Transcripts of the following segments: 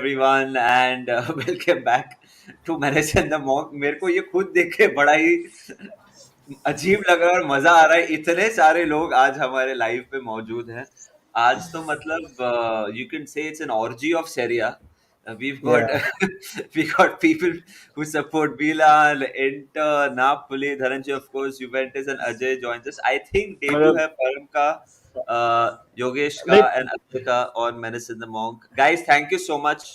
everyone and welcome back to Menace and the Monk. मेरे को ये खुद देख के बड़ा ही अजीब लग रहा है और मजा आ रहा है. इतने सारे लोग आज हमारे लाइव पे मौजूद हैं. आज तो मतलब you can say it's an orgy of Serie A. We've got Yeah. we got people who support Milan, Inter, Napoli, Dharanjay of course, Juventus and Ajay joins us. I think debut मतलब है परम का, Yogesh ka नहीं and Ajay ka on Menace and the Monk. Guys, thank you so much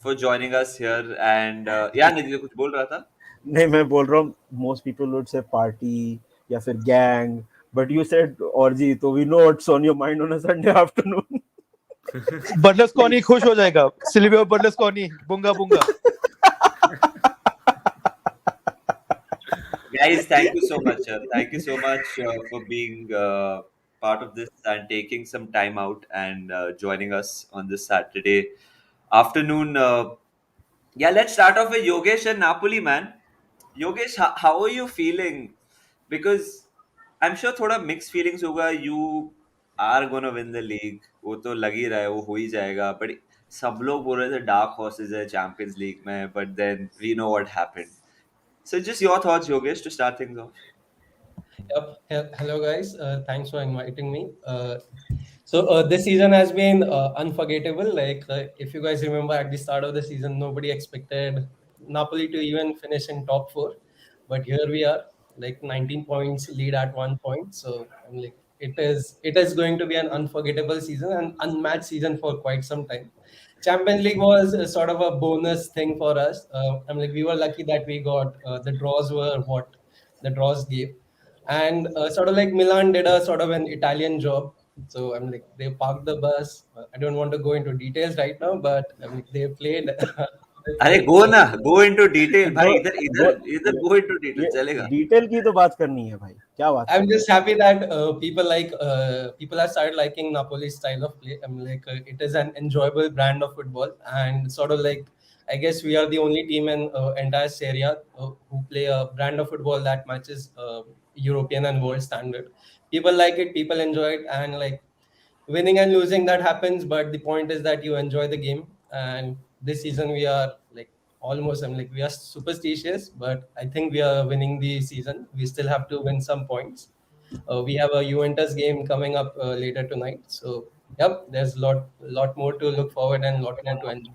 for joining us here and yeah, निधि कुछ बोल रहा था? नहीं मैं बोल रहा हूँ most people would say party या फिर gang but you said orgy तो we know what's on your mind on a Sunday afternoon. बर्लस्कोनी खुश हो जाएगा. Silvio Berlusconi bunga bunga. Guys, thank you so much. Thank you so much for being part of this and taking some time out and joining us on this Saturday afternoon. Yeah, let's start off with Yogesh and Napoli, man. Yogesh, how are you feeling? Because I'm sure थोड़ा mixed feelings होगा. You are gonna win the league. वो तो लग ही रहा है, वो हो ही जाएगा. But सब लोग बोल रहे थे dark horses है Champions League में. But then we know what happened. So just your thoughts, Yogesh, to start things off. Yep. Hello, guys. Thanks for inviting me. So this season has been unforgettable. If you guys remember, at the start of the season, nobody expected Napoli to even finish in top four, but here we are, like 19 points lead at 1 point. So I'm like, it is going to be an unforgettable season and unmatched season for quite some time. Champions League was sort of a bonus thing for us. I'm like, we were lucky that we got the draws were what the draws gave, and sort of like Milan did a sort of an Italian job. So I'm like, they parked the bus. I don't want to go into details right now, but I mean, they played. अरे गो ना, go into detail भाई. वो इधर वो इधर इधर go into detail ये चलेगा. डिटेल की तो बात करनी है भाई क्या बात I'm कर just happy that people have started liking Napoli's style of play. I'm like, it is an enjoyable brand of football, and sort of like, I guess we are the only team in entire Serie A who play a brand of football that matches European and world standard. People like it, people enjoy it, and like winning and losing that happens, but the point is that you enjoy the game. And this season we are like almost, I'm like, we are superstitious, but I think we are winning the season. We still have to win some points. We have a Juventus game coming up later tonight, so yep, there's lot more to look forward and lot more to enjoy.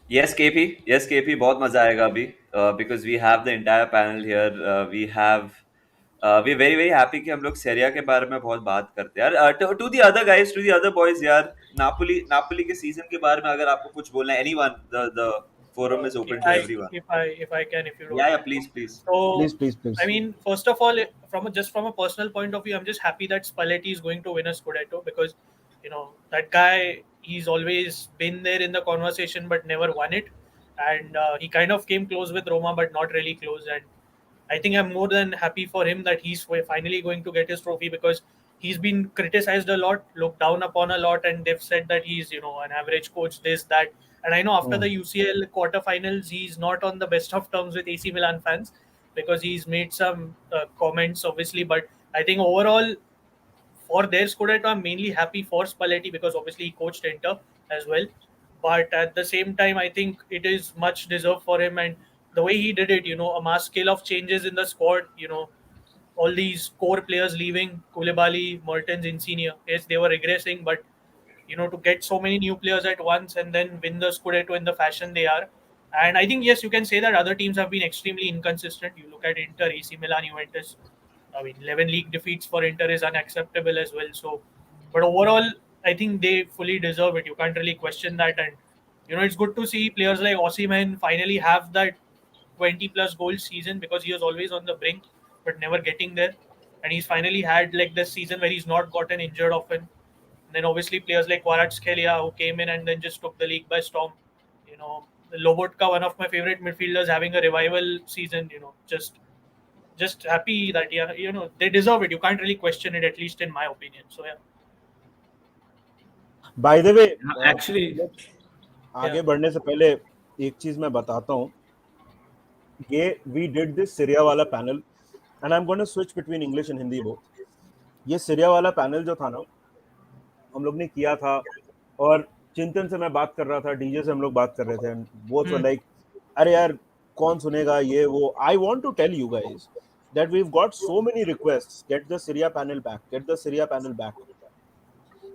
Yes, KP. Yes, KP. बहुत मजा आएगा अभी because we have the entire panel here. We have we're very very happy कि हम लोग सेरिया के बारे में बहुत बात करते हैं यार. To the other guys, to the other boys यार, नापोली के सीजन के बारे में अगर आपको कुछ बोलना है, anyone, the forum is open to everyone. If I can, if you don't. Yeah, please. So, please I mean, first of all, from a personal point of view, I'm just happy that Spalletti is going to win a Scudetto because, that guy, he's always been there in the conversation but never won it, and he kind of came close with Roma but not really close. And I think I'm more than happy for him that he's finally going to get his trophy because he's been criticized a lot, looked down upon a lot, and they've said that he's an average coach, this that. And I know after the UCL quarterfinals, he's not on the best of terms with AC Milan fans because he's made some comments, obviously. But I think overall, for their Scudetto, I'm mainly happy for Spalletti because obviously he coached Inter as well. But at the same time, I think it is much deserved for him. And the way he did it, a mass scale of changes in the squad, all these core players leaving, Koulibaly, Mertens, Insigne, yes, they were regressing, but to get so many new players at once and then win the Scudetto in the fashion they are. And I think, yes, you can say that other teams have been extremely inconsistent. You look at Inter, AC Milan, Juventus. I mean, 11 league defeats for Inter is unacceptable as well. So, but overall, I think they fully deserve it. You can't really question that. And, it's good to see players like Osimhen finally have that 20 plus goal season because he was always on the brink, but never getting there. And he's finally had like this season where he's not gotten injured often. And then obviously players like Kvaratskhelia who came in and then just took the league by storm. Lobotka, one of my favorite midfielders, having a revival season. Just happy that they deserve it. You can't really question it, at least in my opinion. So yeah. By the way, Actually, आगे बढ़ने से पहले एक चीज मैं बताता हूँ. ये we did this Syria वाला panel and I'm going to switch between English and Hindi both. ये Syria वाला panel जो था ना, हम लोग ने किया था और चिंतन से मैं बात कर रहा था, डीजे से हम लोग बात कर रहे थे, एंड बोथ वर लाइक, अरे यार कौन सुनेगा ये वो. I want to tell you guys that we've got so many requests, get the Syria panel back, get the Syria panel back.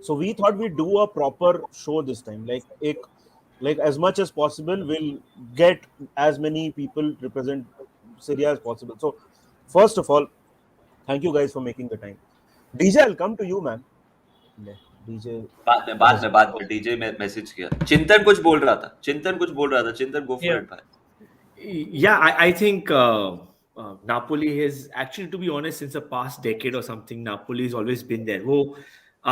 So we thought we'd do a proper show this time, like as much as possible we'll get as many people represent Syria as possible. So first of all, thank you guys for making the time. DJ, I'll come to you, man. DJ बाद में DJ में message किया. चिंतन कुछ बोल रहा था. चिंतन, go for it, भाई. Yeah, I think Napoli has actually, to be honest, since the past decade or something, Napoli has always been there. वो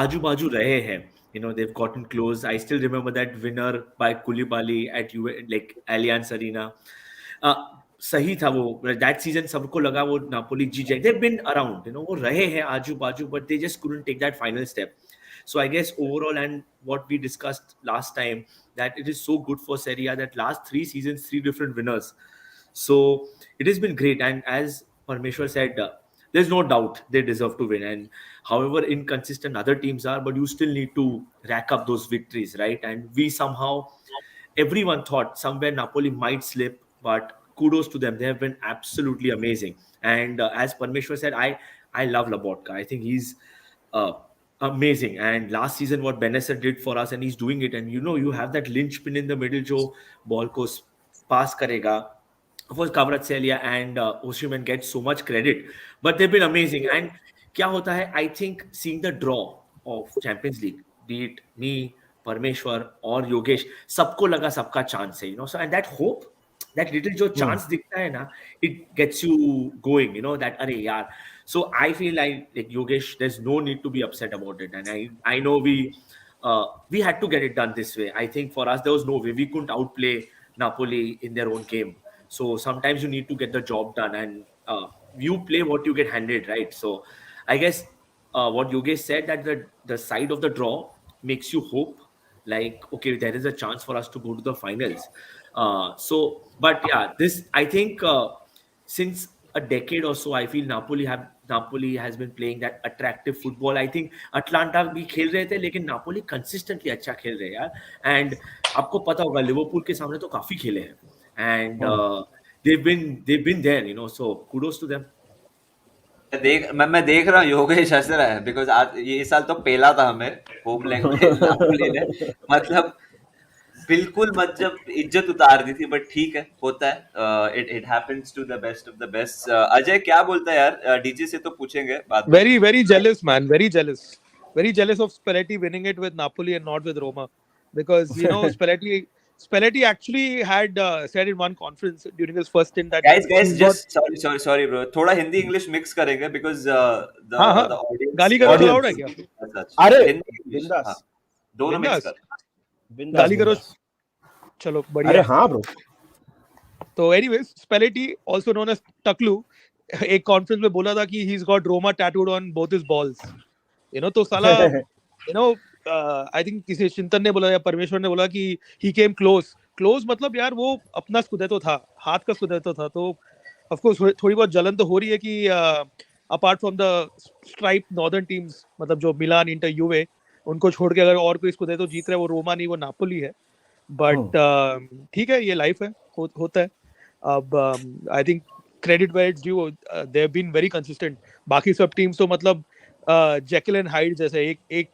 आजू बाजू रहे हैं. You know, they've gotten close. I still remember that winner by Koulibaly at like Allianz Arena. सही था वो. That season सबको लगा वो Napoli जीत जाएंगे. They've been around, you know, वो रहे हैं आजू बाजू, but they just couldn't take that final step. So I guess overall, and what we discussed last time, that it is so good for Serie A that last 3 seasons, 3 different winners. So it has been great. And as Parmeshwar said, there's no doubt they deserve to win. And however inconsistent other teams are, but you still need to rack up those victories, right? And we somehow, everyone thought somewhere Napoli might slip, but kudos to them. They have been absolutely amazing. And as Parmeshwar said, I love Labotka. I think he's amazing. And last season, what Benesser did for us, and he's doing it. And you know, you have that linchpin in the middle, jo ball ko pass karega. Of course, Kvaratskhelia and Osimhen get so much credit, but they've been amazing. And क्या होता है? I think seeing the draw of Champions League, be it me, Parmeshwar or Yogesh, सबको लगा सबका chance है, you know. So and that hope, that little जो chance दिखता है ना, it gets you going, you know, that अरे यार. So I feel like Yogesh, there's no need to be upset about it. And I know we had to get it done this way. I think for us there was no way. We couldn't outplay Napoli in their own game. So sometimes you need to get the job done, and you play what you get handed, right? So I guess what Yogesh said, that the side of the draw makes you hope, like, okay, there is a chance for us to go to the finals. But yeah, this, I think since a decade or so, I feel Napoli has been playing that attractive football. I think Atlanta भी खेल रहे थे, लेकिन Napoli consistently अच्छा खेल रहे हैं यार. And आपको पता होगा लिवरपूल के सामने तो काफी खेले हैं. And they've been there, you know. So kudos to them. मैं देख रहा हूँ योगेश हंस रहा है, बिकॉज आज ये साल तो पेला था हमें होम लेग में नापोली ने. मतलब बिल्कुल मतलब इज्जत उतार दी थी, बट ठीक है, होता है. It happens to the best of the best. Ajay क्या बोलता है यार? डीजे से तो पूछेंगे बाद में. Very jealous, man. Very jealous of Spalletti winning it with Napoli and not with Roma, because you know Spalletti actually had said in one conference during his first stint that guys just sorry bro, थोड़ा Hindi English mix करेंगे because the audience गाली करो तो allowed है क्या? अरे हिंदी बिंदास, दोनों मिक्स कर. गाली करो, चलो बढ़िया. अरे हाँ ब्रो. तो anyways, Spalletti, also known as Taklu, एक कॉन्फ्रेंस में बोला था कि he's got Roma tattooed on both his balls. You know, तो साला you know, I think किसी चिंतन ने बोला या परमेश्वर ने बोला कि he came close मतलब यार वो अपना स्कुदेतो था, हाथ का स्कुदेतो था. तो of course थोड़ी बहुत जलन तो हो रही है कि apart from the striped northern teams, मतलब जो मिलान, इंटर, यूवे, उनको छोड़ के अगर और कोई स्कुदेतो जीत रहा है वो रोमा नहीं, वो नापोली है. बट ठीक है, ये लाइफ है, होता है. अब I think credit where it's due, they have been very consistent. बाकी सब टीम्स तो मतलब जेकिल एंड हाइड जैसे, एक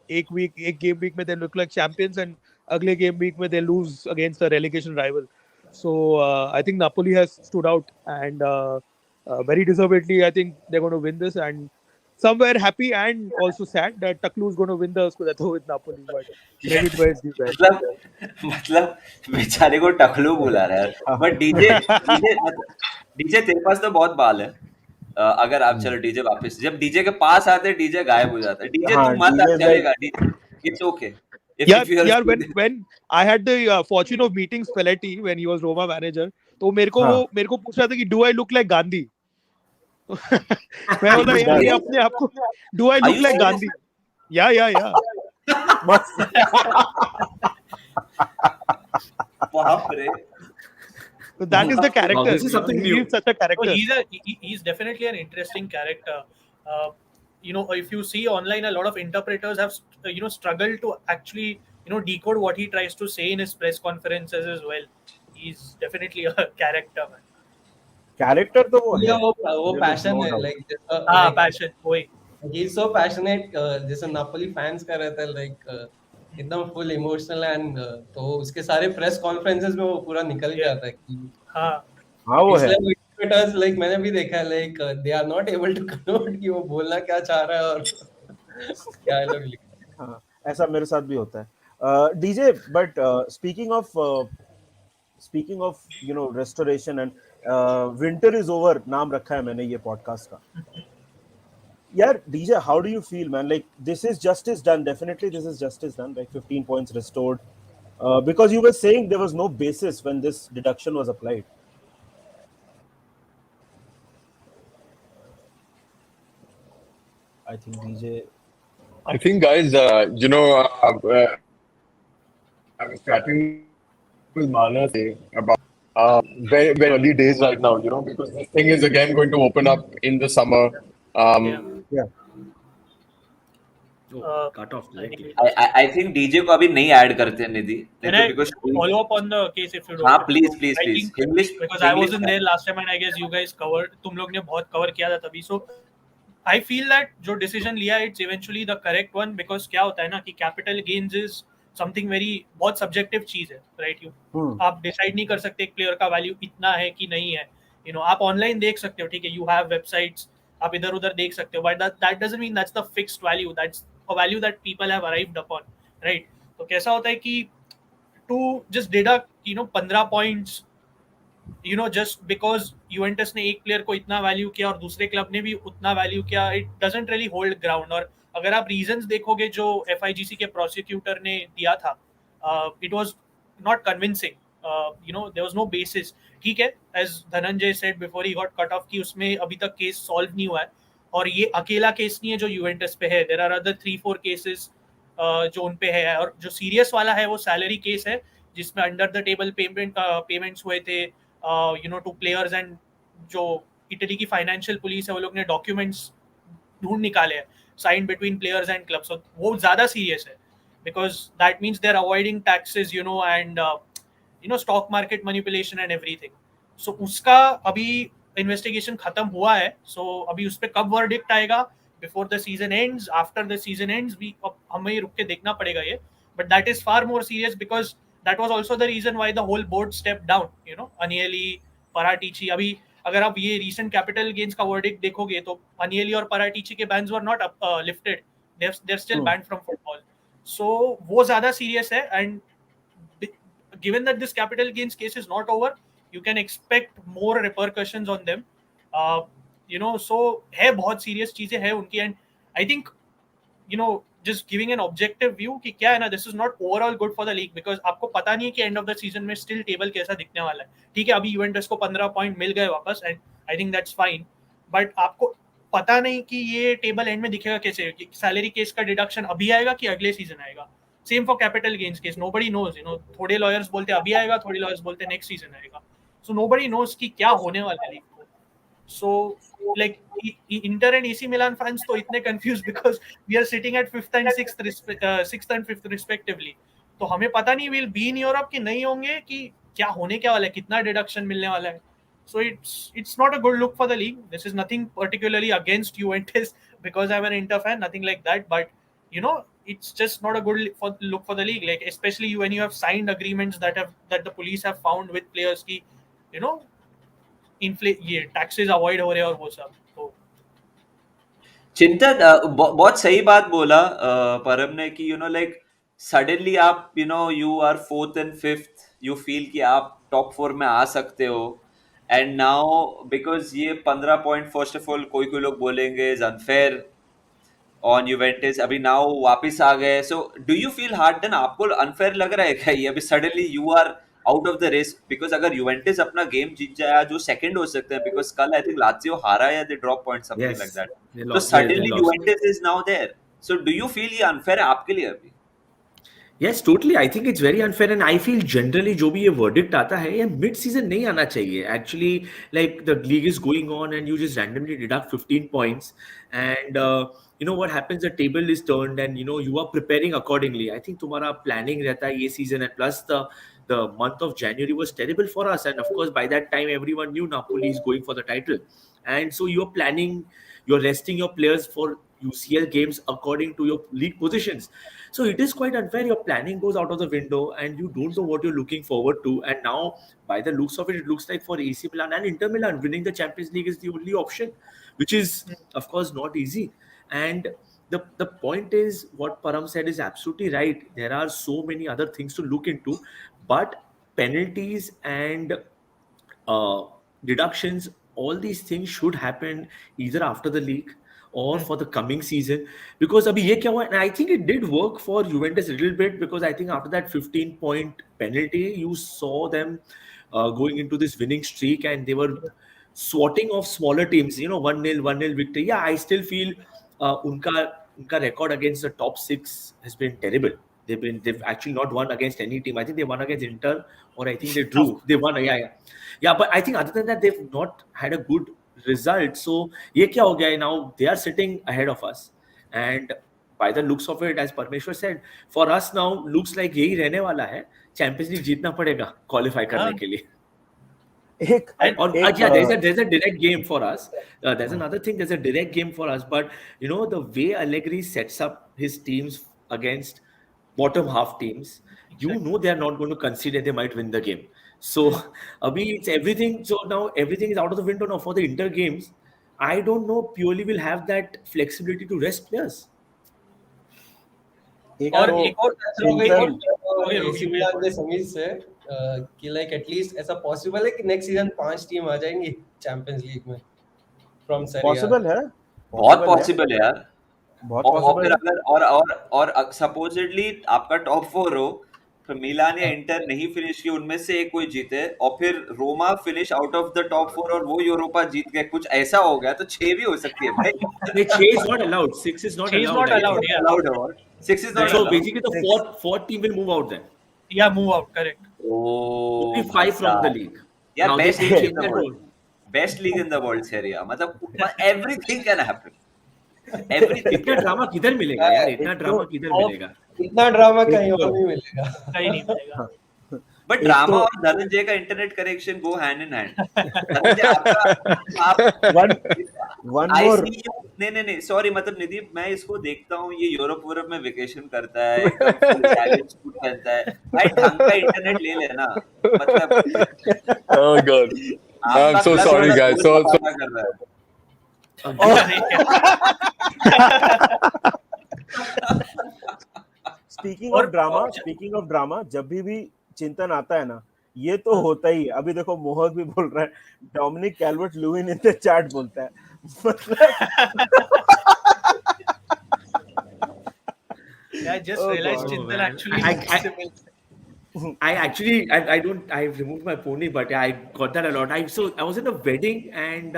गेम वीक में they look like champions and अगले गेम वीक में they lose against a relegation rival. So I think Napoli has stood out and very deservedly. I think they're going to win this, and somewhere happy and also sad that Taklu is going to win the Scudetto with Napoli. But credit where it's due. मतलब बेचारे को टकलू बुला रहा है. But DJ तेरे पास तो बहुत बाल है. अगर आप चलो डीजे वापस, जब डीजे के पास आते डीजे गायब हो जाता है. डीजे तू मत आ, चलेगा. It's okay. Yeah, when I had the fortune of meeting Spalletti when he was Roma manager, तो मेरे को पूछ रहा था कि do I look like Gandhi? मैं बोला यार ये अपने आप को do I look like Gandhi? Yeah. बाप रे. So that is the character. This is something new. He's such a character. He's definitely an interesting character. You know, if you see online, a lot of interpreters have struggled to actually decode what he tries to say in his press conferences as well. He's definitely a character, man. Character तो वो या है, वो there is passion no है doubt. Like like Passion, boy. He is so passionate जैसे Napoli fans का रहता है लाइक एकदम फुल इमोशनल एंड तो उसके सारे प्रेस कॉन्फ्रेंसेस में वो पूरा निकल के Yeah. आता है कि हाँ, हाँ वो है. इसलिए ट्विटर्स लाइक मैंने भी देखा है like they are not able to convert कि वो बोलना क्या चाह रहा है और क्या लोग लिख हाँ, ऐसा मेरे साथ भी होता है. DJ, but speaking of restoration and winter is over नाम रखा है मैंने ये पॉडकास्ट का. यार DJ, how do you feel man? Like this is justice done, definitely this is justice done, like 15 points restored, because you were saying there was no basis when this deduction was applied. I think DJ. I think, guys, I was chatting with Manas about very, very early days right now, because this thing is again going to open up in the summer. yeah. Yeah. Cut off directly. I think DJ को अभी नहीं add करते हैं निधि. Can I because follow up on the case if you don't? हाँ, please. I think English because I wasn't there last time and I guess you guys covered. तुम लोग ने बहुत cover किया था तभी. So I feel that जो decision लिया it's eventually the correct one because क्या होता है ना कि capital gains is something very बहुत subjective चीज है, right? आप decide नहीं कर सकते एक player का value इतना है कि नहीं है. आप online देख सकते हो, ठीक है? You have websites, आप इधर उधर देख सकते हो, but that doesn't mean that's the fixed value. That's a value that people have arrived upon, right? तो कैसा होता है कि to just deduct 15 points just because Juventus ने एक प्लेयर को इतना वैल्यू किया और दूसरे क्लब ने भी उतना वैल्यू किया, it doesn't really hold ground. और अगर आप रीजंस देखोगे जो FIGC के प्रोसिक्यूटर ने दिया था, it was not convincing. There was no basis. ठीक है, as Dhananjay said before he got cut off कि उसमें अभी तक केस सॉल्व नहीं हुआ है और ये अकेला केस नहीं है जो यूवेंटस पे है. देयर आर अदर 3-4 केसेस जो उन पे है और जो सीरियस वाला है वो सैलरी केस है जिसमें अंडर द टेबल पेमेंट्स हुए थे टू प्लेयर्स एंड जो इटली की फाइनेंशियल पुलिस है वो लोग ने डॉक्यूमेंट्स ढूंढ निकाले हैं sign between players and clubs. वो ज्यादा सीरियस है because that means they are avoiding taxes and stock market manipulation and everything. So उसका अभी इन्वेस्टिगेशन खत्म हुआ है. सो अभी उस पर कब वर्डिक्ट आएगा, before the season ends, after the season ends, हमें रुक के देखना पड़ेगा ये. But that is far more serious because that was also the reason why the whole board stepped down. Agnelli, Paratici. अभी अगर आप ये recent capital gains का verdict देखोगे तो Agnelli और Paratici के bans were not lifted. They're still banned from football. So वो ज़्यादा serious है and given that this capital gains case is not over, you can expect more repercussions on them. So है बहुत serious चीज़ें हैं उनकी and I think just giving an objective view कि क्या है ना, this is not overall good for the league because आपको पता नहीं है कि end of the season में still table कैसा दिखने वाला है. ठीक है, अभी यूवेंटस को 15 पॉइंट मिल गए वापस and I think that's fine, but आपको पता नहीं कि ये टेबल एंड में दिखेगा कैसे. सैलरी केस का डिडक्शन अभी आएगा कि अगले सीजन आएगा. Same for capital gains case, nobody knows. थोड़े लॉयर्स बोलते अभी आएगा, थोड़े लॉयर्स बोलते नेक्स्ट सीजन आएगा. सो नोबडी नोज कि क्या होने वाला है लीग को. So like Inter and AC Milan fans तो इतने confused because we are sitting at 5th and 6th and 5th respectively. तो हमें पता नहीं we'll be in Europe कि नहीं होंगे, कि क्या होने क्या वाला है, कितना deduction मिलने वाला है. So it's not a good look for the league. This is nothing particularly against Juventus because I'm an Inter fan, nothing like that. But it's just not a good look for the league. Like especially when you have signed agreements that the police have found with players की ये taxes avoid हो रहे हैं और वो सब. तो चिंतन बहुत सही बात बोला परम ने कि लाइक सडनली आप you are 4th and 5th, you feel कि आप टॉप 4 में आ सकते हो एंड नाउ बिकॉज ये 15 पॉइंट फर्स्ट ऑफ ऑल कोई लोग बोलेंगे इज अनफेयर ऑन यूवेंटस, अभी नाउ वापस आ गए. So do you feel hard then? आपको अनफेयर लग रहा है क्या ये अभी suddenly you are out of the race? Because अगर यूवेंटस अपना गेम जीत जाए जो सेकंड हो सकते हैं, बिकॉज कल आई थिंक लात्सियो हारा या they drop point something like that. तो suddenly Juventus is now there. So do you feel ये अनफेयर है आपके लिए अभी? Yes, totally. I think it's very unfair, and I feel generally जो भी ये verdict आता है ये mid season नहीं आना चाहिए. Actually, like the league is going on, and you just randomly deduct 15 points, and you know what happens? The table is turned, and you know you are preparing accordingly. I think तुम्हारा planning रहता है ये season, and plus the month of January was terrible for us, and of course by that time everyone knew Napoli is going for the title, and so you're planning, you're resting your players for UCL games according to your league positions. So it is quite unfair. Your planning goes out of the window, and you don't know what you're looking forward to. And now, by the looks of it, it looks like for AC Milan and Inter Milan, winning the Champions League is the only option, which is, of course, not easy. And the point is, what Param said is absolutely right. There are so many other things to look into, but penalties and deductions, all these things should happen either after the league or for the coming season, because abhi ye kya hua, and I think it did work for Juventus a little bit, because I think after that 15-point penalty you saw them going into this winning streak, and they were swatting off smaller teams, you know, 1-0 1-0 victory. Yeah, I still feel unka record against the top 6 has been terrible. They've actually not won against any team. I think they won against Inter, or I think they drew. They won, yeah. But I think other than that, they've not had a good result. So ये क्या हो गया है? Now they are sitting ahead of us, and by the looks of it, as Parmeshwar said, for us now looks like यही रहने वाला है. Champions League जीतना पड़ेगा qualify करने के लिए. There's a direct game for us. There's another thing. There's a direct game for us. But you know the way Allegri sets up his teams against bottom half teams, you know they are not going to concede. They might win the game. So, abhi it's everything. So now everything is out of the window now for the Inter games. I don't know. Pioli will have that flexibility to rest players. और एक और AC मिलान ने समीर से कि like at least ऐसा possible है कि next season 5 team आ जाएंगी चैंपियंस लीग में फ्रॉम सेरिया. पॉसिबल है, बहुत पॉसिबल है यार, बहुत और पॉसिबल फिर है. अगर और सपोजिटली आपका टॉप 4 हो, फिर मिलान या इंटर नहीं फिनिश किए, उनमें से एक कोई जीते, और फिर Roma finish out of the top 4 और वो यूरोपा जीत गए, कुछ ऐसा हो गया तो 6 भी हो सकती है भाई. 6 is not allowed. 6 is not allowed. Yeah. Allowed. 6 is not So allowed. basically, the fourth team will move out then. Yeah, move out, correct. Oh, Only 5 from the league. Yeah, Now best they league in change the that world. rule. Best league in the world, Serie A. मतलब everything can happen. Everything. इतना drama किधर मिलेगा यार? इतना drama किधर मिलेगा? इतना drama कहीं और नहीं मिलेगा. कहीं नहीं मिलेगा. बट ड्रामा और धनंजय का internet connection go hand in hand. Dhananjay आपका वन मोर. नहीं सॉरी, मतलब निधि, मैं इसको देखता हूँ, ये यूरोप में वेकेशन करता है, एकदम इटालियन सूट पहनता है भाई, ढंग का इंटरनेट ले लेना. मतलब Oh God. I'm so sorry, guys. So कर रहा है. स्पीकिंग ऑफ ड्रामा, जब भी चिंतन आता है ना, ये तो होता ही है. अभी देखो मोहक भी बोल रहा है, Dominic Calvert Lewin in the chat बोलता है. Yeah, I just realized Chintan actually. I've removed my pony, but I got that a lot. I was in a wedding, and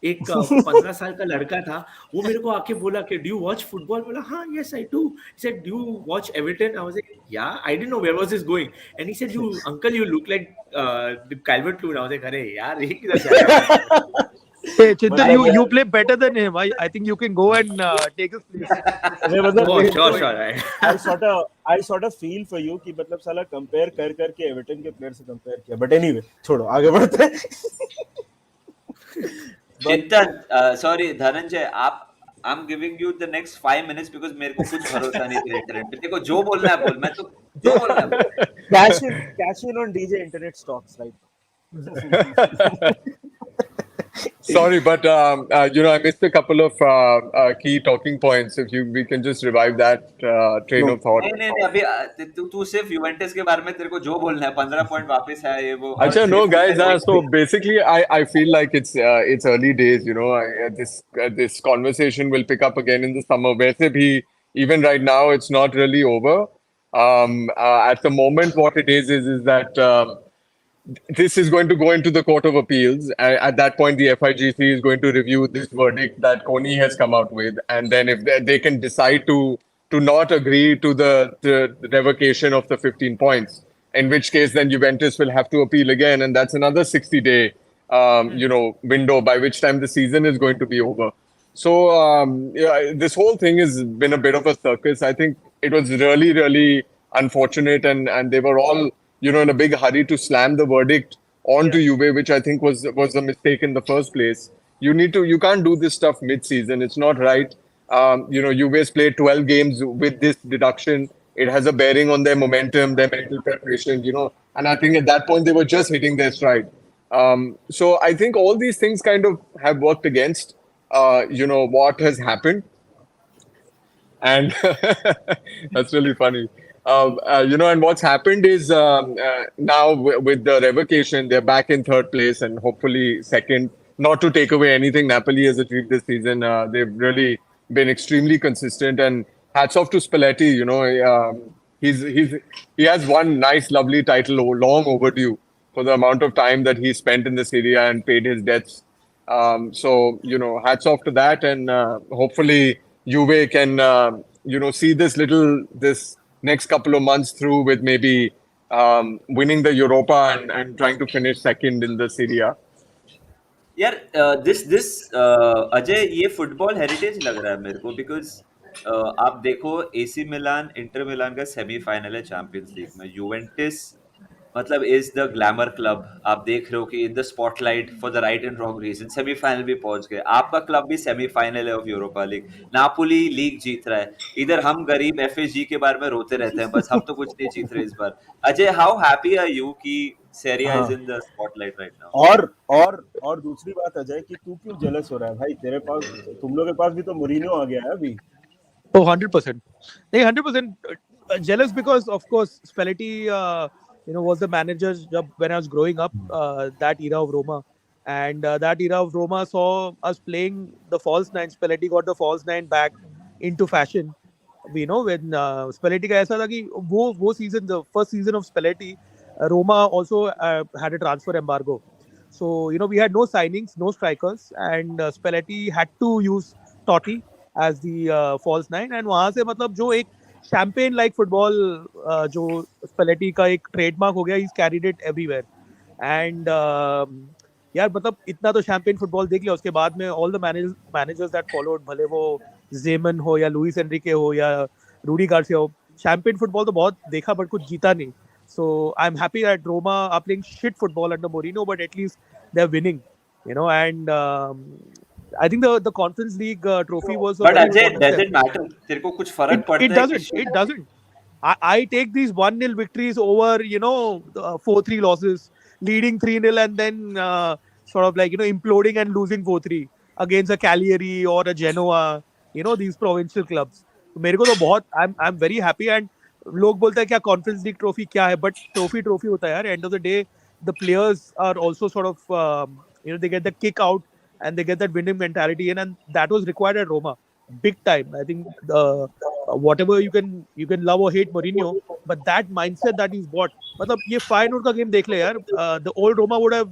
एक 15 साल का लड़का था, वो मेरे को आके बोला कि do you watch football? बोला हाँ, yes I do. He said, do you watch Everton? I was like, yeah. I didn't know where was this going, and he said, uncle, you look like Calvert Lewin. I was like, अरे यार ये किधर से आया? Hey, Chintan, you play better than him. I think you can go and take his place. Sure. I sort of feel for you कि मतलब साला compare करके एवर्टन के प्लेयर से कंपेयर किया. बट एनीवे, छोड़ो, आगे बढ़ते हैं. चिंतन, sorry Dhananjay, I'm giving you the next 5 minutes because मेरे को कुछ भरोसा नहीं तेरे इंटरनेट पे. देखो जो बोलना है बोल, मैं तो जो बोलना है बोल. Cash in on DJ internet stocks, right? sorry, but I missed a couple of key talking points. If we can just revive that train of thought. नहीं अभी तू सिर्फ यूवेंटस के बारे में, तेरे को जो बोलना है, 15 पॉइंट वापस है ये वो. Achha, no guys, so basically I feel like it's early days, this conversation will pick up again in the summer. वैसे भी even right now it's not really over. At the moment what it is that this is going to go into the Court of Appeals. At that point, the FIGC is going to review this verdict that Kony has come out with, and then if they can decide to to not agree to the revocation of the 15 points. In which case, then Juventus will have to appeal again, and that's another 60-day, window by which time the season is going to be over. So yeah, this whole thing has been a bit of a circus. I think it was really, really unfortunate, and they were all, in a big hurry to slam the verdict onto Juve, which I think was a mistake in the first place. You can't do this stuff mid-season. It's not right. Juve's played 12 games with this deduction. It has a bearing on their momentum, their mental preparation, and I think at that point they were just hitting their stride. So I think all these things kind of have worked against, what has happened. And that's really funny. And what's happened is now with the revocation, they're back in third place and hopefully second. Not to take away anything Napoli has achieved this season, they've really been extremely consistent. And hats off to Spalletti. He has one nice, lovely title, long overdue for the amount of time that he spent in the Serie A and paid his debts. So hats off to that, and hopefully Juve can see this next couple of months through with maybe winning the Europa and trying to finish second in the Serie A. यार this Ajay ये football heritage लग रहा है मेरे को because आप देखो AC Milan Inter Milan का सेमीफाइनल है चैंपियंस लीग में यूवेंटस मतलब इज द ग्लैमर क्लब आप देख रहे हो कि in the spotlight for the right and wrong reason semifinal भी पहुंच गए आपका क्लब भी सेमीफाइनल है of Europa League Napoli league जीत रहा है इधर हम गरीब एफएसजी के बारे में रोते रहते हैं बस हम तो कुछ नहीं जीत रहे इस बार Ajay how happy are you कि Serie A is in the spotlight right now और दूसरी बात अजय कि तू क्यों जेलस हो रहा है भाई तेरे पास तुम लोग के पास भी तो मोरिन्यो आ गया है अभी Oh, 100%. नहीं 100% jealous because of course Spalletti was the manager when I was growing up that era of Roma and that era of Roma saw us playing the false nine. Spalletti got the false nine back into fashion. When Spalletti का ऐसा था कि वो season the first season of Spalletti Roma also had a transfer embargo. So we had no signings, no strikers and Spalletti had to use Totti as the false nine and वहाँ से मतलब जो एक champagne like football जो Spalletti का एक trademark हो गया he's carried it everywhere and यार मतलब इतना तो champagne football देख लिया उसके बाद में all the managers that followed भले वो Zeman हो या लुइस एनरिके हो या रूडी गार्सिया हो champagne football तो बहुत देखा but कुछ जीता नहीं so I'm happy that Roma are playing shit football under Mourinho but at least they're winning and I think the Conference League trophy was. But Ajay, does it matter? तेरे को कुछ फर्क पड़ता है? It doesn't. It doesn't. I take these 1-0 victories over 4-3 losses, leading 3-0 and then sort of like imploding and losing 4-3 against a Cagliari or a Genoa. These provincial clubs. तो मेरे को तो बहुत I'm very happy and लोग बोलते हैं क्या Conference League trophy क्या है but trophy होता है यार. End of the day, the players are also sort of they get the kick out. And they get that winning mentality in, and that was required at Roma, big time. I think whatever you can love or hate Mourinho, but that mindset that he's brought. मतलब ये Feyenoord का game देख ले यार. The old Roma would have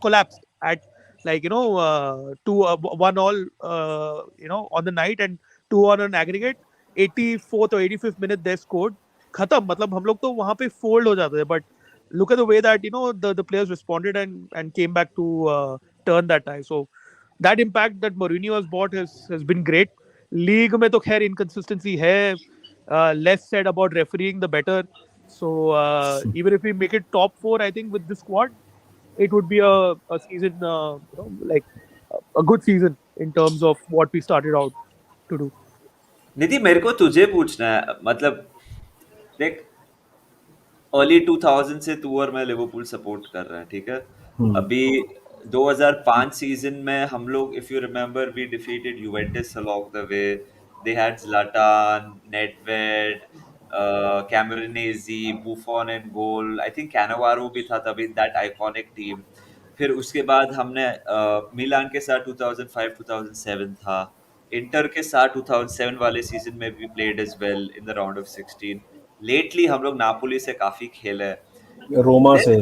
collapsed at like 2-1 all on the night and 2-1 on aggregate. 84th or 85th minute they scored. खत्म मतलब हम लोग तो वहाँ पे fold हो जाते थे. But look at the way that the players responded and came back to turn that tie. So that impact that Mourinho has brought has been great. League में तो खैर inconsistency है. Less said about refereeing, the better. So even if we make it top 4, I think with this squad, it would be a season like a good season in terms of what we started out to do. निधि मेरे को तुझे पूछना है मतलब देख early 2000 से तू और मैं लिवरपूल सपोर्ट कर रहे हैं ठीक है अभी 2005 सीजन में हम लोग if you remember we defeated Juventus along the way they had Zlatan Nedved Camoranesi Buffon and goal I think Cannavaro भी था तभी दैट आइकॉनिक टीम फिर उसके बाद हमने मिलान के साथ 2005-2007 था इंटर के साथ 2007 वाले सीजन में भी played as well in the round of 16 lately हम लोग नापोली से काफी खेले रोमा से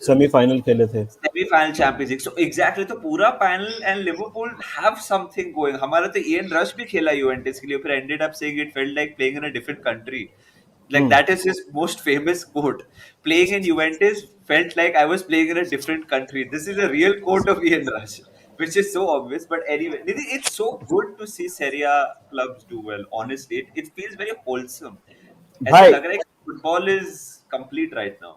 सेमीफाइनल खेले थे। Semifinal champions league, so exactly, तो पूरा panel and Liverpool have something going. हमारा तो इयन रश भी खेला यूवेंटस के लिए, फिर ended up saying it felt like playing in a different country. Like that is his most famous quote. Playing in Juventus felt like I was playing in a different country. This is a real quote of Ian Rush, which is so obvious. But anyway, Nidhi, it's so good to see Serie A clubs do well. Honestly, it feels very wholesome. ऐसा भाई लग रहा है कि football is complete right now.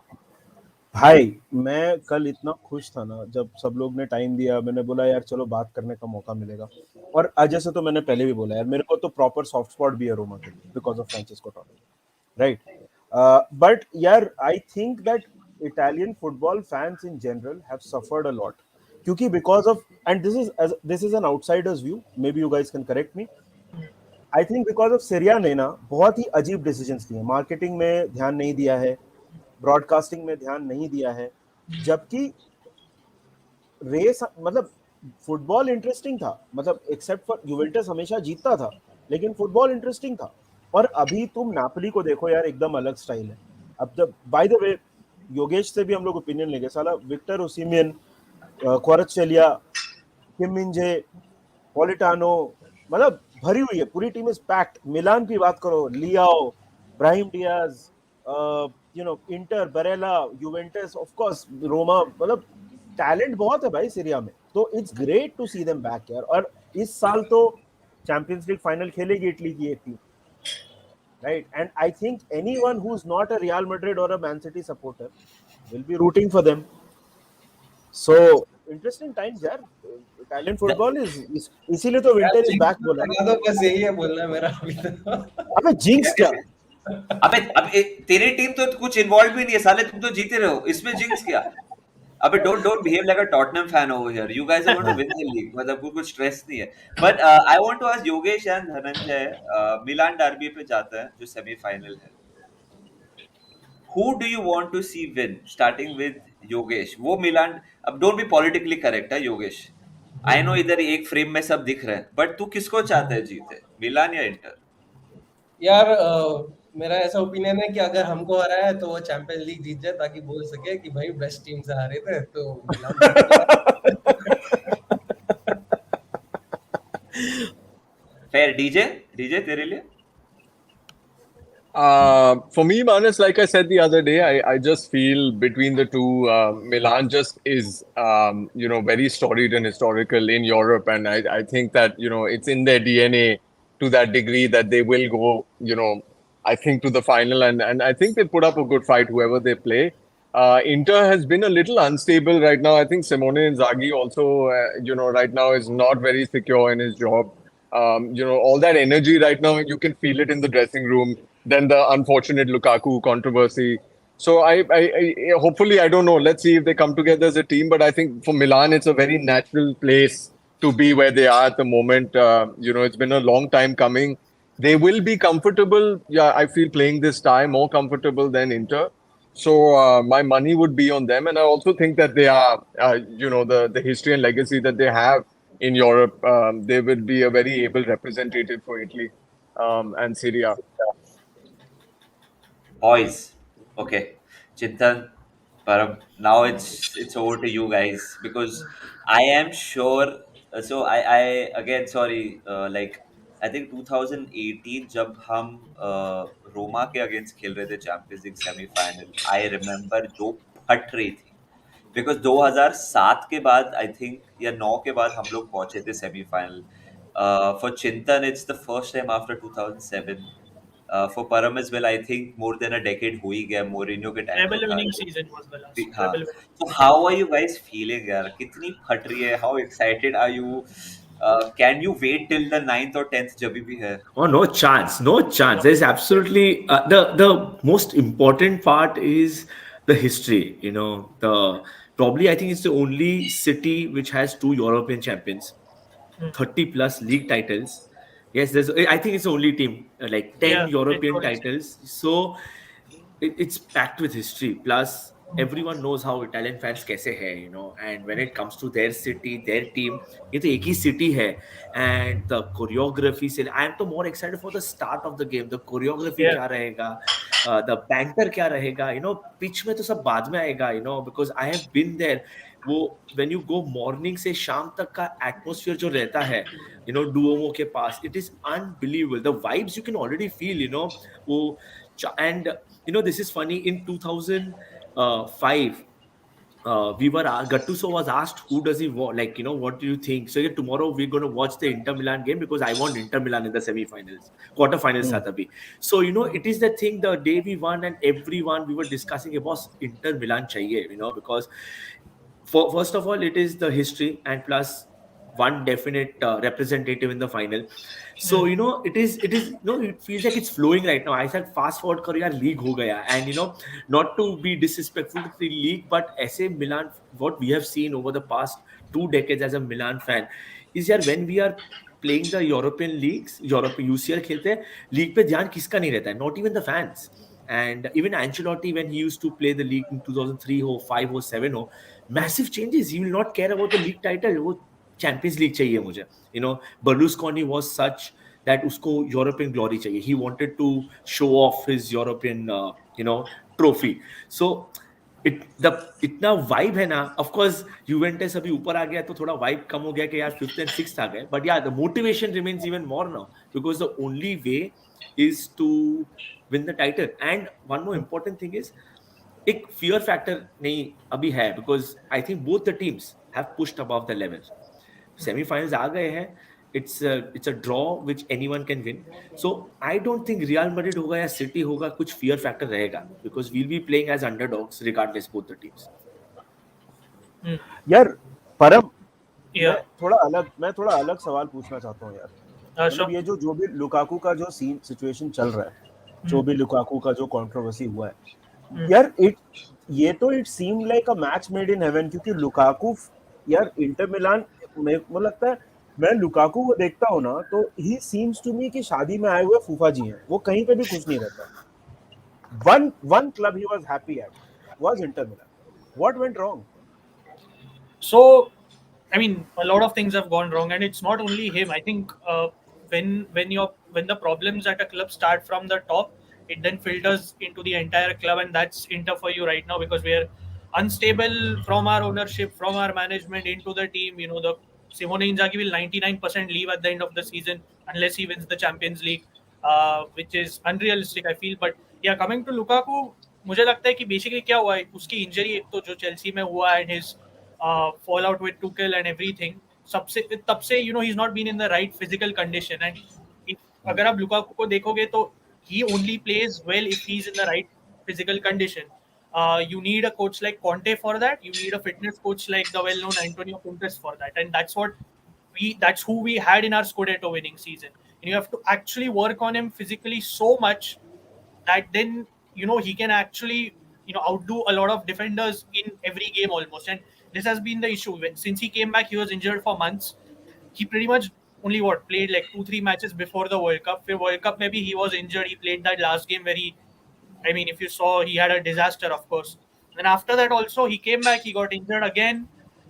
भाई मैं कल इतना खुश था ना जब सब लोग ने टाइम दिया, मैंने बोला यार चलो बात करने का मौका मिलेगा। और जैसे तो मैंने पहले भी बोला यार, मेरे को तो प्रॉपर सॉफ्ट स्पॉट भी है रोमा के लिए बिकॉज ऑफ फ्रांसिस्को टोटी, राइट? बट यार I think that Italian football fans in general have suffered a lot क्योंकि because of, and this is an outsider's view, maybe you guys can correct me, I think because of Syria ने ना बहुत ही अजीब decisions लिए, marketing में ध्यान नहीं दिया है, ब्रॉडकास्टिंग में ध्यान नहीं दिया है, जबकि रेस मतलब फुटबॉल इंटरेस्टिंग था, मतलब एक्सेप्ट फॉर यूवेंटस हमेशा जीतता था, लेकिन फुटबॉल इंटरेस्टिंग था। और अभी तुम नापोली को देखो यार, एकदम अलग स्टाइल है। अब जब बाय द वे योगेश से भी हम लोग ओपिनियन लेंगे, साला विक्टर ओसिमियन, क्वारत्सेलिया, किम मिंजे, पोलिटानो, मतलब भरी हुई है पूरी टीम, इज पैक्ड। मिलान की बात करो, Leao, Brahim Diaz, you know, Inter, Barella, Juventus, of course Roma, मतलब टैलेंट बहुत है भाई सीरिया में। तो it's great to see them back यार। और इस साल तो चैंपियंस लीग फाइनल खेलेगी इटली की एक team, right? And I think anyone who is not a Real Madrid और a Man City supporter will be rooting for them. So interesting times यार, इटालियन फुटबॉल इज, इसीलिए तो यार winter is jinx back बोला लगा ना। दो, बस यही है बोलना मेरा अभी तो। अबे जिंक्स क्या? अबे तेरी टीम तो कुछ इन्वॉल्व भी नहीं है साले, तुम तो जीते रहो, इसमें जिंक्स क्या? अबे don't behave like a Tottenham fan over here. You guys are going to win the league, मतलब कुछ स्ट्रेस नहीं है. But I want to ask Yogesh and Dhananjay, Milan derby पे जाता है जो सेमीफाइनल है. Who do you want to see win? Starting with Yogesh. वो मिलान, अब डोंट बी पॉलिटिकली करेक्ट है योगेश. आई नो इधर एक फ्रेम में सब दिख रहा है, बट तू किसको चाहता है जीते, मिलान या इंटर? यार मेरा ऐसा ओपिनियन है कि अगर हमको हराया है तो वो चैंपियंस लीग जीत जाए, ताकि बोल सके कि भाई बेस्ट टीम से हारे थे, तो मिलान जीत गया। फेयर. डीजे, डीजे तेरे लिए? For me, Manas, like I said the other day, I just feel between the two, Milan just is, very storied and historical in Europe. And I think that, it's in their DNA to that degree that they will go, I think to the final. And I think they put up a good fight, whoever they play. Inter has been a little unstable right now. I think Simone Inzaghi also, right now is not very secure in his job. All that energy right now, you can feel it in the dressing room. Then the unfortunate Lukaku controversy. So I hopefully, I don't know. Let's see if they come together as a team. But I think for Milan, it's a very natural place to be where they are at the moment. It's been a long time coming. They will be comfortable. Yeah, I feel playing this tie more comfortable than Inter. So my money would be on them, and I also think that they are, the history and legacy that they have in Europe. They will be a very able representative for Italy and Syria. Boys, okay. Chintan, Param, now it's over to you guys, because I am sure. So I again sorry. Like I think 2018 जब हम रोमा के against खेल रहे थे champions league semifinal, I remember जो फट रही थी, बिकॉज 2007 के बाद आई थिंक या 9 के बाद हम लोग पहुंचे थे सेमीफाइनल. फॉर चिंतन it's the first time after 2007. For Param as well, I think more than a decade हो ही गया, मोरिन्यो के टाइम पे Treble था. winning season was the last. हाँ. Treble winning. So how are you guys feeling यार? कितनी फट रही है? How excited are you? Can you wait till the 9th or 10th जब भी है? Oh, no chance, no chance. There's absolutely the most important part is the history. The probably I think it's the only city which has two European champions, 30 plus league titles. Yes, I think it's the only team like 10 Yeah, European it was. titles. So it's packed with history. Plus, everyone knows how Italian fans कैसे हैं, and when it comes to their city, their team, ये तो एक ही city है, and the choreography से I am तो more excited for the start of the game. The choreography Yeah. क्या रहेगा, द बैंटर क्या रहेगा, पिच में तो सब बाद में आएगा, because I have been there. वो व्हेन यू गो मॉर्निंग से शाम तक का एटमोस्फियर जो रहता है, डुओमो के पास, it is unbelievable. The vibes you can already feel, वो. And this is funny, in 2005 Gattuso was asked who does he want, like, what do you think? So yeah, tomorrow we're going to watch the Inter Milan game because I want Inter Milan in the semi-finals, quarter-finals tha tabhi. So it is the thing, the day we won and everyone we were discussing about Inter Milan chahiye, because first of all, it is the history, and plus one definite representative in the final. So it feels like it's flowing right now. I said fast forward karo yaar, league ho gaya. And not to be disrespectful to the league, but ऐसे Milan, what we have seen over the past 2 decades as a Milan fan is यार, when we are playing the European leagues, Europe UCL खेलते हैं, league पे ध्यान किसका नहीं रहता है, not even the fans. And even Ancelotti, when he used to play the league in 2003 or 5 or 7 or massive changes, he will not care about the league title. वो Champions League चाहिए मुझे. Berlusconi was such that उसको European glory चाहिए. He wanted to show off his European trophy. So इतना vibe है ना. Of course Juventus अभी ऊपर आ गया तो थोड़ा वाइब कम हो गया कि यार 5th and 6th आ गए. But yeah the motivation remains even more now because the only way is to win the title. And one more important thing is, एक फियर फैक्टर नहीं अभी है, because I think both the teams have pushed above the level. Semifinals आ गए हैं. It's a draw which anyone can win. So I don't think Real Madrid होगा या City होगा कुछ fear factor रहेगा, because we'll be playing as underdogs regardless both the teams. यार परम, Yeah. मैं थोड़ा अलग सवाल पूछना चाहता हूँ यार. मतलब ये जो भी लुकाकू का जो सिचुएशन चल रहा है, जो भी लुकाकू का जो कंट्रोवर्सी हुआ है यार, ये तो it seem like a match made in heaven. क्योंकि लुकाकू यार, इंटर मिलान में मुझे लगता है, मैं लुकाकू को देखता हूँ ना, तो ही सीम्स टू मी कि शादी में आए हुए फूफा जी हैं. वो कहीं पे भी खुश नहीं रहता. One club he was happy at was Inter Milan. What went wrong? So, I mean, a lot of things have gone wrong, and it's not only him. I think when the problems at a club start from the top, it then filters into the entire club, and that's Inter for you right now, because we're unstable from our ownership, from our management into the team. The Simone Inzaghi will 99% leave at the end of the season unless he wins the Champions League, which is unrealistic, I feel. But yeah, coming to Lukaku, मुझे लगता है कि basically क्या हुआ है, उसकी injury एक तो जो चेल्सी में हुआ, and his fall out with Tuchel and everything, तब से he's not been in the right physical condition. And अगर आप लुकाकू को देखोगे तो he only plays well if he's in the right physical condition. You need a coach like Conte for that. You need a fitness coach like the well-known Antonio Conte for that. And that's who we had in our Scudetto winning season. And you have to actually work on him physically so much that then he can actually outdo a lot of defenders in every game almost. And this has been the issue. Since he came back, he was injured for months. He pretty much only played like 2-3 matches before the World Cup. For World Cup, maybe he was injured. He played that last game where if you saw, he had a disaster, of course. And after that also, he came back, he got injured again.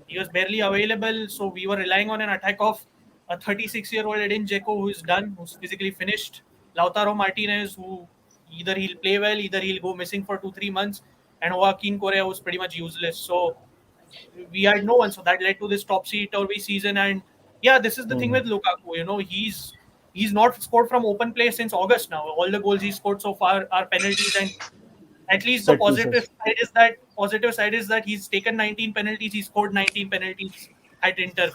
He was barely available. So we were relying on an attack of a 36-year-old Edin Dzeko who is done, who's physically finished. Lautaro Martinez, who either he'll play well, either he'll go missing for 2-3 months. And Joaquin Correa was pretty much useless. So we had no one. So that led to this topsy-turvy season. And yeah, this is the thing with Lukaku. He's not scored from open play since August now. All the goals he scored so far are penalties, and at least the positive side is that he's taken 19 penalties. He scored 19 penalties at Inter,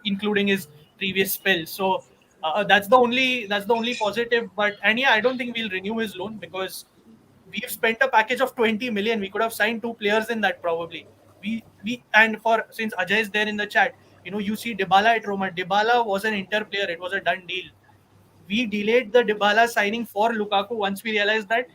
including his previous spell. So that's the only positive. And yeah, I don't think we'll renew his loan because we've spent a package of 20 million. We could have signed 2 players in that probably. Since Ajay is there in the chat, you see Dybala at Roma. Dybala was an Inter player. It was a done deal. We delayed the Dybala signing for Lukaku once we realized that,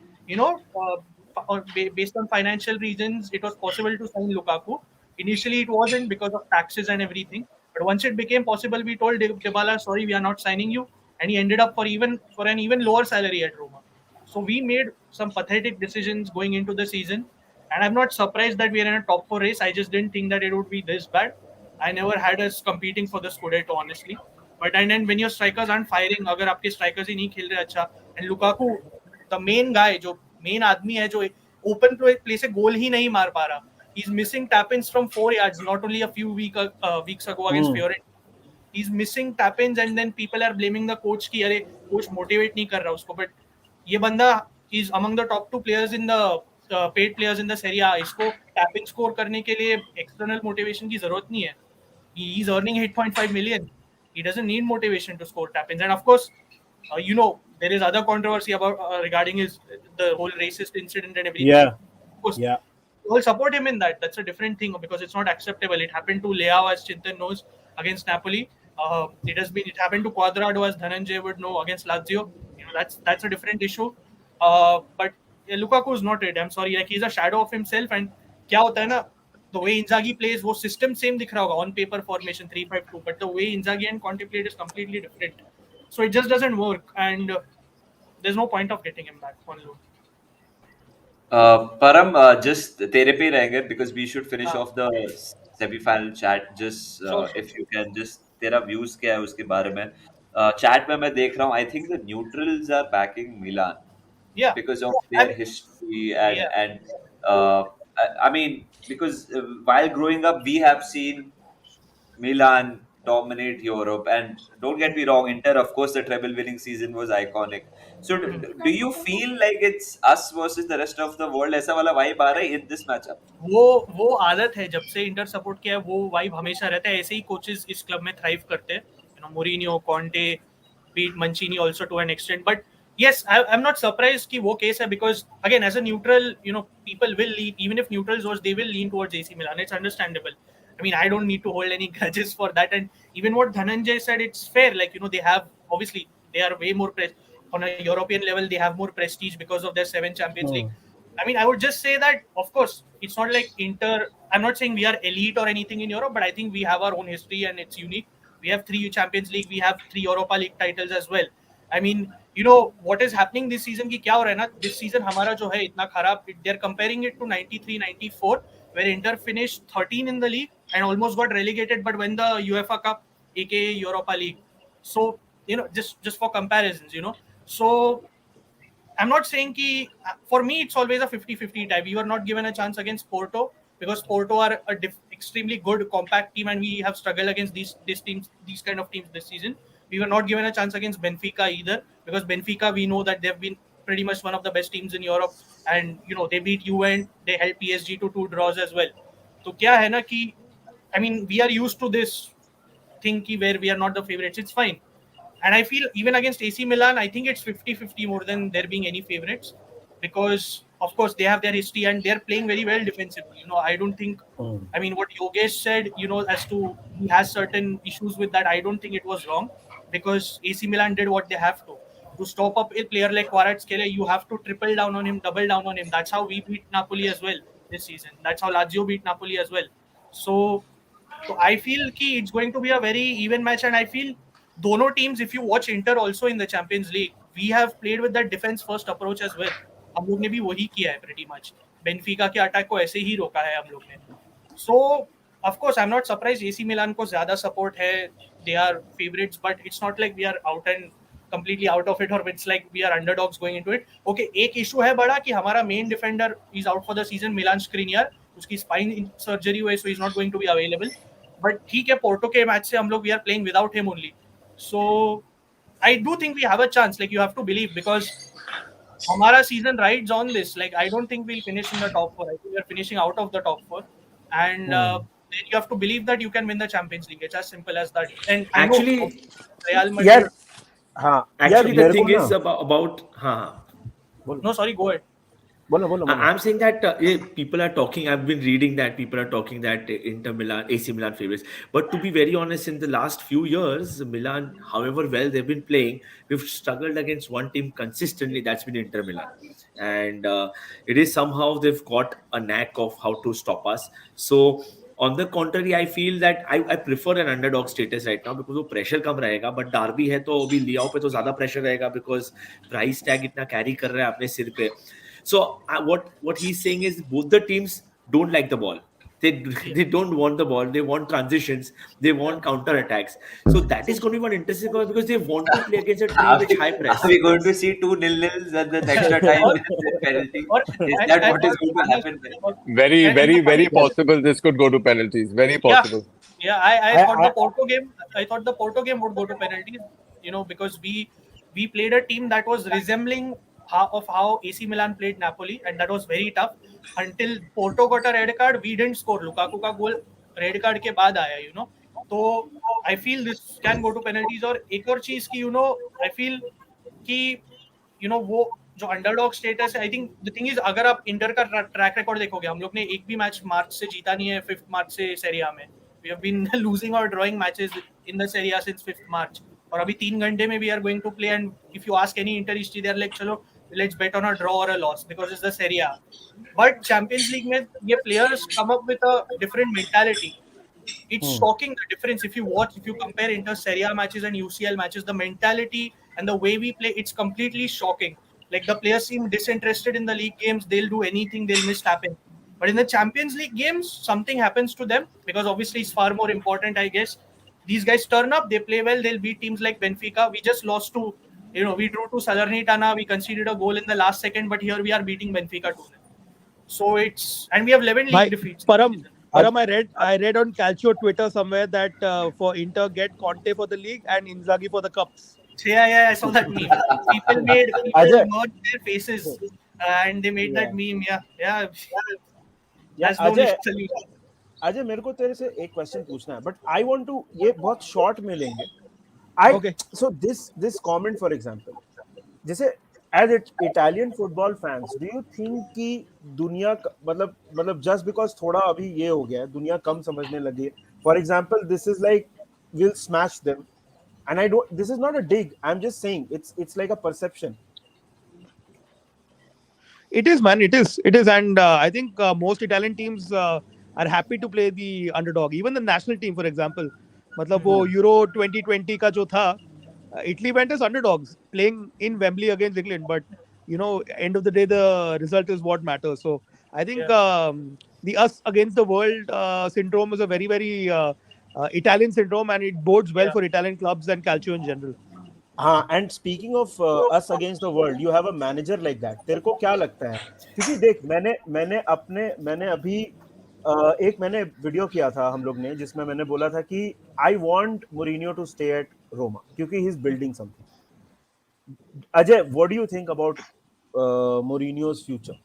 based on financial reasons, it was possible to sign Lukaku. Initially, it wasn't because of taxes and everything. But once it became possible, we told Dybala, sorry, we are not signing you. And he ended up for an even lower salary at Roma. So we made some pathetic decisions going into the season. And I'm not surprised that we are in a top 4 race. I just didn't think that it would be this bad. I never had us competing for the Scudetto, honestly. But and then when your strikers aren't firing, अगर आपके strikers ही नहीं खेल रहे अच्छा, and Lukaku, the main guy जो main आदमी है जो ओपन प्ले से गोल ही नहीं मार पा रहा. He's missing tap-ins from 4 yards, not only a few weeks ago against Fiorentina. He's missing tap-ins and then people are blaming the coach कि अरे coach motivate नहीं कर रहा उसको. But ये बंदा is among the top 2 players in the paid players in the Serie A. इसको tap-in score करने के लिए external motivation की जरूरत नहीं है. He's earning 8.5 million. He doesn't need motivation to score tap-ins. And of course, there is other controversy about regarding the whole racist incident and everything. Yeah. Of course, Yeah. we'll support him in that. That's a different thing because it's not acceptable. It happened to Leao, as Chintan knows, against Napoli. It happened to Cuadrado, as Dhananjay would know, against Lazio. That's a different issue. But Lukaku is not it. I'm sorry. Like, he's a shadow of himself. And क्या होता है ना, the way Inzaghi plays, वो system same दिख रहा होगा on paper formation 3-5-2, but the way Inzaghi and Conte played is completely different. So it just doesn't work, and there's no point of getting him back on loan. Param, just तेरे पे ही रहेंगे because we should finish off the semi-final chat. Just Sure. if you can just तेरा views क्या है उसके बारे में. Chat में मैं देख रहा हूँ. I think the neutrals are backing Milan Yeah. because of their history and I mean because while growing up we have seen Milan dominate Europe, and don't get me wrong, Inter, of course, the treble winning season was iconic. So, do you feel like it's us versus the rest of the world? ऐसा वाला vibe आ रहा है in this matchup? वो आदत है, जब से inter support किया है वो वाइब हमेशा रहता है. ऐसे ही कोचेस इस क्लब में थ्राइव करते हैं. मोरिनियो, कॉन्टे, बीट Mancini also to an extent. But yes, I'm not surprised कि वो केस है because again as a neutral, people will lean, even if neutrals was, they will lean towards AC Milan. It's understandable. I mean, I don't need to hold any grudges for that. And even what Dhananjay said, it's fair. Like, they have, obviously, they are way more on a European level, they have more prestige because of their 7 Champions League. I mean, I would just say that, of course, it's not like Inter. I'm not saying we are elite or anything in Europe, but I think we have our own history and it's unique. We have 3 Champions League, we have 3 Europa League titles as well. I mean, what is happening this season की क्या हो रहा है ना, this season हमारा जो है इतना खराब, they're comparing it to 93-94 where Inter finished 13 in the league and almost got relegated but won the UEFA Cup, aka Europa League. So, just for comparisons, So, I'm not saying कि, for me, it's always a 50-50 tie. We were not given a chance against Porto because Porto are a extremely good compact team and we have struggled against these teams, these kind of teams this season. We were not given a chance against Benfica either because Benfica, we know that they've been pretty much one of the best teams in Europe and, they beat Juve and they held PSG to 2 draws as well. So, क्या है ना कि, I mean, we are used to this thing कि where we are not the favorites. It's fine. And I feel even against AC Milan, I think it's 50-50 more than there being any favorites because, of course, they have their history and they're playing very well defensively. I don't think, I mean, what Yogesh said, as to he has certain issues with that, I don't think it was wrong because AC Milan did what they have to. To stop up a player like Kvaratskhelia, you have to triple down on him, double down on him. That's how we beat Napoli as well this season. That's how Lazio beat Napoli as well. So I feel कि it's going to be a very even match and I feel दोनों teams, if you watch Inter also in the Champions League, we have played with that defense first approach as well. हम लोग ने भी वही किया है pretty much. Benfica के attack को ऐसे ही रोका है हम लोग ने. So, of course, I'm not surprised AC Milan को ज़्यादा support है. They are favorites, but it's not like we are out and completely out of it or it's like we are underdogs going into it. Okay, एक issue है बड़ा कि हमारा main defender is out for the season, Milan Skriniar. उसकी spine surgery हुई, so he's not going to be available. But ठीक है, Porto के मैच से हम लोग we are playing without him only. So I do think we have a chance. Like, you have to believe because हमारा season rides on this. Like, I don't think we'll finish in the top 4. I think we're finishing out of the top 4. And then you have to believe that you can win the Champions League. It's as simple as that. And Actually, I know Real Madrid. Actually, the thing is about No, sorry, go ahead. बोलो. I'm saying that people are talking. I've been reading that people are talking that Inter Milan, AC Milan favorites. But to be very honest, in the last few years, Milan, however well they've been playing, we've struggled against one team consistently. That's been Inter Milan, and it is somehow they've got a knack of how to stop us. So. On the contrary, I feel that I prefer an underdog status right now because वो pressure कम रहेगा. But Derby है तो अभी लियाओ पे तो ज़्यादा pressure रहेगा because price tag इतना carry कर रहा है अपने सिर पे. So what he's saying is both the teams don't like the ball. They Yeah. they don't want the ball. They want transitions. They Yeah. want counter attacks. So that is going to be one interesting call because they want to play against a team which high Are press. we going to see 2-0 and then extra time or, and then penalty? or, Is that what is or, going to happen then? or Very, and the very, funny very thing possible this could go to penalties. Very Yeah, possible. yeah. I I, thought the I Porto game. I thought the Porto game would go to penalties. Because we played a team that was resembling how AC Milan played Napoli, and that was very tough. Until Porto got a red card, we didn't score. Lukaku का goal red card के बाद आया. तो I feel this can go to penalties. और एक और चीज की I feel कि वो जो अंडरडॉग स्टेटस है I think the thing is अगर आप इंटर का ट्रैक रिकॉर्ड देखोगे हम लोग ने एक भी मैच मार्च से जीता नहीं है 5 मार्च से सेरिया में वी हैव बीन लूजिंग और drawing matches in the Serie A since 5 March और अभी 3 घंटे में we are going to play and if you ask any Interisti they are like चलो let's bet on a draw और a loss because it's the Serie A but Champions League में ये players come up with a different mentality it's shocking the difference if you compare inter Serie A matches and UCL matches, the mentality and the way we play, it's completely shocking. Like the players seem disinterested in the league games, they'll do anything, they'll miss tapping. But in the Champions League games, something happens to them because obviously it's far more important, I guess. These guys turn up, they play well, they'll beat teams like Benfica. We just lost to, we drew to Salernitana, we conceded a goal in the last second, but here we are beating Benfica 2-0. So and we have 11 league Bhai, defeats. Param, I read on Calcio Twitter somewhere that for Inter get Conte for the league and Inzaghi for the cups. Yeah, I saw that meme. People Ajay, merged their faces and they made that yeah, meme. Yeah. yeah, That's the only Ajay, solution. Ajay मेरे को तेरे से एक question पूछना है but I want to ये बहुत short में लेंगे I Okay. So this comment for example जैसे as Italian football fans do you think कि दुनिया मतलब जस्ट बिकॉज थोड़ा अभी ये हो गया है दुनिया कम समझने लगी for example this is like will smash them and I don't this is not a dig I'm just saying it's like a perception. It is, man. It is, and I think most Italian teams are happy to play the underdog. Even the national team, for example, मतलब वो Euro 2020 का जो था, Italy went as underdogs playing in Wembley against England. But end of the day, the result is what matters. So I think Yeah. the us against the world syndrome is a very very Italian syndrome, and it bodes well Yeah. for Italian clubs and calcio in general. हाँ and speaking of us against the world you have a manager like that तेरे को क्या लगता है क्योंकि देख मैंने अभी मैंने वीडियो किया था हम लोग ने जिसमें मैंने बोला था कि I want Mourinho to stay at Roma क्योंकि he is building something Ajay what do you think about मोरिनियो's future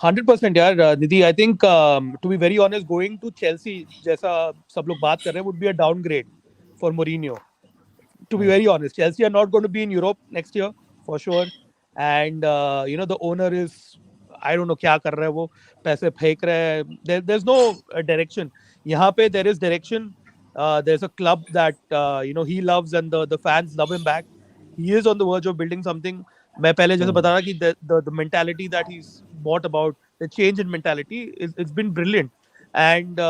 100% यार Nidhi I think to be very honest going to Chelsea जैसा सब लोग बात कर रहे हैं would be a downgrade for Mourinho to be very honest. Chelsea are not going to be in Europe next year for sure. And the owner is, I don't know क्या कर रहा है वो पैसे फेंक रहा है. There's no direction. यहाँ पे there is direction. There's a club that he loves and the fans love him back. He is on the verge of building something. मैं पहले जैसे बता रहा कि the mentality that he's brought about, the change in mentality it's been brilliant. And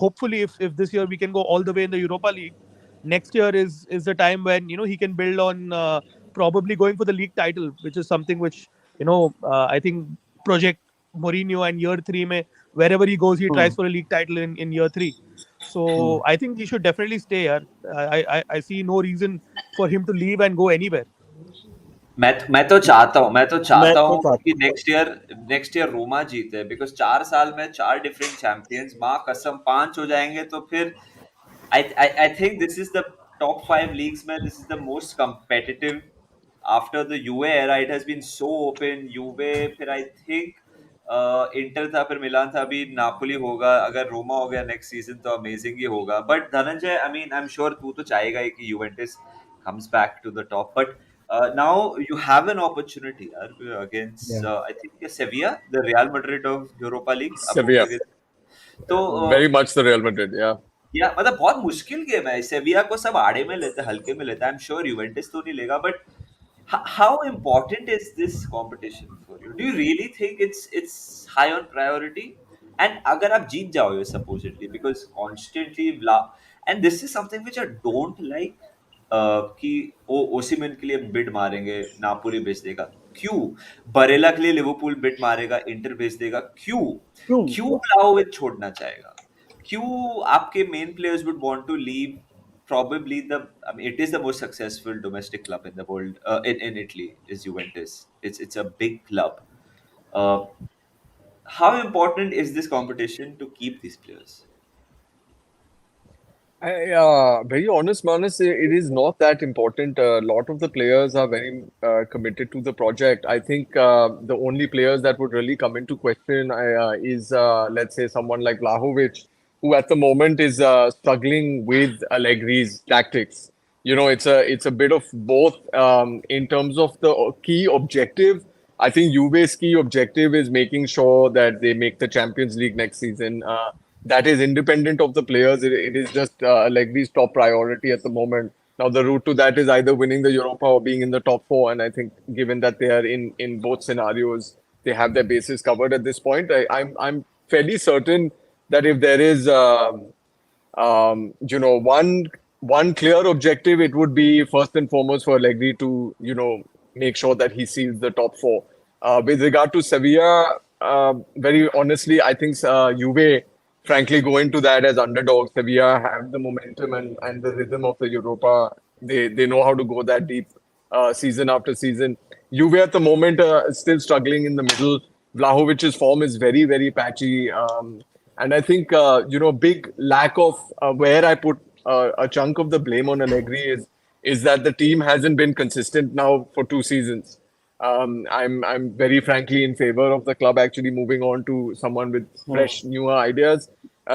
hopefully if this year we can go all the way in the Europa League, next year is the time when he can build on probably going for the league title, which is something which I think project Mourinho and year 3 mein, wherever he goes he tries for a league title in year 3. So I think he should definitely stay here. I see no reason for him to leave and go anywhere. मैं तो चाहता हूँ मैं तो कि चाहता next year Roma जीते because 4 साल में 4 डिफरेंट चैंपियंस माँ कसम 5 हो जाएंगे तो फिर I think this is the top 5 leagues, man. This is the most competitive. After the UA era, it has been so open. UA, फिर I think इंटर था फिर मिलान था अभी नापोली होगा अगर रोमा हो गया नेक्स्ट सीजन तो अमेजिंग ही होगा but Dhananjay I am sure तू तो चाहेगा ही कि Juventus comes back to the top but now you have an opportunity against yeah I think Sevilla the Real Madrid of Europa League अब Sevilla. उनके तो Very much the Real Madrid, yeah. या मतलब बहुत मुश्किल गेम है सेविया को सब आड़े में लेते हैं हल्के में लेते हैं आई एम श्योर यूवेंटस तो नहीं लेगा but how important is this competition for you do you really think it's high on priority and अगर आप जीत जाओगे supposedly because constantly and this is something which I don't like कि वो ओसिमन के लिए बिड मारेंगे नापोली बेच देगा क्यों? बरेला के लिए लिवरपूल बिट मारेगा, इंटर भेज देगा, क्यों? क्यों? क्यों व्लाहोविच छोड़ना चाहेगा? क्यों आपके main players would want to leave probably I mean, it is the most successful domestic club in the world, in Italy is Juventus. It's a big club. Uh, how important is this competition to keep these players? Very honest, Manas, it is not that important. A lot of the players are very committed to the project. I think the only players that would really come into question is, let's say, someone like Vlahovic, who at the moment is struggling with Allegri's tactics. You know, it's a bit of both in terms of the key objective. I think Juve's key objective is making sure that they make the Champions League next season. That is independent of the players. It is just Allegri's top priority at the moment. Now, the route to that is either winning the Europa or being in the top four. And I think, given that they are in both scenarios, they have their bases covered at this point. I'm fairly certain that if there is one clear objective, it would be first and foremost for Allegri to make sure that he seals the top four. With regard to Sevilla, very honestly, I think Juve, frankly, go into that as underdogs. Sevilla have the momentum and the rhythm of the Europa. They know how to go that deep season after season. Juve at the moment is still struggling in the middle. Vlahovic's form is very, very patchy. And I think, big lack of where I put a chunk of the blame on Allegri is that the team hasn't been consistent now for 2 seasons. I'm very frankly in favor of the club actually moving on to someone with fresh, newer ideas.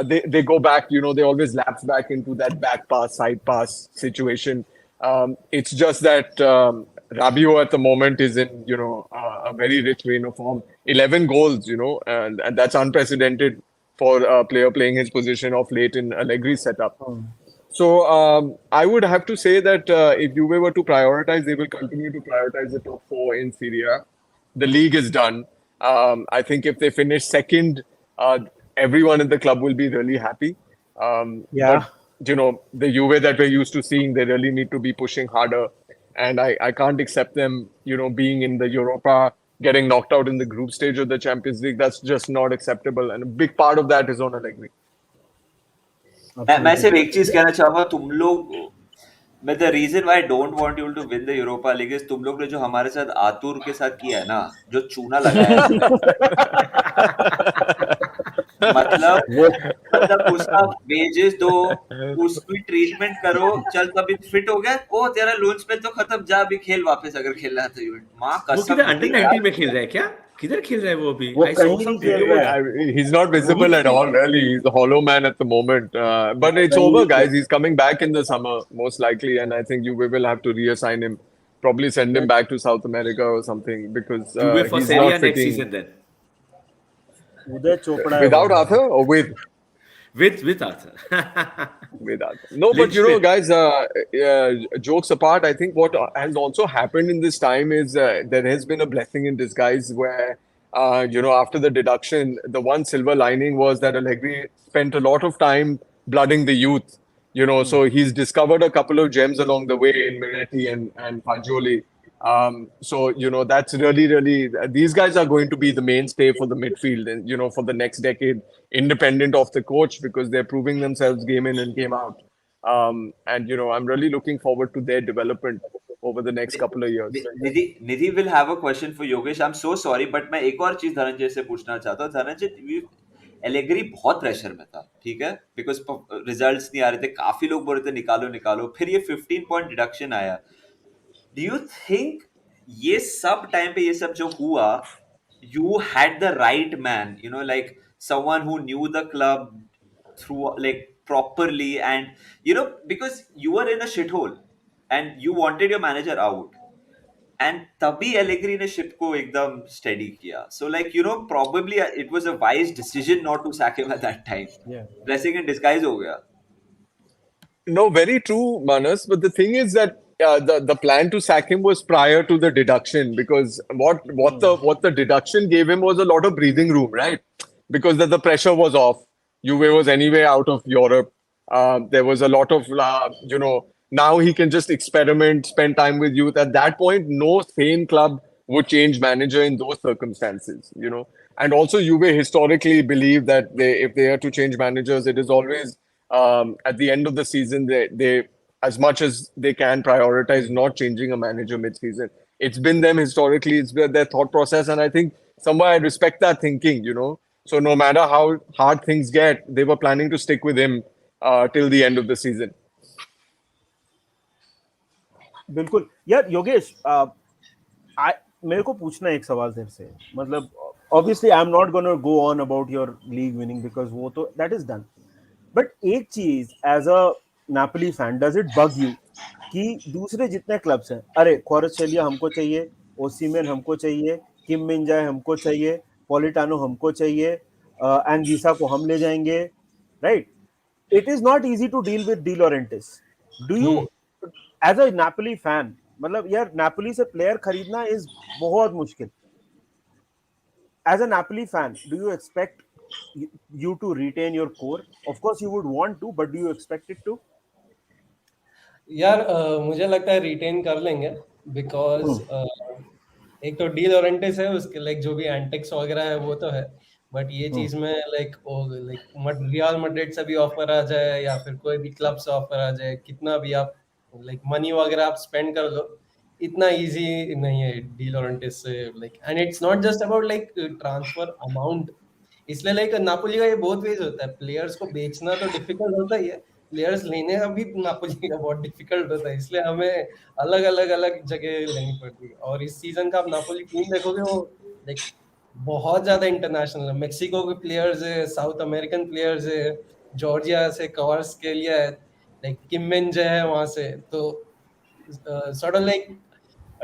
They go back, they always lapse back into that back pass, side pass situation. It's just that Rabiot at the moment is in, a very rich vein of form. 11 goals, and that's unprecedented for a player playing his position of late in Allegri's setup. So I would have to say that if Juve were to prioritize, they will continue to prioritize the top four in Syria. The league is done. I think if they finish second, everyone in the club will be really happy. Yeah. But, the Juve that we're used to seeing, they really need to be pushing harder. And I can't accept them, being in the Europa, getting knocked out in the group stage of the Champions League. That's just not acceptable. And a big part of that is on Allegri. मैं सिर्फ एक चीज कहना चाहूंगा, तुम लोग, मैं the reason why don't want you to win the Europa League is तुम लोग ने जो हमारे साथ आतुर के साथ किया है ना, जो चूना लगाया है मतलब उसका वेजेस दो, उसकी ट्रीटमेंट करो, चल तभी फिट हो गया, ओ तेरा लोन स्पेल तो खत्म, जा अभी खेल वापस अगर खेलना है तो। मां कसम, वो अंडर 19 में खेल रहा है क्या? किधर खेल रहा है वो अभी? वो कहीं नहीं खेल रहा है. He's not visible at all, really. He's a hollow man at the moment. But it's over, guys. He's coming back in the summer, most likely. And I think you will have to reassign him. Probably send him back to South America or something because for he's Serie A not next fitting. season then. Uday Chopra Without Arthur or with? With Arthur. With Arthur. No, but guys, jokes apart, I think what has also happened in this time is there has been a blessing in disguise where, after the deduction, the one silver lining was that Allegri spent a lot of time blooding the youth. So he's discovered a couple of gems along the way in Miretti and Fagioli. So, that's really, really, these guys are going to be the mainstay for the midfield and, for the next decade, independent of the coach, because they're proving themselves game in and game out. And, I'm really looking forward to their development over the next couple of years. Nidhi will have a question for Yogesh. I'm so sorry, but मैं एक और चीज धनंजय से पूछना चाहता हूँ. Dhananjay, Allegri बहुत pressure में था, ठीक है, बिकॉज रिजल्ट्स नहीं आ रहे थे, काफी लोग बोल रहे थे निकालो निकालो, फिर ये 15 पॉइंट डिडक्शन आया. Do you think ये सब टाइम पे ये सब जो हुआ, you had the right man, like someone who knew the club through like properly, and because you were in a shithole and you wanted your manager out, and तभी Allegri ने ship को एकदम steady किया. So like probably it was a wise decision not to sack him at that time. Yeah. Blessing in disguise हो गया. No, very true, Manas. But the thing is that the plan to sack him was prior to the deduction, because what the deduction gave him was a lot of breathing room, right? Because the pressure was off. Juve was anyway out of Europe. There was a lot of now he can just experiment, spend time with youth. At that point, no sane club would change manager in those circumstances, you know. And also, Juve historically believe that if they are to change managers, it is always at the end of the season. They as much as they can prioritize not changing a manager mid-season. It's been them historically. It's been their thought process, and I think somewhere I respect that thinking. You know, so no matter how hard things get, they were planning to stick with him till the end of the season. बिल्कुल यार Yogesh, I मेरे को पूछना है एक सवाल तेरे से, मतलब obviously I'm not gonna go on about your league winning because वो तो that is done. But एक चीज as a Napoli fan, does it bug you कि दूसरे जितने क्लब्स हैं, अरे क्वारसेलिया हमको चाहिए, ओसीमेन हमको चाहिए, किम मिन जाए हमको चाहिए, पोलिटानो हमको चाहिए, एंगीसा को हम ले जाएंगे, right? It is not easy to deal with De Laurentiis. Do you, as a Napoli fan, मतलब यार Napoli से प्लेयर खरीदना is बहुत मुश्किल. As a Napoli fan, do you expect you to retain your core? Of course you would want to, but do you expect it to? यार मुझे लगता है रिटेन कर लेंगे बिकॉज एक तो डी लॉरेंटिस है, उसके लाइक जो भी एंटिक्स वगैरह है वो तो है, बट ये चीज में लाइक रियल मैड्रिड से भी ऑफर आ जाए या फिर कोई भी क्लब से ऑफर आ जाए, कितना भी आप लाइक मनी वगैरह आप स्पेंड कर लो, इतना इजी नहीं है डी लॉरेंटिस से like. And it's not just about like transfer amount, इसलिए लाइक नापोली का ये बहुत वेज होता है, प्लेयर्स को बेचना तो डिफिकल्ट होता ही है, प्लेयर्स लेने का भी नापोली का बहुत डिफिकल्ट होता है, इसलिए हमें अलग अलग अलग जगह लेनी पड़ती है. और इस सीजन का आप नापोली टीम देखोगे वो लाइक बहुत ज्यादा इंटरनेशनल है, मेक्सिको के प्लेयर्स है, साउथ अमेरिकन प्लेयर्स है, जॉर्जिया से कवर्स के लिए है, लाइक किम जो है वहां से, तो सॉर्ट ऑफ लाइक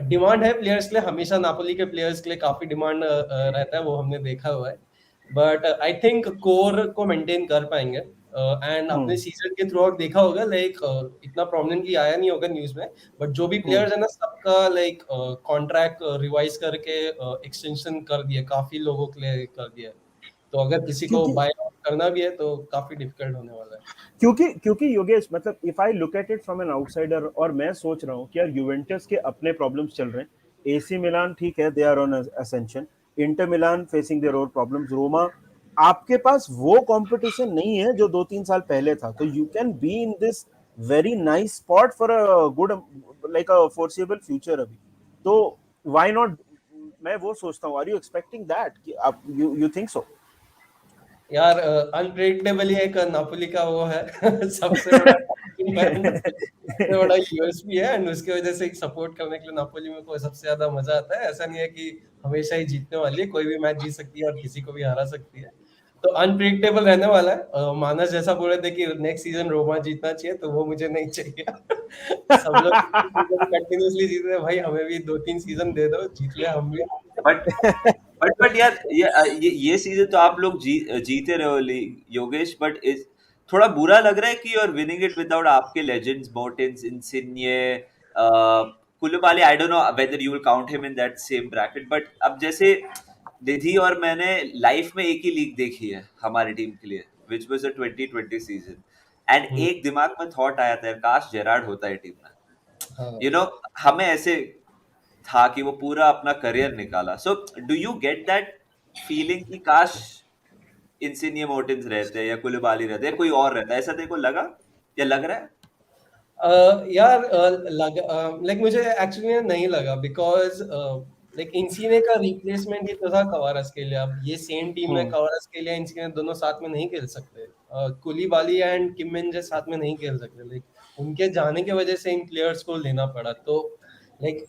डिमांड है प्लेयर्स के लिए, हमेशा नापोली के प्लेयर्स के लिए काफी डिमांड रहता है, वो हमने देखा हुआ है. बट आई थिंक कोर को मेंटेन कर पाएंगे. एंड अपने सीजन के थ्रू आउट देखा होगा लाइक इतना प्रोमिनेंटली आया नहीं होगा न्यूज में, बट जो भी प्लेयर्स है ना सबका लाइक कॉन्ट्रैक्ट रिवाइज करके एक्सटेंशन कर दिया, काफी लोगों के लिए कर दिया, तो अगर किसी को बाय आउट करना भी है तो काफी डिफिकल्ट होने वाला है. क्योंकि योगेश, मतलब if I look at it from an outsider, और मैं सोच रहा हूँ कि यार यूवेंटस के अपने प्रॉब्लम्स चल रहे हैं, एसी मिलान ठीक है, they are on ascension, Inter Milan facing their own problems, Roma, आपके पास वो कंपटीशन नहीं है जो 2-3 साल पहले था, तो you can be in this very nice spot for a good like a forcible future अभी, तो व्हाई नॉट? मैं वो सोचता हूँ, आर यू एक्सपेक्टिंग दैट कि आप यू थिंक सो? यार अनप्रेडिक्टेबल एक नापोली का वो है सबसे बड़ा सबसे बड़ा यूएसपी है, एंड उसकी वजह से सपोर्ट करने के लिए नापोली में को सबसे ज्यादा मजा आता है. ऐसा नहीं है कि हमेशा ही जीतने वाली है, कोई भी मैच जीत सकती है और किसी को भी हरा सकती है, तो अनप्रेडिक्टेबल रहने वाला है. मानस जैसा बोल रहे थे कि नेक्स्ट सीजन रोमा जीतना चाहिए, तो वो मुझे नहीं चाहिए. सब लोग कंटिन्यूअसली जीत रहे हैं भाई, हमें भी 2-3 सीजन दे दो, जीत ले हम भी. बट यार ये सीजन तो आप लोग जीते रहे हो योगेश, बट इस थोड़ा बुरा लग रहा है कि you are winning it without आपके legends Mertens, Insigne, Koulibaly. I don't know whether you will count him in that same bracket, but अब जैसे निधि और मैंने लाइफ में एक ही लीग देखी है हमारी टीम के लिए, which was the 2020 season, and एक दिमाग में थॉट आया था, काश जेरार्ड होता है टीम में. यू नो, हमें ऐसे था कि वो पूरा अपना करियर निकाला. सो do you get that feeling कि काश इंसिनिये मोर्टेंस रहते या कुलिबाली रहते या कोई और रहता, ऐसा तेरे को लगा या लग रहा है? यार लाइक मुझे एक्चुअली नहीं लगा, बिकॉज लाइक इंसिने का रिप्लेसमेंट ही तो था कवारस के लिए. अब ये सेम टीम में कवारस के लिए इंसिने दोनों साथ में नहीं खेल सकते, कुलिबाली एंड किम मिन साथ में नहीं खेल सकते, लाइक उनके जाने की वजह से इन प्लेयर्स को लेना पड़ा. तो लाइक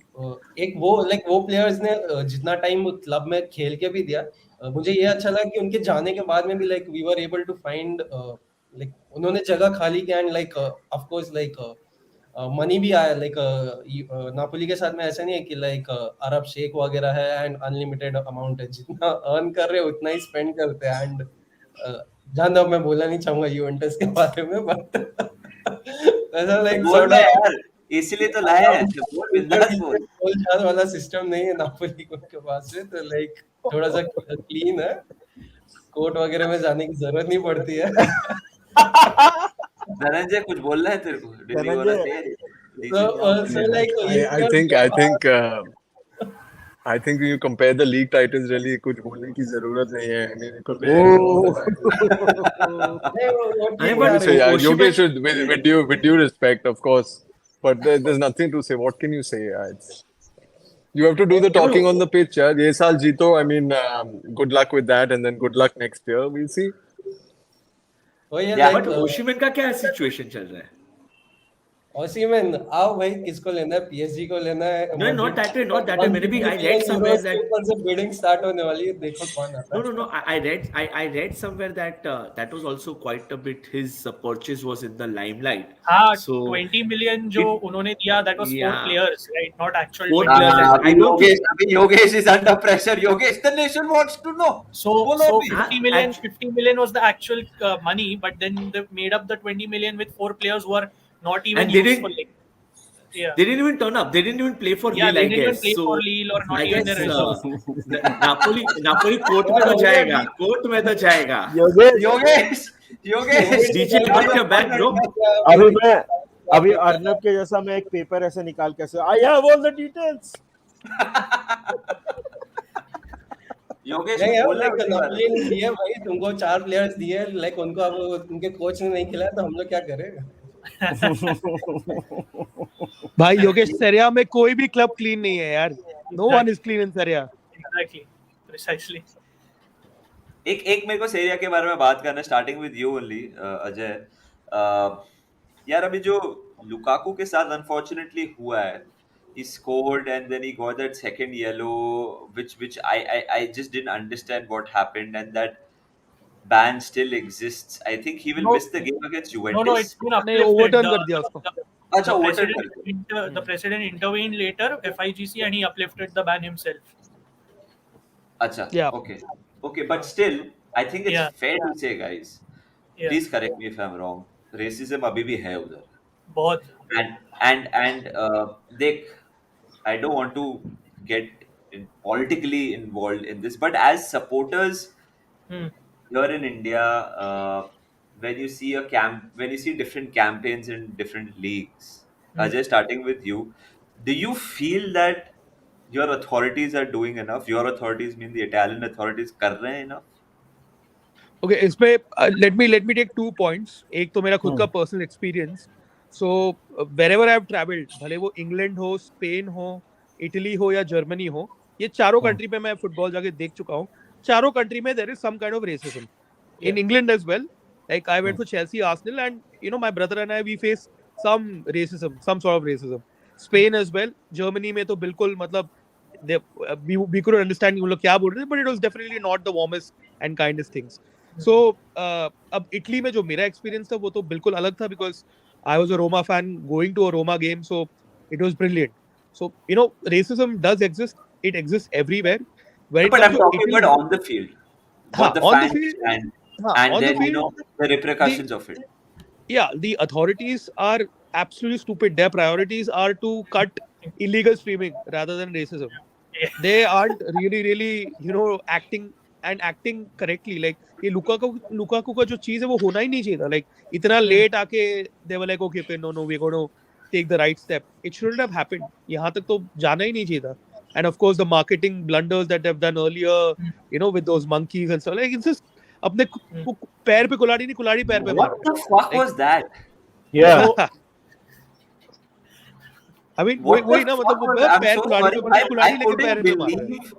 एक वो प्लेयर्स ने जितना टाइम क्लब में खेल के भी दिया, मुझे ये अच्छा लगा कि उनके जाने के बाद में भी like we were able to find like उन्होंने जगह खाली किया, and like of course like money भी आया. लाइक नापोली के साथ में ऐसा नहीं है कि लाइक अरब शेख वगैरह है एंड अनलिमिटेड अमाउंट है, जितना अर्न कर रहे हो उतना ही स्पेंड करते हैं. एंड जान दो, मैं बोलना नहीं चाहूंगा यूवेंटस के बारे में, बट ऐसा लाइक बोल रहे यार, इसलिए तो लाए हैं, बोल बिंदास बोल. बोल वाला सिस्टम नहीं है नापोली के पास में, तो लाइक थोड़ा सा क्लीन है, कोर्ट वगैरह में जाने की जरूरत नहीं पड़ती है. धनंजय कुछ बोल रहा है तेरे को? Dhananjay, I think I think you compare the league titles, really कुछ बोलने की जरूरत नहीं है. I mean, you compare all the Oh. titles. नहीं, वो अरे ठीक What था do you say? But Yeah, ओशिमन Yogesh, with due respect, of course, but there's nothing to say. What can you say? Yeah, you have to do the talking on the pitch. Yeah, ये साल जीतो. I mean, good luck with that, and then good luck next year. We'll see. वो ये Yeah. Like but ओशिमन का क्या situation चल रहा है? ओसिमन आओ भाई, किसको लेना है? पीएसजी को लेना है? No, not that way, not that way. मैंने भी I read million somewhere Euros के that ऊपर से बिडिंग स्टार्ट होने वाली है, देखो कौन आता no, है. no, no. I read somewhere that that was also quite a bit. His purchase was in the limelight. हाँ, So 20 million जो it, उन्होंने दिया, that was 4 yeah, players, right? Not actual 4 20 players, million. and I don't think. अभी Yogesh is under pressure. Yogesh, the nation wants to know. So बोलो अभी. 50 million, Actually, 50 million was the actual money, but then they made up the 20 million with 4 players who are not even and they useful. didn't. Yeah. They didn't even turn up. They didn't even play for Yeah, Lille, they I didn't even guess. play So for Lille or not I even guess their reserves. Napoli court में तो जाएगा. Court में तो जाएगा. Yogesh, Yogesh. DJ, Now got you're your back, bro. अभी अर्नब के जैसा मैं एक पेपर ऐसे निकाल के I have all the details. Yogesh नहीं कुछ यार, बोलना है लाइक उसके बारे नापोली ने में? दिए भाई, तुमको 4 प्लेयर्स दिए, लाइक उनको अब उनके कोच ने नहीं खिलाया तो हम लोग क्या करें? भाई योगेश, सेरिया में कोई भी क्लब क्लीन नहीं है यार. No one is clean in Serie A. Exactly, precisely. एक मेरे को सेरिया के बारे में बात करना, starting with you only Ajay. यार अभी जो लुकाकू के साथ अनफॉर्चुनेटली हुआ है, he scored and then he got that second yellow, which I just didn't understand what happened, and that ban still exists. I think he will No, miss the game against no, Juventus. it's been नहीं, uplifted. overturn कर दिया उसको. अच्छा, overturn कर दिया. The president intervened later, FIGC, and he uplifted the ban himself. अच्छा, Yeah. okay, but still I think it's Yeah. fair to say, guys, Yeah. please correct me if I'm wrong, racism अभी भी है उधर. बहुत. And देख, I don't want to get politically involved in this, but as supporters here in India, when you see different campaigns in different leagues, Ajay, starting with you, do you feel that your authorities are doing enough? Your authorities mean the Italian authorities कर रहे हैं enough? Okay, इसमें let me take 2 points. एक तो मेरा खुद का personal experience. So wherever I have traveled, भले वो इंग्लैंड हो, स्पेन हो, इटली हो या जर्मनी हो, ये चारों कंट्री पे मैं फुटबॉल जाके देख चुका हूँ. चारों कंट्री में there is some kind of racism. In England as well, like I went for Chelsea, Arsenal, and you know my brother and I, we face some racism, some sort of racism. Spain as well, Germany में तो बिल्कुल मतलब we couldn't understand ये लोग क्या बोल रहे थे, but it was definitely not the warmest and kindest things. So अब इटली में जो मेरा एक्सपीरियंस था वो तो बिल्कुल अलग था, because I was a Roma fan going to a Roma game, so it was brilliant. So you know racism does exist, it exists everywhere. When it But comes I'm to talking Italy, about on the field, what the on the fans field, and on the then field, the repercussions of it. yeah, the authorities are absolutely stupid. Their priorities are to cut illegal streaming rather than racism. Yeah. They aren't really you know acting correctly. Like ये Lukaku का जो चीज है वो होना ही नहीं चाहिए था. Like इतना लेट आके they were like okay no we're going to take the right step. It shouldn't have happened. यहाँ तक तो जाना ही नहीं चाहिए था. And of course the marketing blunders that they've done earlier, you know, with those monkeys and stuff, like it's just अपने पैर पे कुल्हाड़ी नहीं, कुल्हाड़ी पैर पे What मारो. the fuck was that? Yeah. So, I mean What वही the ना, fuck मतलब was, वो I'm पैर so कुल्हाड़ी sorry, पे, मतलब I कुल्हाड़ी लेके couldn't पैर पे मार रहा है. believe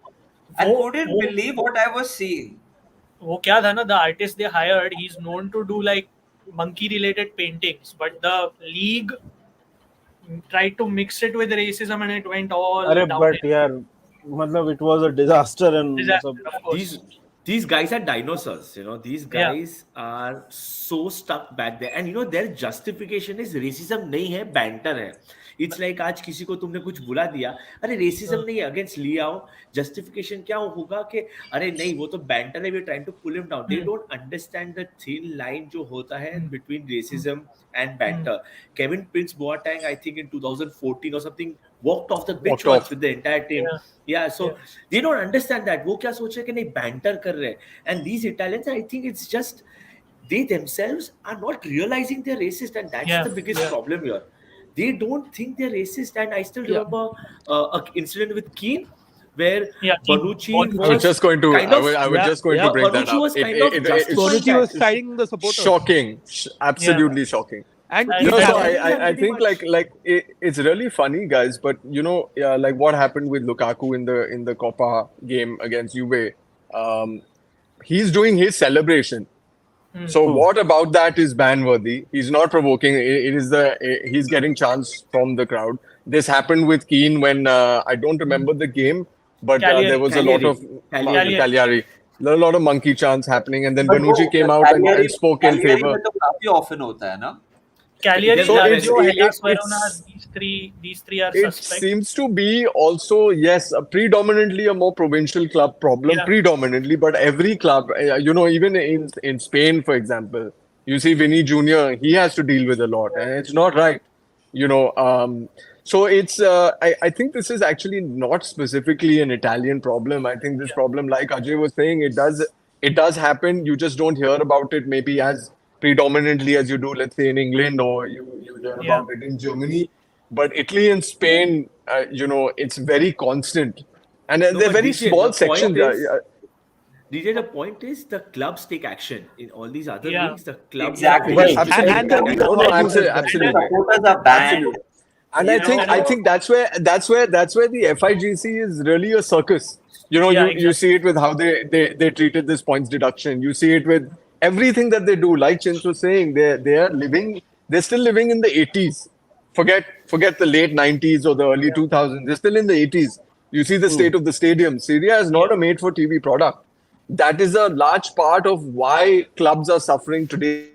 I couldn't believe what I was seeing. वो क्या था ना, the artist they hired, he's known to do like monkey related paintings, but the league tried to mix it with racism and it went all अरे downhill. but यार मतलब it was a disaster and Disaster, मतलब of course. These guys are dinosaurs, you know. These guys are so stuck back there, and you know their justification is racism नहीं है, banter है. It's like आज किसी को तुमने कुछ बुला दिया, अरे racism नहीं है, against ले आओ. Justification क्या होगा कि अरे नहीं वो तो banter है, we're trying to pull him down. They don't understand the thin line जो होता है between racism and banter. Kevin Prince Boateng, I think in 2014 or something, walked off the pitch once with the entire team. Yeah, so they don't understand that. वो क्या सोच रहे कि नहीं banter कर रहे हैं. And these Italians, I think it's just they themselves are not realizing they're racist, and that's the biggest problem here. They don't think they're racist, and I still remember an incident with Keane where Yeah, Bonucci Bonucci. I was was just going to. kind of I was Yeah, just going yeah. to bring that Bonucci up. was kind of justifying Bonucci was that. siding the supporters, Shocking, Yeah. absolutely shocking. and And You it know, so exactly. happened. I Pretty think much. it's really funny, guys. But you know, yeah, like what happened with Lukaku in the Copa game against Juve. Um, he's doing his celebration. So what about that is ban worthy? He's not provoking. It is he's getting chance from the crowd. This happened with Keane when I don't remember the game, but there Cagliari. was a lot of Cagliari. Cagliari. a lot of monkey chants happening, and then But वो Bonucci came out Cagliari and spoke in Cagliari favor. में तो काफी often होता है ना. Cagliari, So Lazio, Hellas Verona, it's these three are it suspect. seems to be also, yes, predominantly a more provincial club problem, Yeah. predominantly, but every club, you know, even in Spain, for example, you see Vinny Jr., he has to deal with a lot, and it's not right, you know. So I think this is actually not specifically an Italian problem. I think this problem, like Ajay was saying, it does happen. You just don't hear about it maybe as predominantly as you do, let's say, in England, or you hear Yeah. about it in Germany. But Italy and Spain, you know, it's very constant, and No, they're but very DJ, small the sections. point is, DJ, the point is the clubs take action. In all these other Yeah. leagues, the clubs Exactly. are very Right. strict. And the league No, no, argues as well. absolutely. Supporters are banned. Absolutely. And You I know, think that's where the FIGC is really a circus. You know, Yeah, you exactly. see it with how they treated this points deduction. You see it with everything that they do. Like Chins was saying, they're still living in the 80s. Forget the late 90s or the early 2000s. They're still in the 80s. You see the state of the stadium. Syria is not a made for TV product. That is a large part of why clubs are suffering today.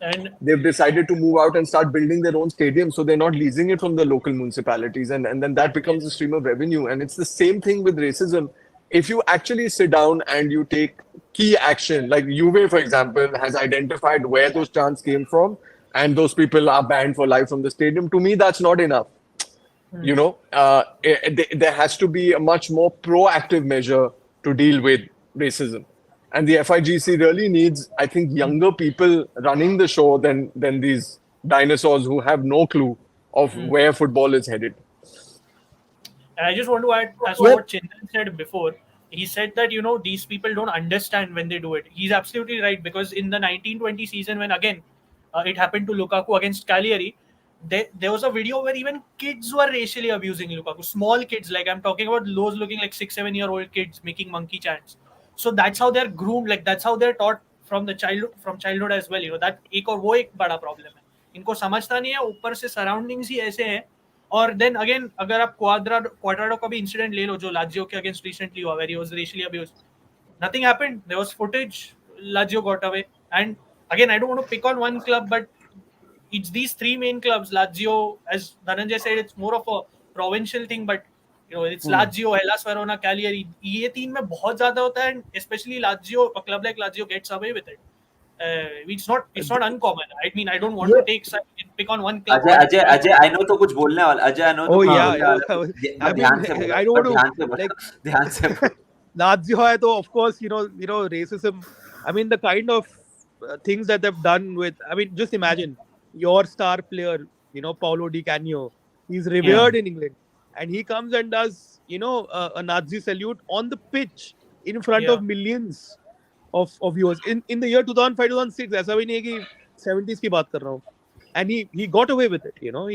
And They've decided to move out and start building their own stadium, so they're not leasing it from the local municipalities, and then that becomes a stream of revenue. And it's the same thing with racism. If you actually sit down and you take key action, like Juve, for example, has identified where those chants came from, and those people are banned for life from the stadium. To me, that's not enough. You know, there has to be a much more proactive measure to deal with racism. And the FIGC really needs, I think, younger people running the show than these dinosaurs who have no clue of where football is headed. And I just want to add, as to what Chintan said before, he said that, you know, these people don't understand when they do it. He's absolutely right, because in the 1920 season, when again it happened to Lukaku against Cagliari, there was a video where even kids were racially abusing Lukaku. Small kids, like I'm talking about those looking like 6-7-year-old kids making monkey chants. So that's how they're groomed, like that's how they're taught from childhood as well. You know, that एक बड़ा problem है. इनको समझता नहीं है, ऊपर से surroundings ही ऐसे हैं. और देन अगेन अगर आप क्वाड्राडो का भी इंसिडेंट ले लो जो लाजियो के अगेंस्ट रिसेंटली हुआ, where he was racially abused, nothing happened. There was footage. Lazio got away. And again, I don't want to pick on one club, but it's these three main clubs. Lazio, as Dhananjay said, it's more of a provincial thing, but you know, it's Lazio, Hellas Verona, Cagliari. ये तीन में बहुत ज़्यादा होता है, and especially Lazio, a club like Lazio gets away with it. It's not uncommon. I mean, I don't want to pick on one club. Ajay I know तो कुछ बोलने वाला. अजय I know तो Oh कुछ yeah, बोलने वाला. I mean, ध्यान से बोलो. I don't want ध्यान से to बोलो. like ध्यान से बोलो. Lazio hai to, of course, you know, racism. I mean, the kind of things that they've done with. I mean, just imagine your star player, you know, Paolo Di Canio. He's revered in England, and he comes and does, you know, a Nazi salute on the pitch in front of millions of viewers in the year 2005-2006. ऐसा भी नहीं है कि 70s की बात कर रहा हूँ. And he got away with it. You know,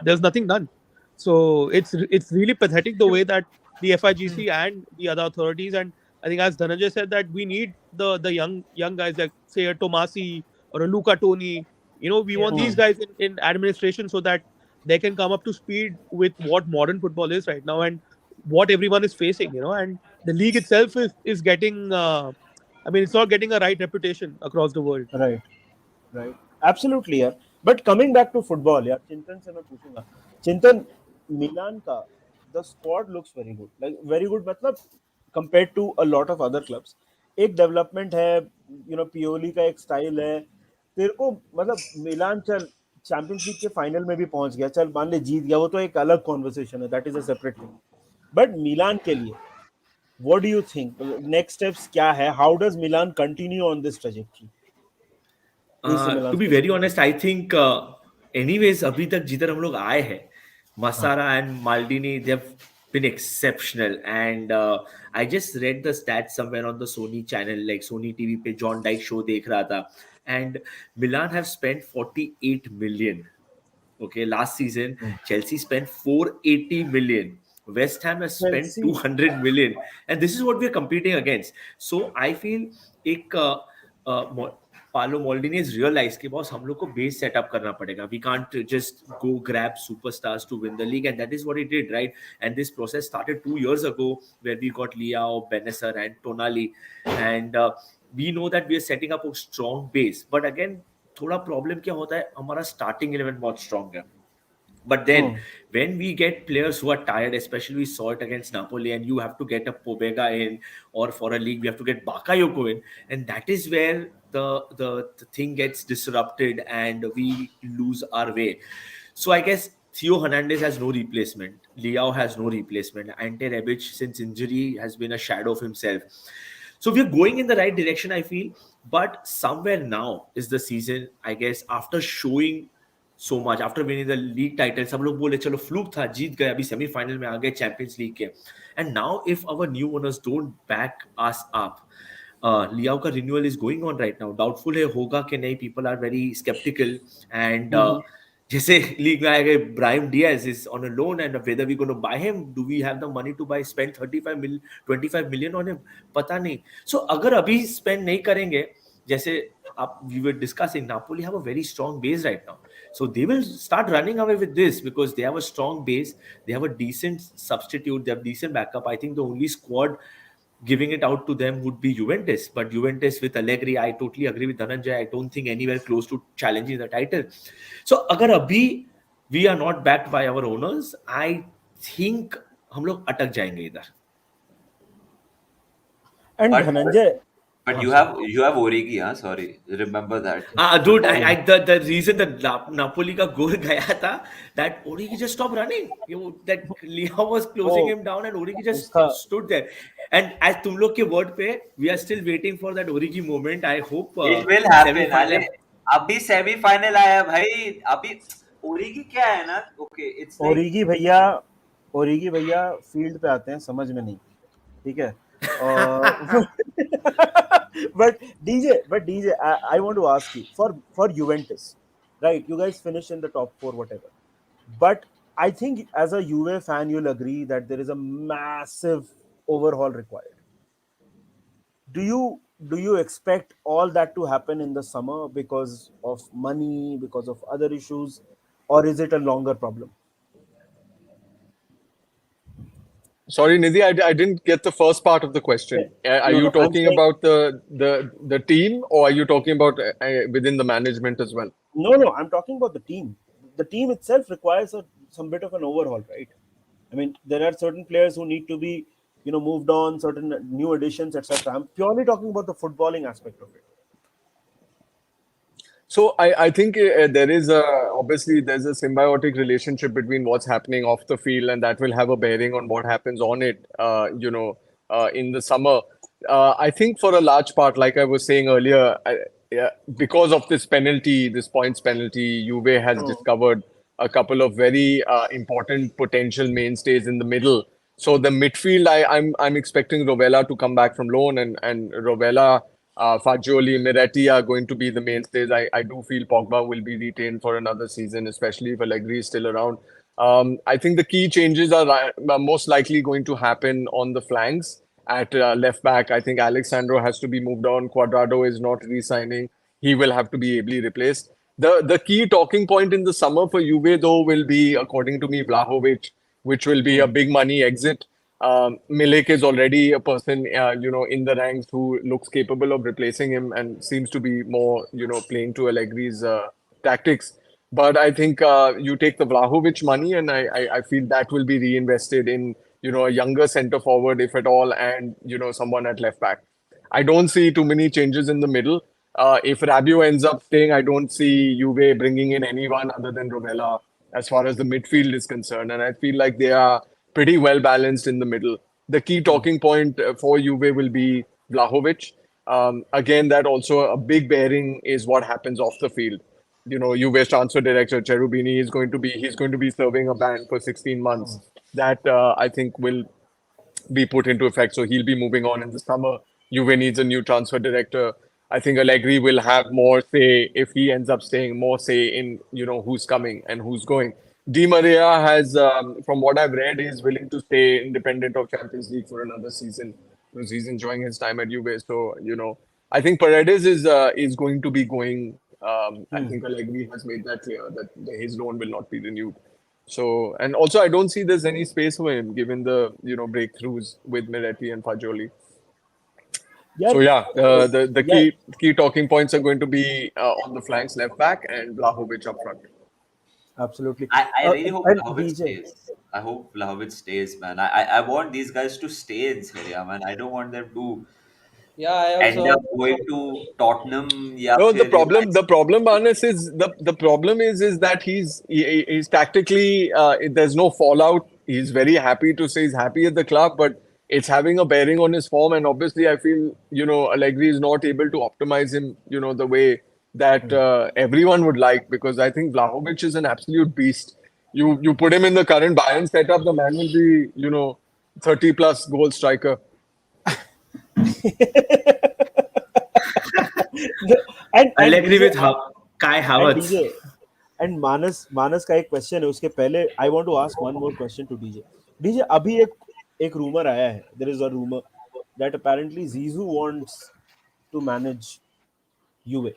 there's nothing done. So it's really pathetic the way that the FIGC and the other authorities, and I think as Dhananjay said, that we need the young guys like say a Tomasi or a Luca Toni. You know, we want these guys in administration so that they can come up to speed with what modern football is right now and what everyone is facing. You know, and the league itself is getting. I mean, it's not getting a right reputation across the world. Right. Absolutely, यार. But coming back to football, यार, चिंतन से मैं पूछूंगा. चिंतन, मिलान का the squad looks very good. Like very good, मतलब compared to a lot of other clubs. एक development है, you know, पियोली का एक style है. तेरे को मतलब मिलान चल चैंपियंस लीग के फाइनल में भी पहुंच गया, चल मान ले जीत गया, वो तो एक अलग कॉन्वर्सेशन है, that is a separate thing. But Milan के लिए what do you think next steps क्या है? How does Milan continue on this trajectory? To be very honest, I think anyways अभी तक जिधर हम लोग आए हैं, Masara and Maldini, they've been exceptional. And I just read the stats somewhere on the Sony channel, like Sony TV pe John Dyke show dekh raha tha. And Milan have spent 48 million. Okay, last season, Chelsea spent 480 million. West Ham has spent Chelsea. 200 million. And this is what we're competing against. So I feel एक पालो मोल्डिनी has realized कि boss हम लोग को base setup करना पड़ेगा. We can't just go grab superstars to win the league, and that is what he did, right? And this process started 2 years ago, where we got Leao, Benacer, and Tonali, and we know that we are setting up a strong base. But again, थोड़ा problem क्या होता है, हमारा starting 11 बहुत strong है. But then, when we get players who are tired, especially we saw it against Napoli, and you have to get a Pobega in, or for a league we have to get Bakayoko in, and that is where the thing gets disrupted and we lose our way. So I guess Theo Hernandez has no replacement. Leao has no replacement. Ante Rebic, since injury, has been a shadow of himself. So we're going in the right direction, I feel. But somewhere now is the season, I guess, after showing so much, after winning the league title, सब लोग बोले चलो fluke था, जीत गए, अभी semifinal में आ गए champions league के. And now if our new owners don't back us up, लियाओ का renewal is going on right now. Doubtful है होगा कि नहीं. People are very skeptical. And जैसे लीग में आएगा, Brahim Diaz is on a loan, and whether we're going to buy him, do we have the money to buy, spend 35 million, 25 million on him? पता नहीं. So अगर अभी spend नहीं करेंगे, जैसे we were discussing, Napoli have a very strong base right now. So they will start running away with this because they have a strong base. They have a decent substitute. They have decent backup. I think the only squad giving it out to them would be Juventus. But Juventus with Allegri, I totally agree with Dhananjay. I don't think anywhere close to challenging the title. So agar abhi we are not backed by our owners, I think हम लोग अटक जाएंगे इधर. And But- Dhananjay, But you have Origi, huh? Sorry, remember that. Dude, the reason that Napoli का goal गया था, that Origi just stopped running. That Leao was closing him down, and Origi just stood there. And as तुम लोग के word पे, we are still waiting for that Origi moment. I hope It will happen. semi-final. अरे अभी semifinal आया भाई. अभी Origi क्या है ना? Okay, it's like ओरिगी भैया फील्ड पे आते हैं, समझ में नहीं, ठीक है. But DJ, I want to ask you for Juventus, right? You guys finished in the top 4, whatever. But I think as a Juve fan, you'll agree that there is a massive overhaul required. Do you expect all that to happen in the summer because of money, because of other issues, or is it a longer problem? Sorry, Nidhi, I didn't get the first part of the question. Are No, you no, talking I'm saying- about the team, or are you talking about within the management as well? No, I'm talking about the team. The team itself requires some bit of an overhaul, right? I mean, there are certain players who need to be, moved on, certain new additions, etc. I'm purely talking about the footballing aspect of it. So I think there is obviously there's a symbiotic relationship between what's happening off the field, and that will have a bearing on what happens on it. In the summer, I think for a large part, like I was saying earlier, because of this points penalty, Juve has discovered a couple of very important potential mainstays in the middle. So the midfield, I'm expecting Rovella to come back from loan, and Rovella. Fagioli, Miretti are going to be the mainstays. I do feel Pogba will be retained for another season, especially if Allegri is still around. I think the key changes are most likely going to happen on the flanks at left back. I think Alexandro has to be moved on. Cuadrado is not re-signing. He will have to be ably replaced. The key talking point in the summer for Juve, though, will be, according to me, Vlahovic, which will be a big money exit. Milik is already a person, in the ranks who looks capable of replacing him and seems to be more, playing to Allegri's tactics. But I think you take the Vlahovic money, and I feel that will be reinvested in, a younger centre forward, if at all, and, someone at left back. I don't see too many changes in the middle. If Rabiot ends up staying, I don't see Juve bringing in anyone other than Rovella as far as the midfield is concerned. And I feel like they are pretty well balanced in the middle. The key talking point for Juve will be Vlahovic. Again, that also a big bearing is what happens off the field. Juve's transfer director Cherubini is going to be serving a ban for 16 months. That I think will be put into effect. So he'll be moving on in the summer. Juve needs a new transfer director. I think Allegri will have more say if he ends up staying, more say in who's coming and who's going. Di Maria has, from what I've read, is willing to stay independent of Champions League for another season because he's enjoying his time at Juve. So I think Paredes is going to be going. I think Allegri has made that clear that his loan will not be renewed. So, and also I don't see there's any space for him given the breakthroughs with Miretti and Fagioli. So yeah, the key talking points are going to be on the flanks, left back, and Vlahovic up front. Absolutely. I really hope And Vlahovic DJ. stays. I hope Vlahovic stays, man. I want these guys to stay in Serie A, man. I don't want them to Yeah, I end also. up going to Tottenham. Yeah, No, Manas, is the problem is that he's tactically there's no fallout. He's very happy to say he's happy at the club, but it's having a bearing on his form. And obviously, I feel Allegri is not able to optimize him the way that everyone would like, because I think Vlahovic is an absolute beast. You put him in the current Bayern setup, the man will be 30 plus goal striker. Allegri with Kai Havertz. And मानस का एक question है उसके पहले I want to ask one more question to DJ अभी एक rumor आया है, there is a rumor that apparently Zizou wants to manage Juve.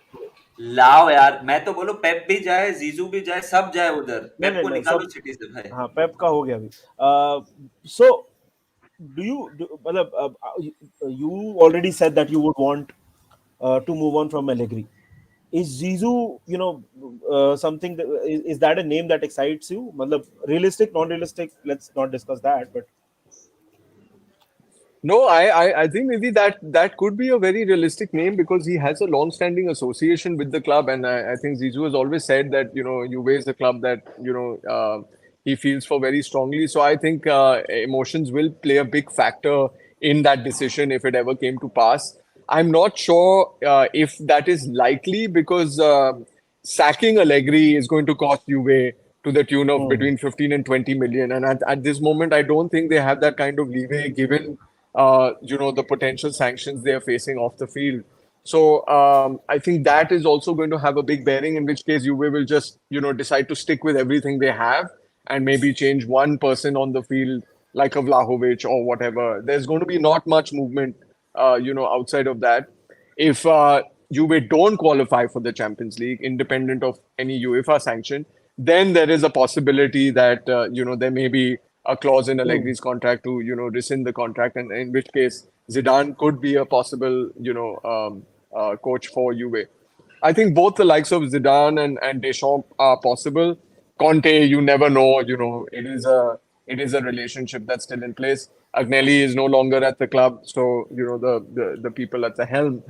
लाओ यार, मैं तो बोलूं पेप भी जाए, जीजू भी जाए, सब जाए उधर। पेप को निकालो सिटी से भाई। हाँ, पेप का हो गया अभी। So मतलब you already said that you would want to move on from Allegri. Is Zizou, something that, is that a name that excites you? Matlab, realistic, non-realistic, let's not discuss that, but no, I think maybe that could be a very realistic name because he has a long-standing association with the club, and I think Zizou has always said that Juve is a club that he feels for very strongly. So I think emotions will play a big factor in that decision if it ever came to pass. I'm not sure if that is likely because sacking Allegri is going to cost Juve to the tune of between 15 and 20 million. And at this moment, I don't think they have that kind of leeway given, the potential sanctions they are facing off the field. So I think that is also going to have a big bearing, in which case Juve will just, decide to stick with everything they have and maybe change one person on the field like a Vlahovic or whatever. There's going to be not much movement outside of that. If Juve don't qualify for the Champions League, independent of any UEFA sanction, then there is a possibility that, there may be a clause in Allegri's contract to, rescind the contract. And in which case, Zidane could be a possible, coach for Juve. I think both the likes of Zidane and Deschamps are possible. Conte, you never know, it is a relationship that's still in place. Agnelli is no longer at the club, so the people at the helm,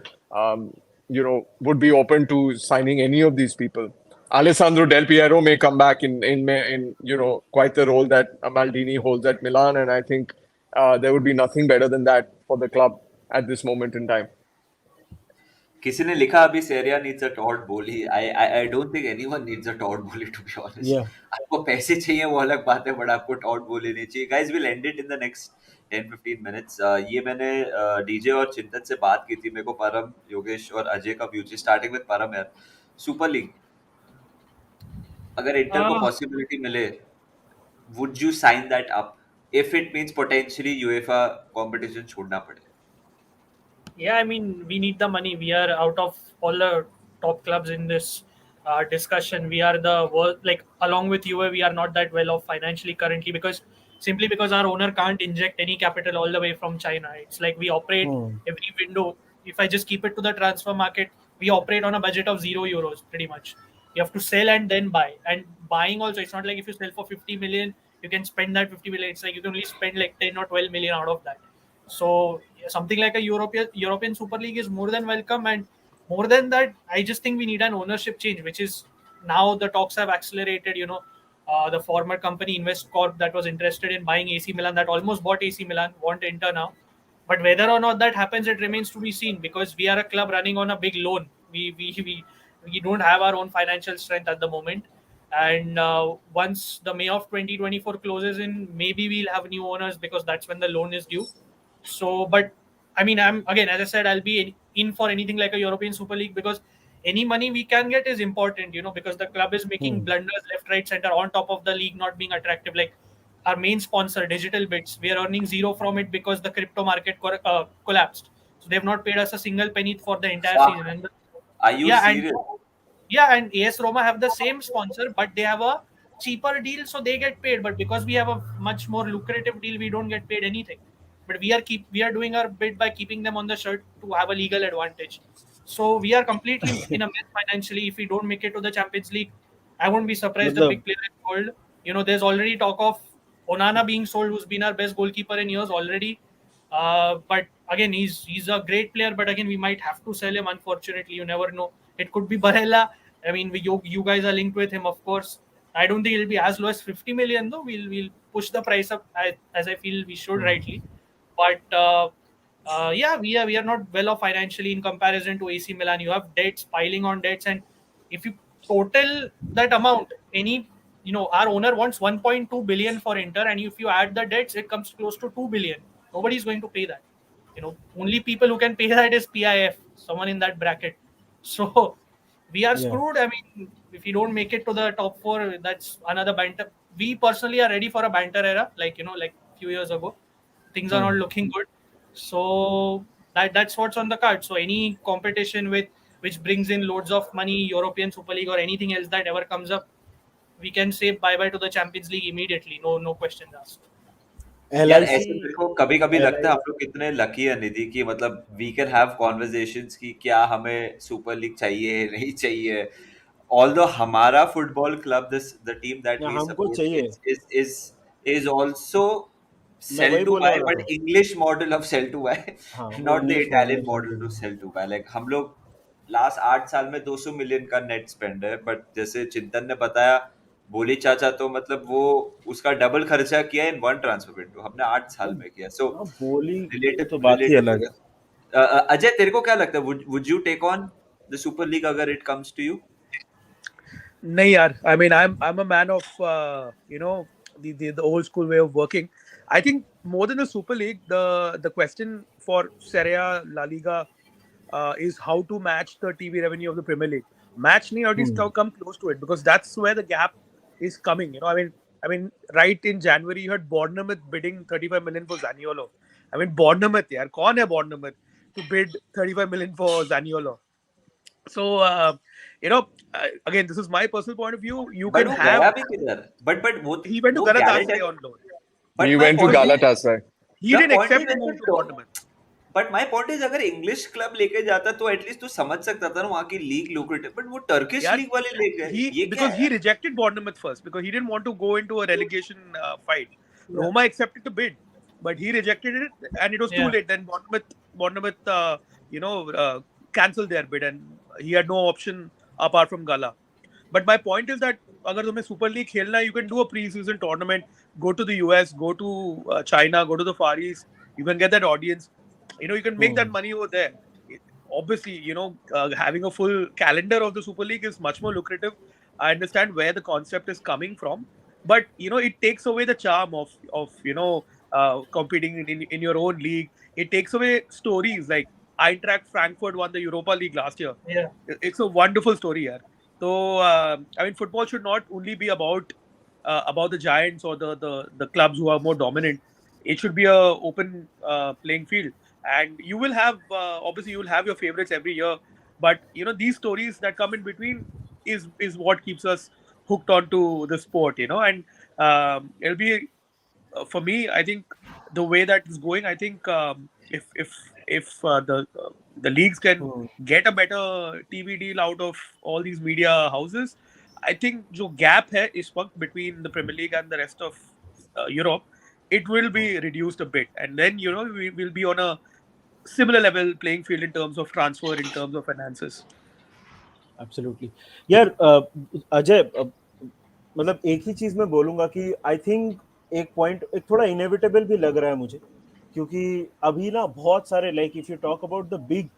would be open to signing any of these people. Alessandro Del Piero may come back in quite the role that Maldini holds at Milan, and I think there would be nothing better than that for the club at this moment in time. किसी ने लिखा अभी Serie needs a Todd Bowley. I don't think anyone needs a Todd Bowley, to be honest. Yeah. आपको पैसे चाहिए वो अलग बात है, but आपको Todd Bowley नहीं चाहिए. Guys, we'll end it in the next 10-15 minutes. ये मैंने DJ और चिंतन से बात की थी. मेरे को परम, योगेश और अजय का व्यू चाहिए. Starting with परम यार. Super League. अगर इंटर को possibility मिले, would you sign that up? If it means potentially UEFA competition छोड़ना पड़े. Yeah, I mean, we need the money. We are out of all the top clubs in this discussion. We are the worst, like along with Juve, we are not that well off financially currently simply because our owner can't inject any capital all the way from China. It's like we operate every window. If I just keep it to the transfer market, we operate on a budget of €0 pretty much. You have to sell and then buy. And buying also, it's not like if you sell for 50 million, you can spend that 50 million. It's like you can only spend like 10 or 12 million out of that. So something like a European Super League is more than welcome, and more than that, I just think we need an ownership change, which is now the talks have accelerated. The former company Invest Corp that was interested in buying AC Milan, that almost bought AC Milan, want enter now. But whether or not that happens, it remains to be seen, because we are a club running on a big loan. We We don't have our own financial strength at the moment. And once the May of 2024 closes in, maybe we'll have new owners because that's when the loan is due. So, but I mean, I'm again, as I said, I'll be in for anything like a European Super League because any money we can get is important, because the club is making blunders left, right, center on top of the league not being attractive. Like our main sponsor, Digital Bits, we are earning zero from it because the crypto market collapsed. So they've not paid us a single penny for the entire Fuck. season. And Are you yeah, and serious? yeah, and AS Roma have the same sponsor, but they have a cheaper deal, so they get paid. But because we have a much more lucrative deal, we don't get paid anything. But we are doing our bit by keeping them on the shirt to have a legal advantage. So we are completely in a mess financially. If we don't make it to the Champions League, I won't be surprised the मतलब big player is sold. There's already talk of Onana being sold, who's been our best goalkeeper in years already. But again, he's a great player. But again, we might have to sell him. Unfortunately, you never know. It could be Barella. I mean, you guys are linked with him, of course. I don't think it'll be as low as 50 million though. We'll push the price up as I feel we should rightly. But yeah, we are not well off financially in comparison to AC Milan. You have debts piling on debts, and if you total that amount, our owner wants 1.2 billion for Inter, and if you add the debts, it comes close to 2 billion. Nobody's going to pay that. Only people who can pay that is PIF, someone in that bracket. So we are yeah. screwed. I mean, if we don't make it to the top four, that's another banter. We personally are ready for a banter era, like few years ago. Things are not looking good. So that's what's on the card. So any competition which brings in loads of money, European Super League or anything else that ever comes up, we can say bye bye to the Champions League immediately. No questions asked. यार LIC ऐसे मेरे को कभी कभी लगता है हम LIC लोग कितने लकी है निधि की मतलब वी कैन हैव कॉन्वर्जेशंस की क्या हमें सुपर लीग चाहिए नहीं चाहिए although हमारा football club this the team that we हमको सपोर्ट चाहिए. is also मैं sell वही to बोलने buy वाला but था. English model of sell to buy हाँ, वो not the English model Italian of model to centre. sell to buy like हम लोग लास्ट 8 साल में 200 मिलियन का नेट स्पेंड है बट जैसे चिंतन ने बताया बोली चाचा तो मतलब वो उसका डबल खर्चा किया इन वन ट्रांसफर विंडो हमने 8 साल में किया सो हाँ, बोली की तो रिलेटिव बात ही रिलेटिव अलग है. अजय तेरे को क्या लगता है would you take on the super league अगर इट कम्स टू यू नहीं यार, I mean, I'm a man of the old school way of working. I think more than the Super League, the question for Serie A, La Liga is how to match the TV revenue of the Premier League. Match नहीं, or at least come close to it because that's where the gap is coming. I mean, right in January you had Bournemouth bidding 35 million for Zaniolo. I mean, Bournemouth यार, कौन है Bournemouth to bid 35 million for Zaniolo? So again, this is my personal point of view. You but can वो have. गया भी किधर but He went to वो Galatasaray on loan. But He my went to point Galatasaray. He the didn't point accept to move is to Bournemouth. But my point is अगर English club लेके जाता तो at least तू समझ सकता था ना वहां की लीग लुक्रेटिव बट वो टर्किश Yeah, लीग वाले ले गए ये क्या because है he rejected Bournemouth first because he didn't want to go into a relegation fight. Roma accepted to bid, but he rejected it, and it was too Yeah. late. Then Bournemouth, cancelled their bid, and he had no option apart from Gala. But my point is that अगर तुम्हें Super League खेलना है, you can do a pre-season tournament, go to the US, go to China, go to the Far East. You can get that audience. You can make that money over there. Obviously, having a full calendar of the Super League is much more lucrative. I understand where the concept is coming from, but it takes away the charm of competing in your own league. It takes away stories like Eintracht Frankfurt won the Europa League last year. Yeah. It's a wonderful story, yeah. So I mean, football should not only be about the giants or the clubs who are more dominant. It should be a open playing field, and you will have obviously you will have your favorites every year, but these stories that come in between is what keeps us hooked onto the sport, and it'll be for me. I think the way that is going, I think if the leagues can get a better TV deal out of all these media houses, I think जो gap है इस वक्त between the Premier League and the rest of Europe, it will be reduced a bit, and then we will be on a similar level playing field in terms of transfer, in terms of finances. Absolutely. यार अजय मतलब एक ही चीज मैं बोलूंगा कि I think एक point एक थोड़ा इनएविटेबल भी लग रहा है मुझे क्योंकि अभी ना बहुत सारे like if you talk about the big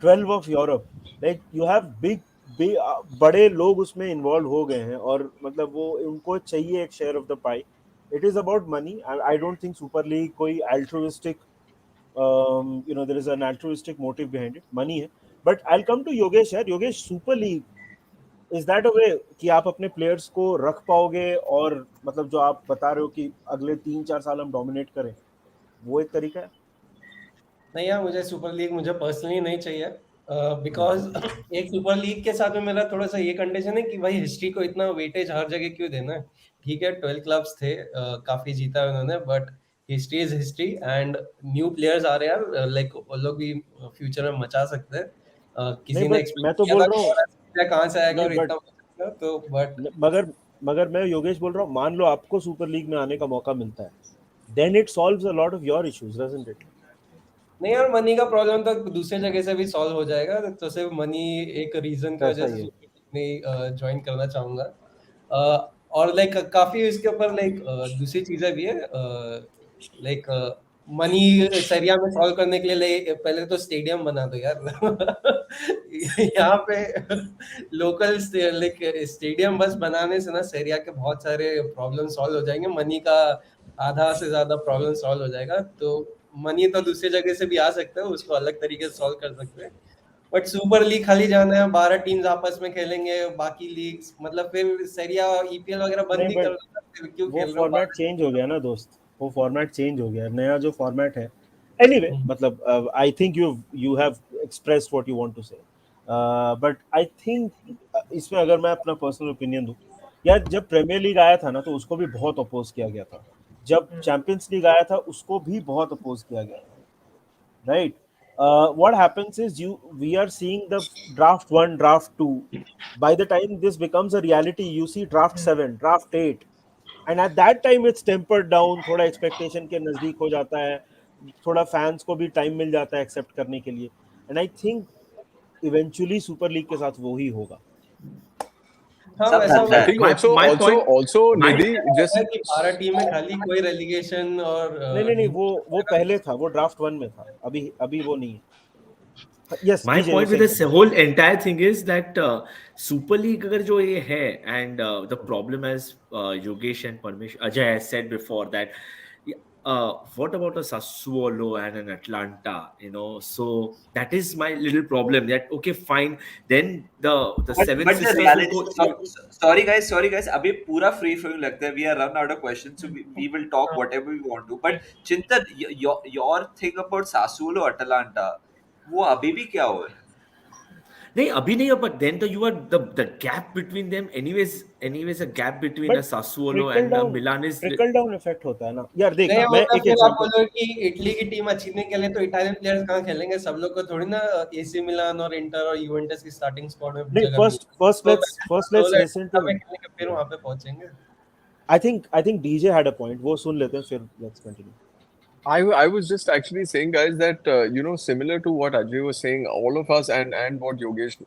12 of Europe, like you have big बड़े लोग उसमें इन्वॉल्व हो गए हैं और मतलब वो उनको चाहिए एक share of the pi. It is about money. I don't think super league कोई altruistic, there is an altruistic motive behind it. Money है. But I'll come to Yogesh यार. Yogesh, super league is that a way कि आप अपने players को रख पाओगे और मतलब जो आप बता रहे हो कि अगले 3-4 साल हम डोमिनेट करें, वो एक तरीका है? नहीं यार, मुझे सुपर लीग मुझे पर्सनली नहीं चाहिए, बिकॉज एक सुपर लीग के साथ में मेरा थोड़ा सा ये कंडीशन है कि भाई हिस्ट्री को इतना वेटेज हर जगह क्यों देना है. ठीक है, 12 क्लब्स थे, काफी जीता है उन्होंने, but history is history and new players आ रहे हैं यार, लाइक वो लोग भी फ्यूचर में मचा सकते हैं. नहीं किसी ने बट एक्सपेक्ट मैं तो किया बोल था रहा हूँ. कि कहाँ से आएगा नहीं और बट इतना बचेगा, तो बट मगर मगर मैं योगेश बोल रहा हूँ, मान लो आपको सुपर लीग में आने का मौका मिलता है, then it solves a lot of your issues, doesn't it? नहीं यार, मनी का प्रॉब्लम तो दूसरे जगह से भी सॉल्व हो जाएगा, तो सिर्फ मनी एक रीजन की कैसा वजह से ये? सुपर लीग नहीं ज्वाइन करना चाहूंगा. और लाइक काफी इसके ऊपर लाइक दूसरी चीजें भी है, लाइक मनी सरिया में सॉल्व करने के लिए पहले तो स्टेडियम बना दो यार. यहाँ पे लोकल लाइक स्टेडियम बस बनाने से ना सरिया के बहुत सारे प्रॉब्लम सॉल्व हो जाएंगे, मनी का आधा से ज्यादा प्रॉब्लम सॉल्व हो जाएगा. तो मनी तो दूसरी जगह से भी आ सकता है, उसको अलग तरीके से सॉल्व कर सकते हैं. बट सुपर लीग खाली जाना है, 12 टीम्स आपस में खेलेंगे, बाकी लीग्स मतलब फिर सेरिया ईपीएल वगैरह बंद नहीं ही कर बट दो, फिर क्यों वो खेल रहे हो फॉर्मेट 12 चेंज हो गया ना दोस्त. वो फॉर्मेट चेंज हो गया, नया जो फॉर्मेट है. Anyway team. मतलब I think you have expressed what you want to say. But I think इसमें अगर मैं अपना पर्सनल ओपिनियन दूं, यार जब प्रीमियर लीग आया था ना तो उसको भी बहुत अपोज किया गया था. जब चैंपियंस लीग आया था उसको भी बहुत अपोज किया गया था, right? What happens is we are seeing the draft 1, draft 2. By the time this becomes a reality, you see draft 7, draft 8, and at that time it's tempered down. थोड़ा expectation के नजदीक हो जाता है, थोड़ा fans को भी time मिल जाता है accept करने के लिए. And I think eventually super league के साथ वो ही होगा. हाँ, सब वैसा होता I मैं है. think My point, also my Nidhi है just कि 12 टीम में खाली कोई रेलीगेशन और नहीं नहीं, वो डिमोशन पहले था, वो draft 1 में था, अभी अभी वो नहीं है. Yes, My DJ, you're point with saying this something. whole entire thing is that Super League अगर जो ये है, and the problem as Yogesh and Parmesh Ajay has said before that what about a Sassuolo and an Atlanta, so that is my little problem, that okay fine, then the seven But the sisters will reality, go. sorry guys, अभी पूरा free flowing लगता है. We are run out of questions, so we will talk whatever we want to. But Chintan, your thing about Sassuolo Atalanta, वो अभी भी क्या हो है? नहीं अभी नहीं, but then you are the gap between them anyways a gap between a but Sassuolo trickle and a down Milan is. Trickle down effect होता है ना यार. देख, नहीं, वो मैं तो एक फिर आप एग्जांपल. बोलो कि इटली की टीम अच्छी नहीं खेले तो इटालियन प्लेयर्स कहाँ खेलेंगे, सब लोग को थोड़ी ना एसी मिलान और इंटर और यूवेंटस की स्टार्टिंग स्क्वाड में नहीं, जगह फर्स्ट मिलेगी, फर्स्ट तो let's first let's listen to Atalanta में हिम. खेलेंगे फिर वहां पे पहुंचेंगे. I think DJ had a point, वो सुन लेते हैं फिर let's continue. I was just actually saying, guys, that similar to what Ajay was saying, all of us and what Yogesh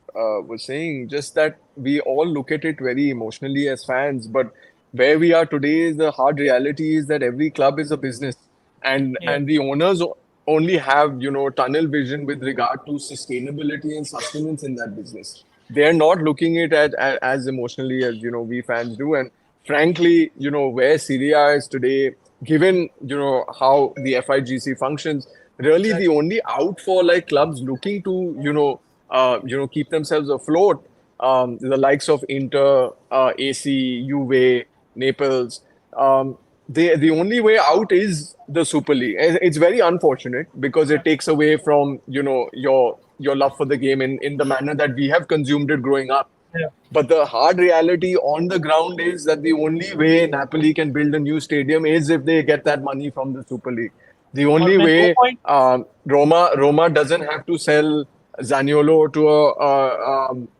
was saying, just that we all look at it very emotionally as fans, but where we are today is the hard reality is that every club is a business, and Yeah. and the owners only have tunnel vision with regard to sustainability and sustenance in that business. They are not looking at as emotionally as we fans do, and frankly, where Syria is today, given how the FIGC functions, really the Exactly. only out for like clubs looking to keep themselves afloat, the likes of Inter, AC, Juve, Naples. The only way out is the Super League. It's very unfortunate because Yeah. it takes away from your love for the game in the manner that we have consumed it growing up. Yeah. But the hard reality on the ground is that the only way Napoli can build a new stadium is if they get that money from the Super League. The और only मैं दो way point. Roma doesn't have to sell Zaniolo to a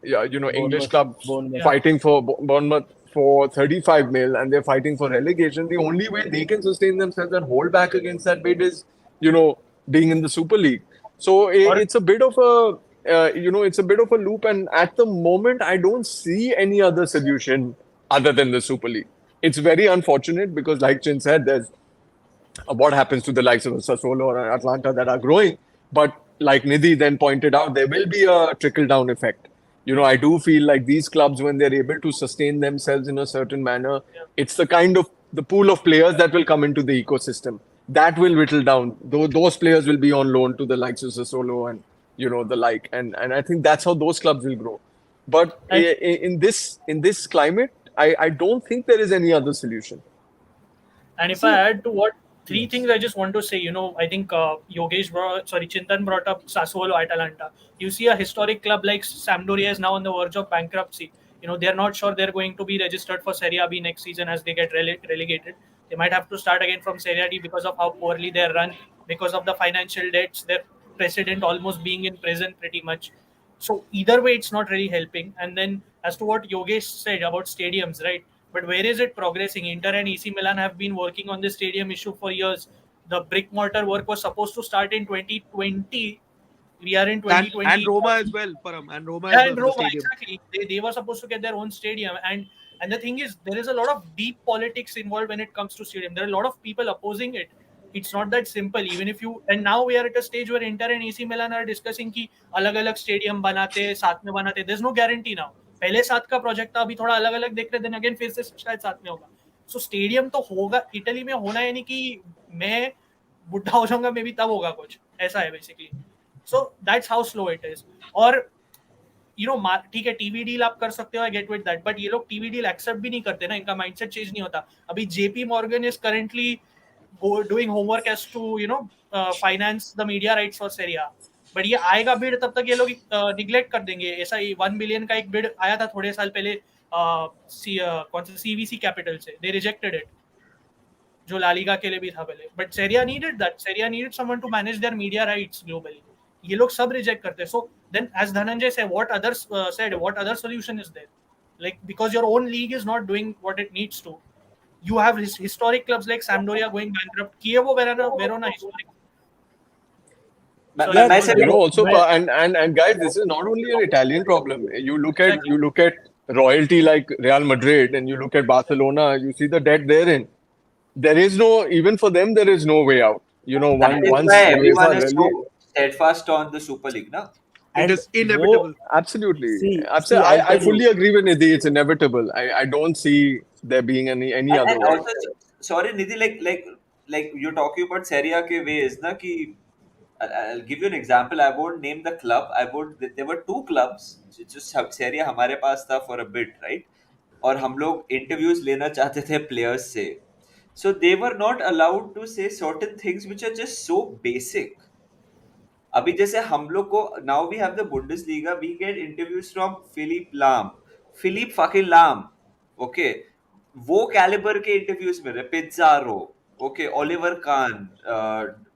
English बोर्नमouth club बोर्नमouth Yeah. fighting for Bournemouth for 35 mil, and they're fighting for relegation. The only way they can sustain themselves and hold back against that bid is being in the Super League. So और it's a bit of a it's a bit of a loop, and at the moment, I don't see any other solution other than the Super League. It's very unfortunate because, like Chin said, there's what happens to the likes of Sassuolo or Atlanta that are growing. But like Nidhi then pointed out, there will be a trickle down effect. I do feel like these clubs, when they're able to sustain themselves in a certain manner, Yeah. it's the pool of players that will come into the ecosystem that will whittle down. Those players will be on loan to the likes of Sassuolo and the like, and I think that's how those clubs will grow. But And in this climate, I don't think there is any other solution. And if I See, add to what three yes. things I just want to say, I think Chintan brought up Sassuolo Atalanta. You see a historic club like Sampdoria is now on the verge of bankruptcy. They're not sure they're going to be registered for Serie B next season as they get relegated. They might have to start again from Serie D because of how poorly they're run, because of the financial debts, their president almost being in prison pretty much. So either way, it's not really helping. And then as to what Yogesh said about stadiums, right? But where is it progressing? Inter and AC Milan have been working on this stadium issue for years. The brick mortar work was supposed to start in 2020. We are in And 2020. Roma as well, Param. And Roma as Yeah, well in for the Roma, stadium. exactly. They were supposed to get their own stadium, and the thing is, there is a lot of deep politics involved when it comes to stadium. There are a lot of people opposing it. It's not that simple. Even if you and now we are at a stage where Inter and AC Milan are discussing कि अलग-अलग stadium बनाते साथ में बनाते. There's no guarantee now. पहले साथ का project था, अभी थोड़ा अलग-अलग देख रहे, then again फिर से शायद साथ में होगा. So stadium तो होगा, इटली में होना है नहीं कि मैं बुढ़ा हो जाऊंगा, मे बी तब होगा कुछ ऐसा है basically. So that's how slow it is. और ठीक है, टीवी डील आप कर सकते हो, I get with that, but ये लोग टीवी डील एक्सेप्ट भी नहीं करते ना, इनका माइंडसेट चेंज नहीं होता. अभी JP Morgan is currently doing homework as to finance the media rights for Serie A, but ये आएगा बिड तब तक ये लोग निग्लेक्ट कर देंगे. ऐसा ही 1 बिलियन का एक बिड आया था थोड़े साल पहले कौन सा सीवीसी कैपिटल से, दे रिजेक्टेड इट, जो लालिगा के लिए भी था पहले. But Serie A needed that, Serie A needed someone to manage their media rights globally. ये लोग सब रिजेक्ट करते हैं. सो then as Dhananjay said, what other solution is there? Like, because your own league is not doing what it needs to. You have historic clubs like Sampdoria going bankrupt. Chievo Verona historic. Sorry, And go ahead. also, and guys, this is not only an Italian problem. Exactly. You look at royalty like Real Madrid, and you look at Barcelona. You see the debt they're in. There is no, even for them, there is no way out. That is Once why UEFA everyone is really, so steadfast on the Super League, na? It And is inevitable. absolutely, see, I'll I tell fully you. agree with Nidhi. It's inevitable. I don't see there being any other And way. also, sorry, Nidhi, like you're talking about Serie A ke ways, na? Ki, I'll give you an example. I won't name the club. There were two clubs. Just Serie A हमारे पास था for a bit, right? और हम लोग interviews लेना चाहते थे players से. So they were not allowed to say certain things which are just so basic. अभी जैसे हम लोग को now we have the Bundesliga, we get interviews from Philipp fucking Lahm, okay, वो कैलिबर के इंटरव्यूज में पिज्जारो, ओके, ओलिवर कान,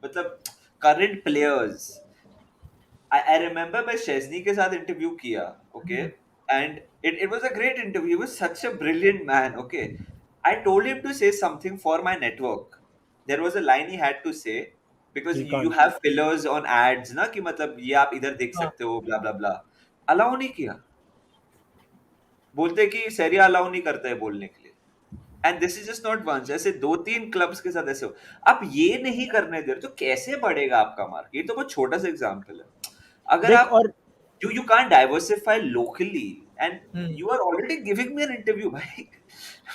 मतलब current players. I remember मैं शेजनी के साथ इंटरव्यू किया, okay, and it was a great interview. He was such a brilliant man, okay. I told him to say something for my network. There was a line he had to say because He you can't. have fillers on ads ना कि मतलब ये आप इधर देख हाँ. सकते हो, blah blah blah. अलाउ नहीं किया, बोलते कि सेरिया अलाउ नहीं करता है बोलने के लिए. And this is just not once, ऐसे दो तीन क्लब्स के साथ ऐसे हो. आप ये नहीं करने दे रहे तो कैसे बढ़ेगा आपका मार्केट? ये तो बहुत छोटा सा एग्जांपल है. अगर देख, आप और you can't diversify locally and Hmm. you are already giving me an interview, भाई.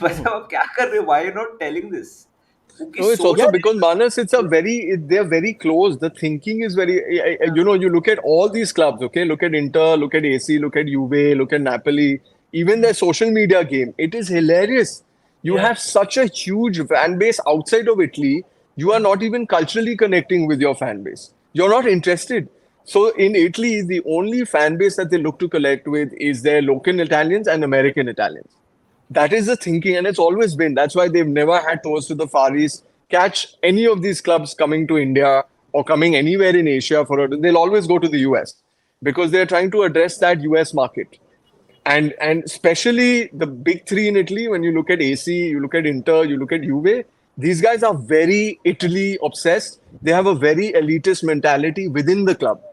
मतलब आप क्या कर रहे हो? Why are you not telling this? क्योंकि No, it's सोच also yeah, because Manas, they're very close. The thinking is very, you look at all these clubs, okay? Look at Inter, look at AC, look at Juve, look at Napoli, even their social media game. It is hilarious. You Yeah. have such a huge fan base outside of Italy. You are not even culturally connecting with your fan base. You're not interested. So in Italy, the only fan base that they look to collect with is their local Italians and American Italians. That is the thinking, and it's always been. That's why they've never had tours to the Far East. Catch any of these clubs coming to India or coming anywhere in Asia they'll always go to the US because they're trying to address that US market. And especially the big three in Italy, when you look at AC, you look at Inter, you look at Juve, these guys are very Italy obsessed. They have a very elitist mentality within the club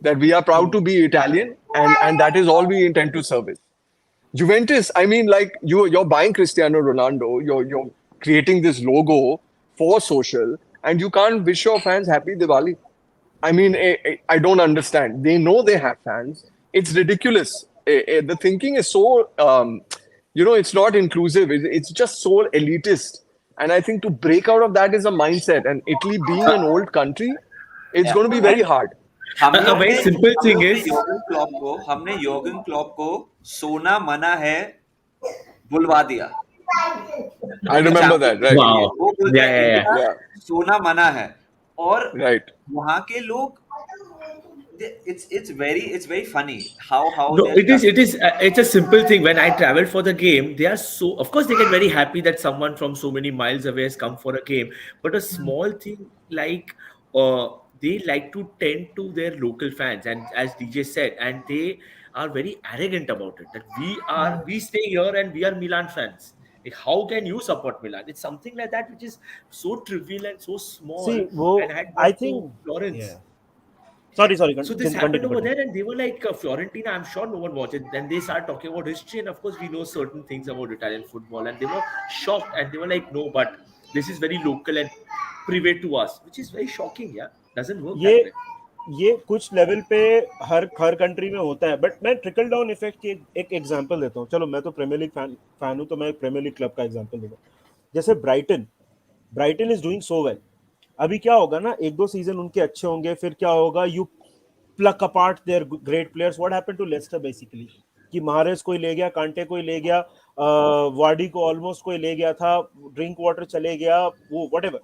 that we are proud to be Italian, and that is all we intend to service. Juventus, I mean, like you're buying Cristiano Ronaldo, you're creating this logo for social, and you can't wish your fans happy Diwali. I mean, I don't understand. They know they have fans. It's ridiculous. the thinking is so it's not inclusive. It's just so elitist. And I think to break out of that is a mindset. And Italy being an old country, it's Yeah. going to be very hard. हम A लोग very ने simple हम thing लोग ने is, योर्गन Klopp को सोना मना है बुलवा दिया I जो remember that. Champions Right. के लिए wow, वो बोलते yeah, हैं yeah, yeah. India Yeah. सोना मना है और Right. वहाँ के लोग it's very funny how No, they're stuck. it's a simple thing. When I travel for the game, they are so, of course, they get very happy that someone from so many miles away has come for a game. But a small thing like, they like to tend to their local fans, and as DJ said, and they are very arrogant about it. That we stay here and we are Milan fans. Like, how can you support Milan? It's something like that, which is so trivial and so small. See, And I had I gone to think, Florence. yeah. Sorry, So this happened continue, over continue. there, and they were like, Fiorentina. I'm sure no one watched it. Then they started talking about history, and of course, we know certain things about Italian football, and they were shocked, and they were like, "No, but this is very local and private to us," which is very shocking. Yeah, doesn't work ये that way. ये कुछ level पे हर country में होता है, but मैं trickle down effect की एक एग्जांपल देता हूँ. चलो, मैं तो प्रीमियर लीग फैन हूँ, तो मैं प्रीमियर लीग क्लब का एग्जांपल देता हूँ. जैसे Brighton is doing so well. अभी क्या होगा ना, एक दो सीजन उनके अच्छे होंगे, फिर क्या होगा, you pluck apart their great players. What happened to Leicester basically, कि महारेस कोई ले गया, कांटे कोई ले गया, वार्डी को ऑलमोस्ट कोई ले गया था, ड्रिंक वाटर चले गया, वो whatever.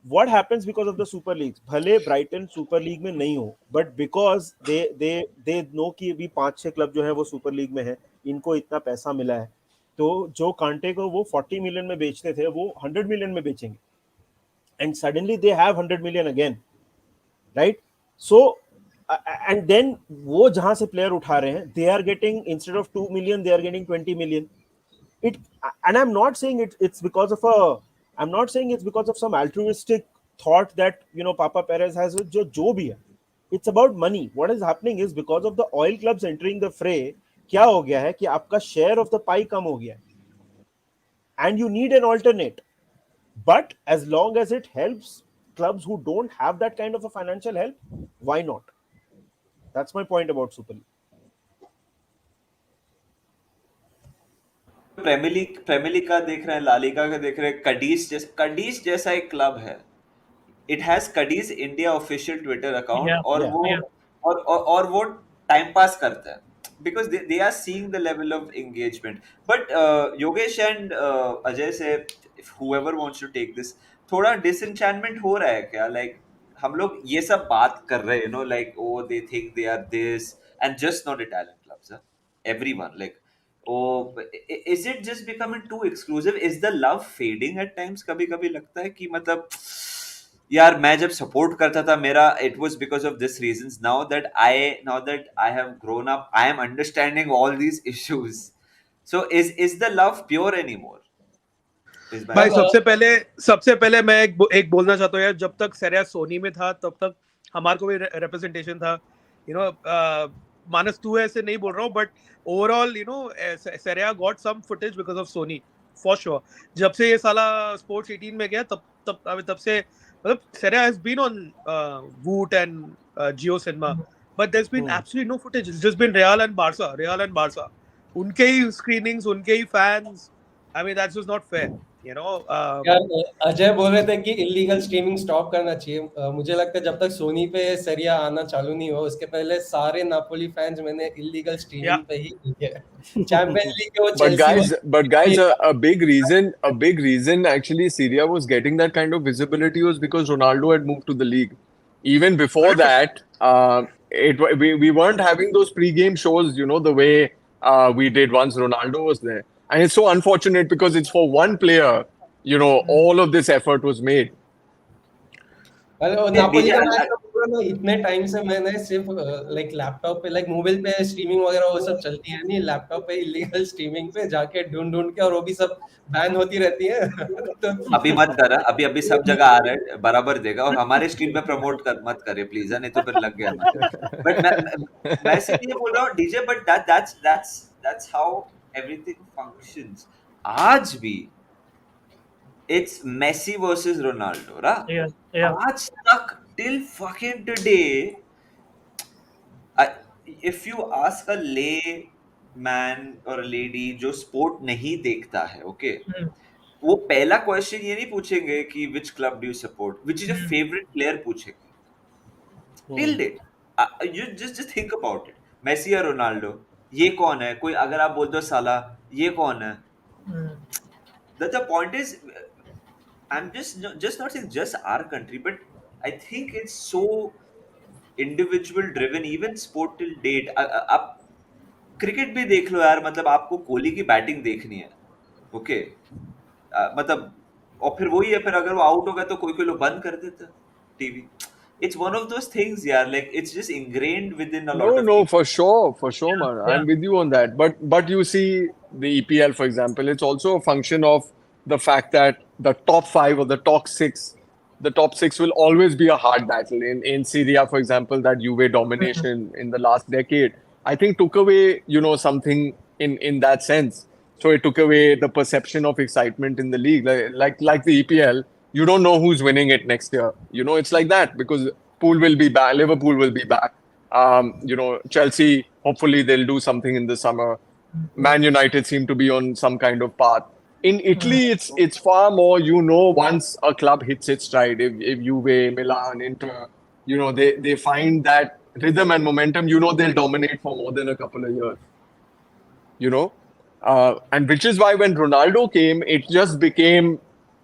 What happens because of the super leagues? भले ब्राइटन सुपर लीग में नहीं हो, बट बिकॉज दे नो कि भी 5-6 क्लब जो है वो सुपर लीग में है, इनको इतना पैसा मिला है, तो जो कांटे को वो 40 मिलियन में बेचते थे, वो 100 मिलियन में बेचेंगे, and suddenly they have 100 million again, right? So and then वो जहां से प्लेयर उठा रहे हैं, they are getting, instead of 2 million they are getting 20 million. It, and I'm not saying it's because of some altruistic thought that, Papa Perez has. जो भी है, it's about money. What is happening is because of the oil clubs entering the fray, क्या हो गया है कि आपका share of the pie कम हो गया है, and you need an alternate. But as long as it helps clubs who don't have that kind of a financial help, why not? That's my point about Super League. Premier League का देख रहे हैं, La Liga का देख रहे हैं, कडीस जैसा एक क्लब है. इट हैज कडीज India official Twitter account Yeah, और Yeah. वो yeah. और वो टाइम पास करता है because they are seeing the level of engagement. But Yogesh and Ajay से whoever wants to take this, थोड़ा डिसएंचैंटमेंट हो रहा है क्या? लाइक हम लोग ये सब बात कर रहे हैं, like oh they think they are this and just not Italian clubs, everyone like, oh, is it just becoming too exclusive? Is the love fading at times? कभी कभी लगता है कि मतलब यार मैं जब सपोर्ट करता था मेरा it was because of this reasons. Now that I have grown up, I am understanding all these issues. So is the love pure anymore? Is my भाई question. सबसे पहले मैं एक बोलना चाहता हूँ यार, जब तक सेरिया सोनी में था तब तक हमारे को भी रिप्रेजेंटेशन था. मानस तू ऐसे नहीं बोल रहा हूँ, but overall Serie A got some footage because of Sony for sure. जब से ये साला स्पोर्ट्स 18 में गया तब से मतलब Serie A has been on Voot and Jio Cinema, but there has been absolutely no footage. It's just been Real and Barca. उनके ही स्क्रीनिंग्स, उनके ही fans. I mean, that's just not fair, यार अजय बोल रहे थे कि इलीगल स्ट्रीमिंग स्टॉप करना चाहिए. मुझे लगता है जब तक सोनी पे सरिया आना चालू नहीं हुआ, उसके पहले सारे नापोली फैंस मैंने इलीगल स्ट्रीमिंग पे ही देखे. चैंपियंस लीग के वो But guys, a big reason actually Syria was getting that kind of visibility was because Ronaldo had moved to the league. Even before that, we weren't having those pre-game shows, the way we did once Ronaldo was there. And it's so unfortunate because it's for one player, all of this effort was made. Napoli का match तो पूरा ना, इतने time से मैंने सिर्फ like laptop पे, like mobile पे स्ट्रीमिंग वगैरह वो सब चलती है नहीं, लैपटॉप पे इलीगल स्ट्रीमिंग पे जाके ढूंढ के, और वो भी सब बैन होती रहती है. तो अभी मत कर, अभी सब जगह आ रहा है, बराबर देगा. और हमारे स्ट्रीम पे प्रमोट मत करे प्लीज, नहीं तो फिर लग गया हमारे. बट मैं इसलिए बोल रहा हूँ DJ, but that's how everything functions. आज भी it's Messi versus Ronaldo, right? Yeah. आज तक till fucking today, if you ask a layman or a lady जो sport नहीं देखता है, okay, Hmm. वो पहला क्वेश्चन ये नहीं पूछेंगे कि which club do you support, which is your Hmm. favorite player पूछेंगे. Till date, you just think about it. Messi या रोनाल्डो, ये कौन है? कोई अगर आप बोल दो साला, ये कौन है? Hmm. The point is, I'm just not saying just our country, but I think it's so individual driven. Even sport till date. आप क्रिकेट भी देख लो यार, मतलब आपको कोहली की बैटिंग देखनी है, ओके, मतलब, और फिर वही है, फिर अगर वो आउट हो गया तो कोई कोई लोग बंद कर देता TV. It's one of those things, yeah. Like it's just ingrained within a lot No, of no, people. for sure, man. Yeah. I'm with you on that. But you see, the EPL, for example, it's also a function of the fact that the top five or the top six will always be a hard battle. In Syria, for example, that Juve Hmm. domination in the last decade, I think took away, something in that sense. So it took away the perception of excitement in the league. Like the EPL, you don't know who's winning it next year. It's like that because Pool will be back, Liverpool will be back. Chelsea, hopefully they'll do something in the summer. Man United seem to be on some kind of path. In Hmm. Italy, it's far more, once a club hits its stride, if Juve, Milan, Inter, they find that rhythm and momentum, they'll dominate for more than a couple of years, you know. And which is why when Ronaldo came, it just became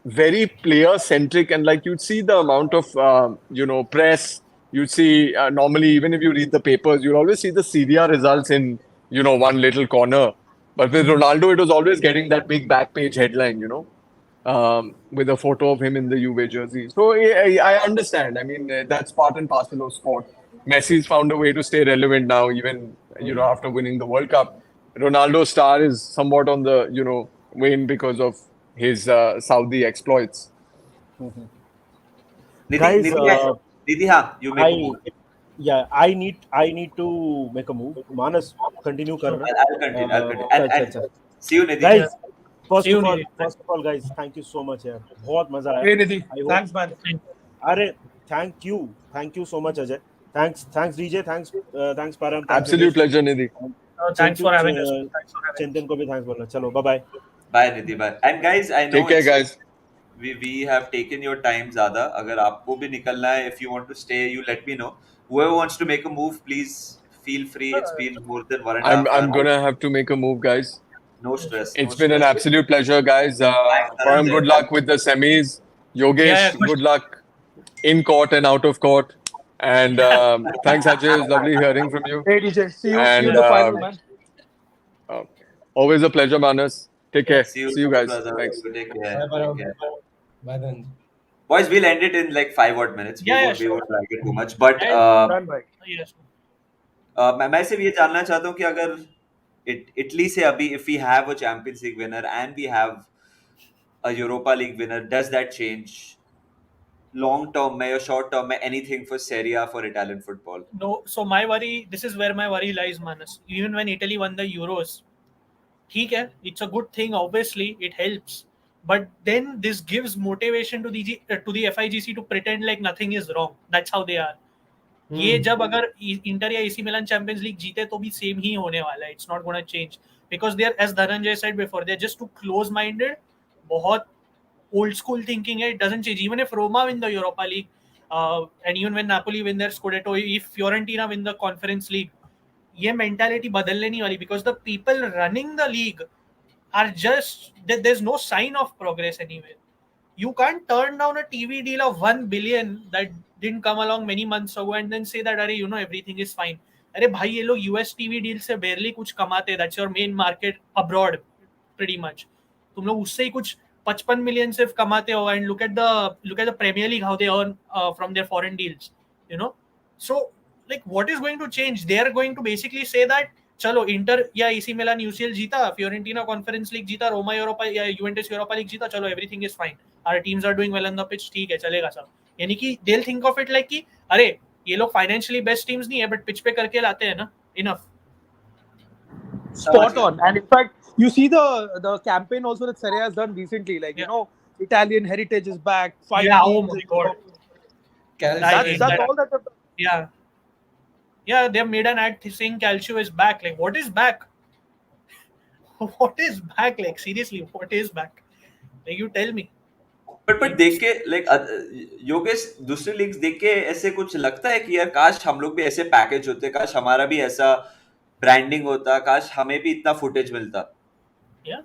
very player centric. And like you'd see the amount of, press, you'd see normally, even if you read the papers, you'll always see the Syria results in, one little corner. But with Ronaldo, it was always getting that big back page headline, with a photo of him in the Juve jersey. So I understand. I mean, that's part and parcel of sport. Messi's found a way to stay relevant now, even after winning the World Cup. Ronaldo's star is somewhat on the wane because of his Saudi exploits. Nidhi, Guys, Nidhi, Nidhi, हाँ, you make a move. I need to make a move. Manas, continue Sure. करना. I'll continue. I'll continue. And, चल and चल. see you, Nidhi. Yeah. Guys, first See you, of all, Nidhi. guys, thank you so much यार. बहुत मजा आया. Hey Nidhi, I hope. thanks man. अरे, thank you so much, Ajay. Thanks, DJ, thanks Param, thanks Absolute Yogesh. pleasure, Nidhi. Thanks for having us. Thanks for having us. चिंतन को भी thanks बोलना. चलो, bye bye. Bye, Nidhi. Bye. And guys, I know Take care, guys. we have taken your time ज़्यादा. अगर आपको भी निकलना है, if you want to stay, you let me know. Whoever wants to make a move, please feel free. It's been more than 1.5 I'm hours. gonna have to make a move, guys. No stress. No It's been an stress. absolute pleasure, guys. Thanks, Param, Dhananjay. good luck with the semis. Yogesh, Yeah, good luck in court and out of court. And thanks, Ajay. It's lovely hearing from you. Hey DJ, see you And in the final, man. uh, always a pleasure, Manas. Take care. See you, See you guys. brother. Thanks. Take Bye, care. Param. Take care. Bye then. Boys, we'll end it in like 5 odd minutes. Yeah, We sure. won't drag it too much. But Done by. Yes. मैं सिर्फ ये जानना चाहता हूँ कि अगर Italy से अभी if we have a Champions League winner and we have a Europa League winner, does that change long term में or short term में anything for Serie A for Italian football? No, so my worry, this is where my worry lies, Manas. Even when Italy won the Euros, ठीक है, it's a good thing, obviously, it helps. But then this gives motivation to the FIGC to pretend like nothing is wrong. That's how they are. ये जब अगर inter या AC मिलान champions league जीते तो भी same ही होने वाला है. It's not gonna change because they are, as Dhananjay said before, they are just too close minded. बहुत old school thinking है. It doesn't change. Even if Roma win the Europa League, and even when Napoli win their Scudetto, if Fiorentina win the Conference League, ये mentality बदलने नहीं वाली, because the people running the league are just, there's no sign of progress anywhere. You can't turn down a TV deal of 1 billion that didn't come along many months ago and then say that, अरे, everything is fine. अरे भाई, ये लोग US TV deal से barely कुछ कमाते. That's your main market abroad, pretty much. तुम लोग उससे ही कुछ 55 million सिर्फ कमाते हो. And look at the Premier League, how they earn from their foreign deals. So like, what is going to change? They are going to basically say that, चलो Inter या AC Milan UCL जीता, Fiorentina Conference League जीता, Roma Europa या Juventus Europa League जीता, चलो everything is fine, our teams are doing well on the pitch, ठीक है, चलेगा सब. यानी कि they will think of it like कि अरे ये लोग फाइनेंशियली बेस्ट टीम्स नहीं है बट पिच पे करके लाते हैं ना, enough. Spot on. And in fact, you see the campaign also that Serie A has done recently, like Italian heritage is back. Yeah, oh my God. That's all that. Yeah. Yeah, they have made an ad saying Calcio is back. Like, what is back? What is back? Like, seriously, what is back? Like, you tell me. But Like, देख के like Yogesh दूसरी leagues देख के ऐसे कुछ लगता है कि यार काश हम लोग भी ऐसे पैकेज होते, काश हमारा भी ऐसा ब्रांडिंग होता, काश हमें भी इतना फुटेज मिलता. yeah,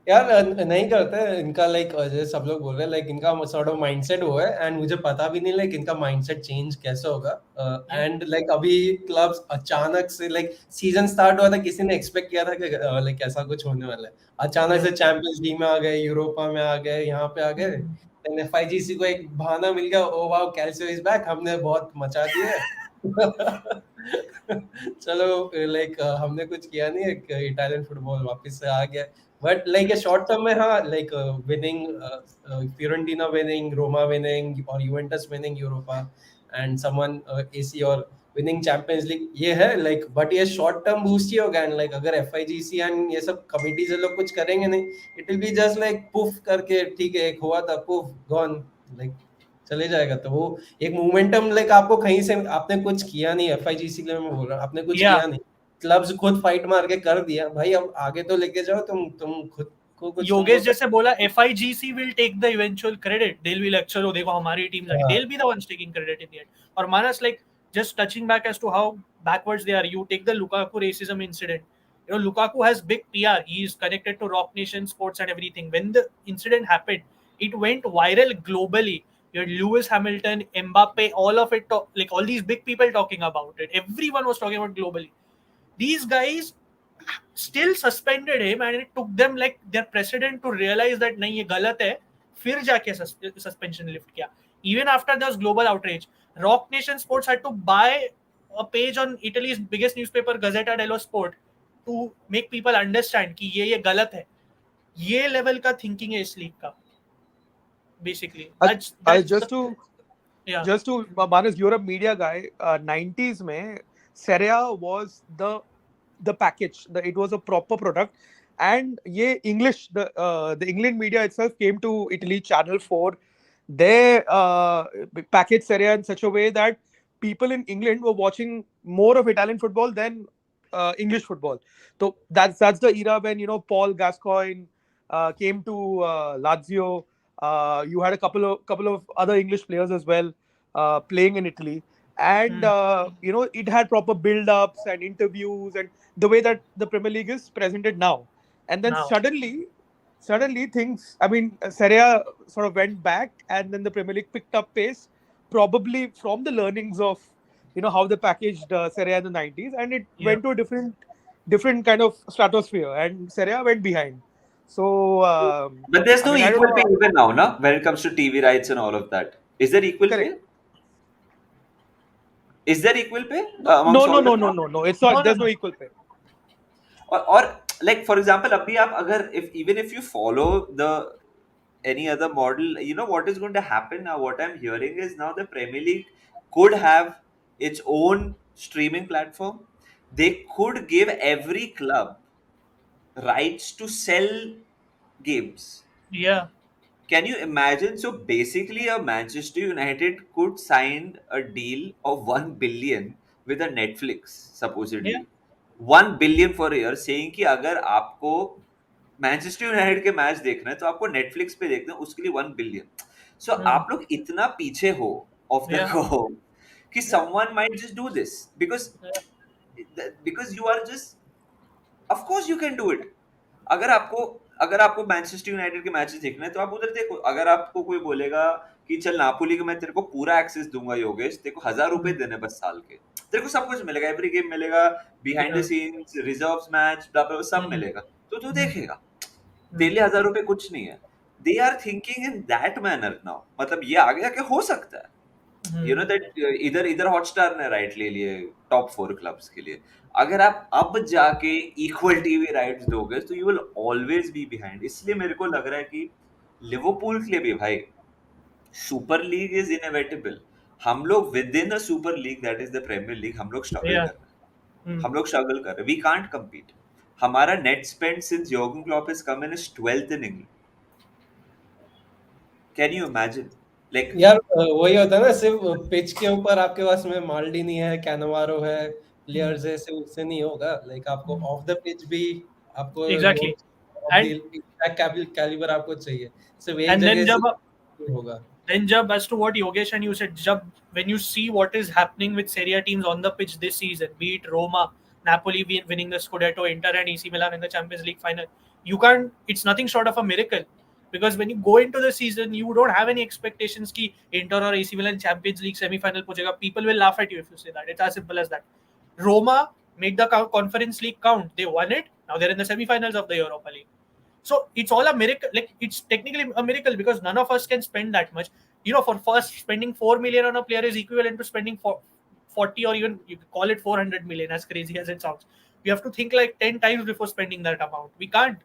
यार नहीं करते इनका लाइक जैसे सब लोग बोल रहे हैं लाइक इनका सॉर्ट ऑफ माइंडसेट वो है एंड मुझे पता भी नहीं लाइक इनका माइंडसेट चेंज कैसे होगा एंड लाइक अभी क्लब्स अचानक से लाइक सीजन स्टार्ट हुआ था किसी ने एक्सपेक्ट किया था कि लाइक ऐसा कुछ होने वाला है अचानक से चैंपियंस लीग में आ गए यूरोपा में आ गए यहाँ पे आ गए देन एफआईजीसी को एक बहाना मिल गया oh wow Calcio is back हमने बहुत मचा दिया है चलो लाइक हमने कुछ किया नहीं इटालियन फुटबॉल वापस से आ गया बट लाइक शॉर्ट टर्म में हाँ like winning Fiorentina winning Roma winning और Juventus winning Europa and someone AC और विनिंग चैंपियंस लीग ये है लाइक बट ये शॉर्ट टर्म बूस्ट ही होगा एंड लाइक अगर एफआईजीसी एंड ये सब कमिटीज लोग कुछ करेंगे नहीं it will be just like puff करके ठीक है एक हुआ था पुफ गॉन लाइक चले जाएगा तो वो एक मोमेंटम लाइक आपको कहीं से आपने कुछ किया नहीं एफआईजीसी के लिए मैं बोल रहा हूँ आपने कुछ yeah. किया नहीं क्लब्स खुद फाइट मार के कर दिया भाई अब आगे तो लेके जाओ तुम खुद को कुछ योगेश जैसे बोला FIGC will take the eventual credit. They'll be like, चलो देखो हमारी टीम जाएगी. They'll be the ones taking credit in the end. और Manas like just touching back as to how backwards they are. You take the Lukaku racism incident. You know Lukaku has big PR. He is connected to Rock Nation Sports and everything. When the incident happened, it went viral globally. You had Lewis Hamilton, Mbappe, all of it, like all these big people talking about it. Everyone was talking about globally. These guys still suspended him and it took them like their president to realize that nahi ye galat hai fir jaake suspension lift kiya even after there was global outrage. Rock Nation Sports had to buy a page on Italy's biggest newspaper Gazzetta dello Sport to make people understand कि ये गलत है. ये level का thinking है इस league का basically. Just to Manas, you're a media guy. 90s में Serie A was the package. It was a proper product, and English the England media itself came to Italy. Channel 4, they packaged Serie A in such a way that people in England were watching more of Italian football than English football. So that's the era when Paul Gascoigne came to Lazio. You had a couple of other English players as well playing in Italy, and it had proper build-ups and interviews and the way that the Premier League is presented now. And then suddenly things, I mean, Serie A sort of went back, and then the Premier League picked up pace, probably from the learnings of how they packaged Serie A in the 90s, and it went to a different kind of stratosphere, and Serie A went behind. So, but there's no equal pay even now, na? When it comes to TV rights and all of that. Is there equal pay? Is there equal pay? No. It's not. There's no equal pay. Or like for example, abhi aap agar even if you follow the any other model, what is going to happen now? What I'm hearing is now the Premier League could have its own streaming platform. They could give every club rights to sell games. Yeah. Can you imagine? So basically, a Manchester United could sign a deal of 1 billion with a Netflix, supposedly. Yeah. 1 billion for a year, saying कि अगर आपको Manchester United के match देखना है तो आपको Netflix पे देखना है, उसके लिए 1 बिलियन. सो आप लोग इतना पीछे हो ऑफ द गो कि someone might just do this because you are just, of course you can do it. अगर आपको मैनचेस्टर यूनाइटेड के मैचेस देखना है तो आप उधर देखो. अगर आपको कोई बोलेगा कि चल नापोली का मैं तेरे को पूरा एक्सेस दूंगा योगेश, तेरे को 1000 रुपए देने बस साल के, तेरे को सब कुछ मिलेगा, एवरी गेम मिलेगा, behind the scenes, reserves match, सब मिलेगा, तो तू देखेगा. तेरे लिए 1000 रुपए कुछ नहीं है. They are thinking in that manner now. मतलब ये आगे जाके हो सकता है. दैट इधर हॉटस्टार ने राइट ले लिए टॉप 4 क्लब्स के लिए. अगर आप अब जाके इक्वल टीवी राइट्स दोगे तो you will always be behind. इसलिए मेरे को लग रहा है कि लिवरपूल के लिए भी भाई सुपर लीग इज इनएविटेबल. हम लोग with in a super league that is the premier league हम लोग स्ट्रगल कर रहे हैं. हम लोग स्ट्रगल कर रहे हैं. We can't compete. हमारा net spend since Jurgen Klopp has come in is 12th in England. Can you imagine? Like यार वही होता है ना, सिर्फ पिच के ऊपर आपके पास में माल्डिनी है, कैनवारो है, प्लेयर्स है, सिर्फ उससे नहीं होगा। लाइक आपको ऑफ द पिच भी आपको Exactly. लोग of the And exact calibre आपको चाहिए, सिर्फ एक and जगह then से जब नहीं होगा। Then Jab, as to what Yogesh and you said, Jab, when you see what is happening with Serie A teams on the pitch this season, be it Roma, Napoli winning the Scudetto, Inter and AC Milan in the Champions League final, you can't. It's nothing short of a miracle, because when you go into the season, you don't have any expectations ki Inter or AC Milan Champions League semi-final pujega. People will laugh at you if you say that. It's as simple as that. Roma made the Conference League count. They won it. Now they're in the semi-finals of the Europa League. So it's all a miracle. Like, it's technically a miracle because none of us can spend that much. For first, spending 4 million on a player is equivalent to spending 40, or even you call it 400 million, as crazy as it sounds. We have to think like 10 times before spending that amount. We can't.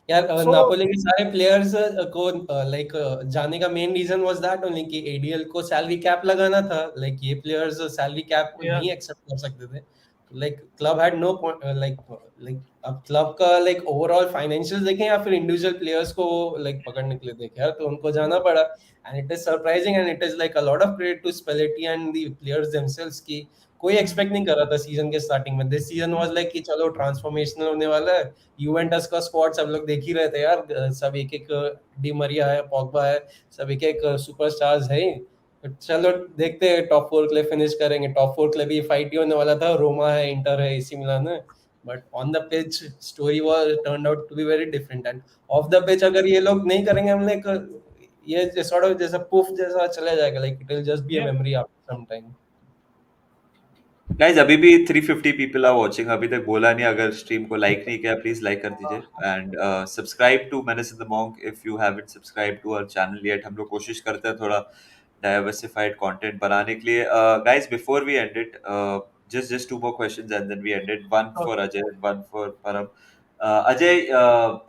यार So Napoli के सारे players को like जाने का main reason was that only कि ADL को salary cap लगाना था। लाइक ये प्लेयर्स सैलरी कैप yeah, नहीं एक्सेप्ट कर सकते थे। Like club had no like like अब क्लब का लाइक ओवरऑल फाइनेंशियल देखें या फिर इंडिविजुअल प्लेयर्स को लाइक पकड़ने के लिए देखें यार, तो उनको जाना पड़ा। And it is surprising and it is like a lot of credit to Spalletti and the players themselves की कोई एक्सपेक्ट नहीं कर रहा था सीजन के स्टार्टिंग में। दिस सीजन वाज लाइक कि चलो ट्रांसफॉर्मेशनल होने वाला है। यूवेंटस का स्क्वाड सब लोग देख ही रहे थे यार, सब एक एक डी मरिया है, पॉगबा है, सब एक एक सुपरस्टार्स है। चलो देखते हैं टॉप 4 के लिए फिनिश करेंगे। टॉप 4 के लिए भी फाइट ही होने वाला था, रोमा है, इंटर है, एसी मिलान है। But on the pitch story was turned out to be very different. And off the pitch अगर ये लोग नहीं करेंगे, हम लाइक ये सॉर्ट ऑफ जैसा पुफ जैसा चला जाएगा। Like it will just be a yeah, memory after some time. Guys अभी भी 350 पीपल आर वाचिंग, अभी तक बोला नहीं, अगर स्ट्रीम को लाइक नहीं किया प्लीज लाइक कर दीजिए and subscribe to Menace in the Monk if you haven't subscribe to our channel yet. हम लोग कोशिश करते हैं थोड़ा डाइवर्सिफाइड कंटेंट बनाने के लिए। Guys before we end it, just two more questions and then we end it. One for okay. Ajay, one for Param. Ajay,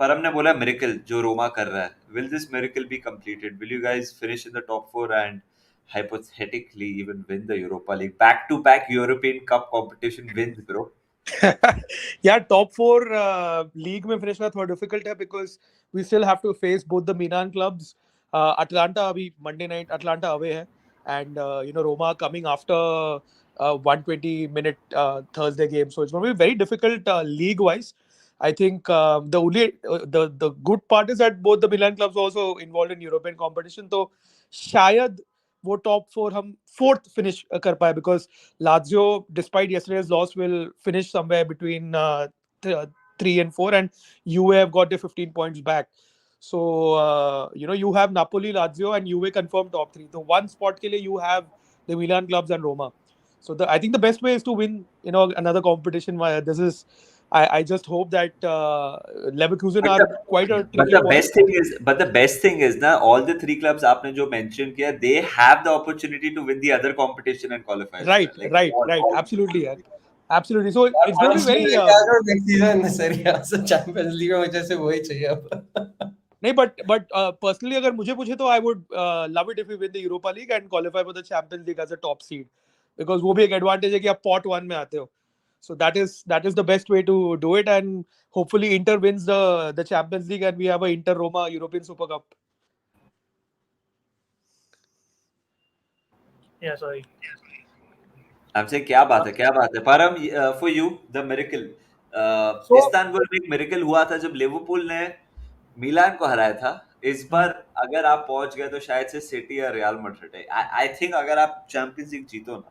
Param ने बोला miracle जो रोमा कर रहा है, will this miracle be completed? Will you guys finish in the top four and hypothetically even win the Europa League? Back to back European Cup competition wins, bro. Yeah, top four league में finish करना थोड़ा difficult है because we still have to face both the Milan clubs. Atlanta अभी Monday night Atlanta away है, and Roma coming after 120-minute Thursday game, so it's going to be very difficult league wise. I think the only the good part is that both the Milan clubs are also involved in European competition, तो शायद वो top four हम fourth finish कर पाए because Lazio, despite yesterday's loss, will finish somewhere between 3 and 4, and Juve have got their 15 points back. So you have Napoli, Lazio, and Juve confirmed top three. So one spot के लिए you have the Milan clubs and Roma. So I think the best way is to win another competition. This is I just hope that Leverkusen But are the, quite a but tricky the point. best thing is, ना all the three clubs आपने जो mention किया, they have the opportunity to win the other competition and qualify as Right, well. Like right. Absolutely, yeah. Absolutely. So it's going to be honestly very. लेके आ जाओ next season सेrie A से champions League में, मुझे से वही चाहिए अब। नहीं, but personally अगर मुझे पूछे तो I would love it if we win the Europa League and qualify for the Champions League as a top seed, because वो भी एक advantage है कि आप pot 1 में आते हो. So that is the best way to do it, and hopefully Inter wins the Champions League and we have a Inter Roma European Super Cup. Yeah, sorry. I'm saying क्या बात है परम, for you the miracle. So Istanbul में एक miracle हुआ था जब Liverpool ने मिलान को हराया था। इस बार अगर आप पहुंच गए तो शायद से सिटी या रियल मैड्रिड है। आई थिंक अगर आप चैंपियंस लीग जीतो ना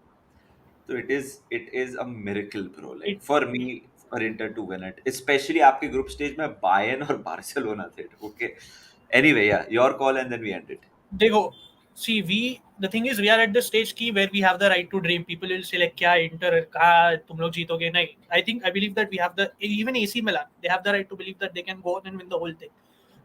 तो it is a miracle bro, like it, for me, for Inter to win it, especially आपके ग्रुप स्टेज में बायर्न और बार्सिलोना थे। Okay anyway, yeah, your call and then we end it. they go. See, the thing is, we are at the stage key where we have the right to dream. People will say like, "क्या Inter कहाँ तुम लोग जीतोगे?" नहीं, I believe that we have even AC Milan, they have the right to believe that they can go on and win the whole thing.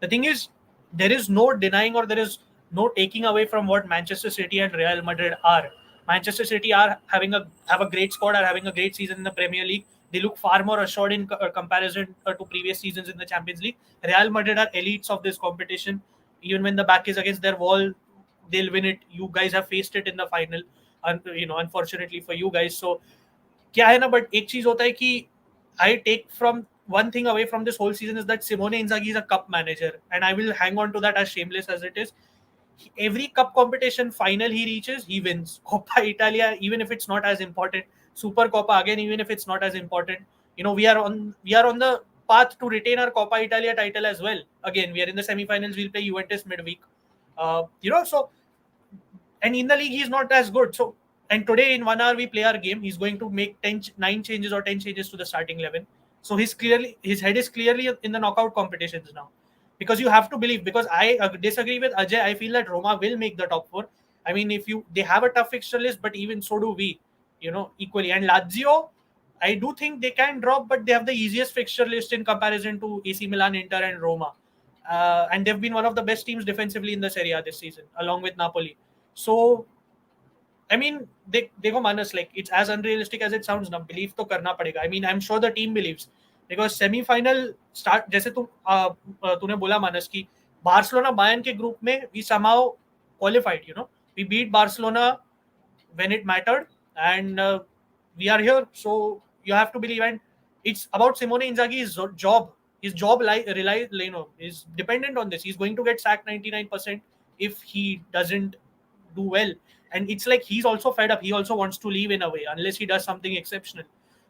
The thing is, there is no denying or there is no taking away from what Manchester City and Real Madrid are. Manchester City have a great squad, are having a great season in the Premier League. They look far more assured in comparison to previous seasons in the Champions League. Real Madrid are elites of this competition. Even when the back is against their wall, they'll win it. You guys have faced it in the final, and unfortunately for you guys. So क्या है ना, but एक चीज होता है कि I take from one thing away from this whole season is that Simone Inzaghi is a cup manager, and I will hang on to that, as shameless as it is. every cup competition final he reaches, he wins. Coppa Italia, even if it's not as important. Super Coppa again, even if it's not as important. We are on the path to retain our Coppa Italia title as well. Again, we are in the semi-finals. We'll play Juventus midweek. So, and in the league he's not as good. So, and today in 1 hour we play our game. He's going to make 9 changes or 10 changes to the starting 11. So his head is clearly in the knockout competitions now, because you have to believe. Because I disagree with Ajay. I feel that Roma will make the top 4. I mean, they have a tough fixture list, but even so do we. Equally. And Lazio, I do think they can drop, but they have the easiest fixture list in comparison to AC Milan, Inter, and Roma. And they've been one of the best teams defensively in the Serie A this season, along with Napoli. So, I mean, देखो मानस, like, it's as unrealistic as it sounds ना. Believe तो करना पड़ेगा. I mean, I'm sure the team believes, because semi-final start, जैसे तूने बोला मानस कि Barcelona Bayern के group में we somehow qualified. We beat Barcelona when it mattered, and we are here. So you have to believe, and it's about Simone Inzaghi's job. His job is dependent on this. He's going to get sacked 99% if he doesn't do well. And it's like he's also fed up. He also wants to leave in a way, unless he does something exceptional.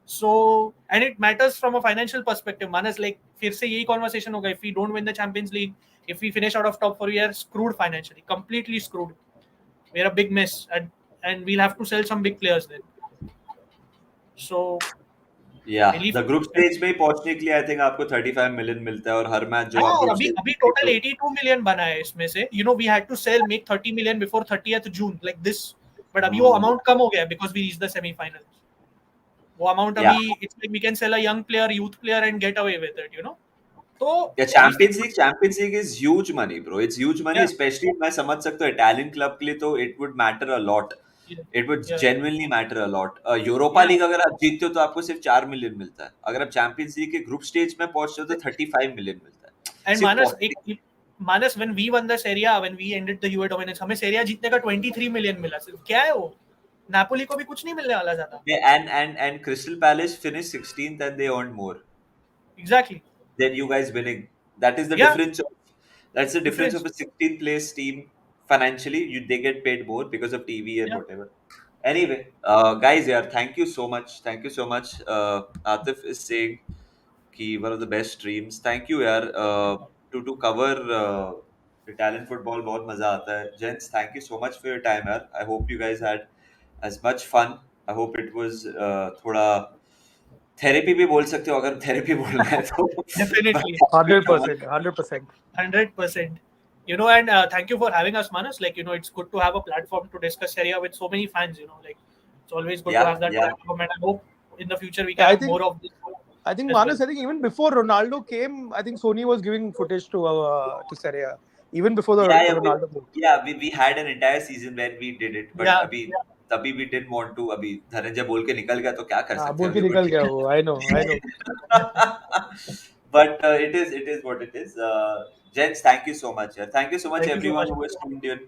So, and it matters from a financial perspective. Manas, like, फिर से यही conversation होगा. If we don't win the Champions League, if we finish out of top 4, we are screwed financially, completely screwed. We're a big mess, and we'll have to sell some big players then. So, Yeah, the group stage में पहुंचने के लिए I think आपको 35 million मिलता है, और हर match जो आप अभी total 82 million बना है इसमें से. We had to make 30 million before 30th June, like this. But अभी वो amount कम हो गया because we reached the semi-finals. वो amount अभी, it's like we can sell a young player, youth player, and get away with it. So yeah, Champions League is huge money, bro. It's huge money, especially मैं समझ सकता हूँ Italian club के लिए तो it would matter a lot. It would genuinely matter a lot. Europa league अगर आप जीतते हो तो आपको सिर्फ 4 मिलियन मिलता है. अगर आप चैंपियंस लीग के ग्रुप स्टेज में पहुंचते हो तो 35 मिलियन मिलता है. And Manas, when we won the Serie A, when we ended the UA dominance, हमें Serie A जीतने का 23 मिलियन मिला. सिर्फ क्या है वो? नापोली को भी कुछ नहीं मिलने वाला ज्यादा. And Crystal Palace finished 16th and they earned more. Exactly. Then you guys winning. That is the difference. That's the difference of a 16th place team financially. They get paid more because of TV and whatever. Anyway, guys, thank you so much. Thank you so much. Atif is saying कि one of the best streams. Thank you, यार. To cover Italian football बहुत मजा आता है. Gents, thank you so much for your time, यार. I hope you guys had as much fun. I hope it was थोड़ा therapy भी बोल सकते हो अगर थेरेपी बोलना है तो. Definitely. 100%. And thank you for having us, Manas. Like, it's good to have a platform to discuss Serie A with so many fans. Like, it's always good to have that platform, and I hope in the future we can have more of this. I think Manas, I think even before Ronaldo came, I think Sony was giving footage to Serie A. Even before the Ronaldo move. Yeah, we had an entire season where we did it, but तभी we didn't want to. अभी धनंजय बोल के निकल गया तो क्या कर सकते हैं. बोल के निकल गया वो. I know. But it is what it is. Gents, thank you so much. Thank you so much everyone who has tuned in.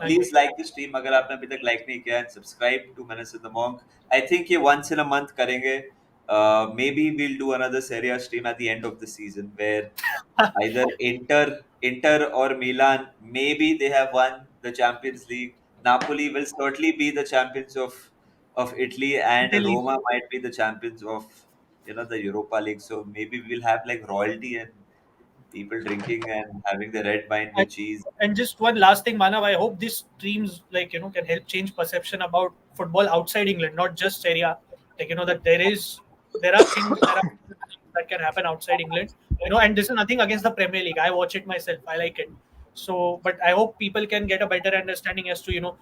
Please like the stream अगर आपने अभी तक like नहीं किया, and subscribe to Menace with the Monk. I think ये once in a month करेंगे. Maybe we'll do another Serie A stream at the end of the season where either Inter or Milan, maybe they have won the Champions League. Napoli will certainly be the champions of Italy, and Roma might be the champions of the Europa League. So maybe we'll have like royalty and people drinking and having the red wine with cheese. And just one last thing, Manav, I hope these streams can help change perception about football outside England, not just Serie A. That there are things that can happen outside England. And this is nothing against the Premier League. I watch it myself. I like it. So, but I hope people can get a better understanding as to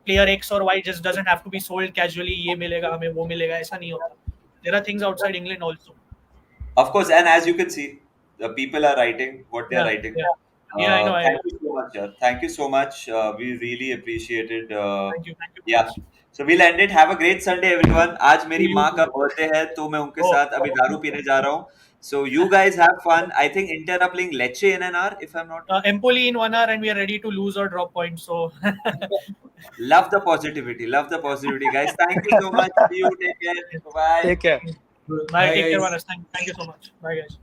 player X or Y just doesn't have to be sold casually. ये मिलेगा हमें, वो मिलेगा, ऐसा नहीं होता. There are things outside England also. Of course, and as you can see, the people are writing what they are writing. I know. Thank you so much. Thank you so much. We really appreciate it. Thank you. Yeah. So we'll end it. Have a great Sunday, everyone. आज मेरी माँ का birthday है तो मैं उनके साथ अभी दारू पीने जा रहा हूँ. So you guys have fun. I think Inter are playing Lecce in an hour, if I'm not. Empoli in 1 hour, and we are ready to lose or drop points. So love the positivity, guys. Thank you so much. See you. Take care. Bye. Take care. Bye. Take care, Manas. Thank you so much. Bye, guys.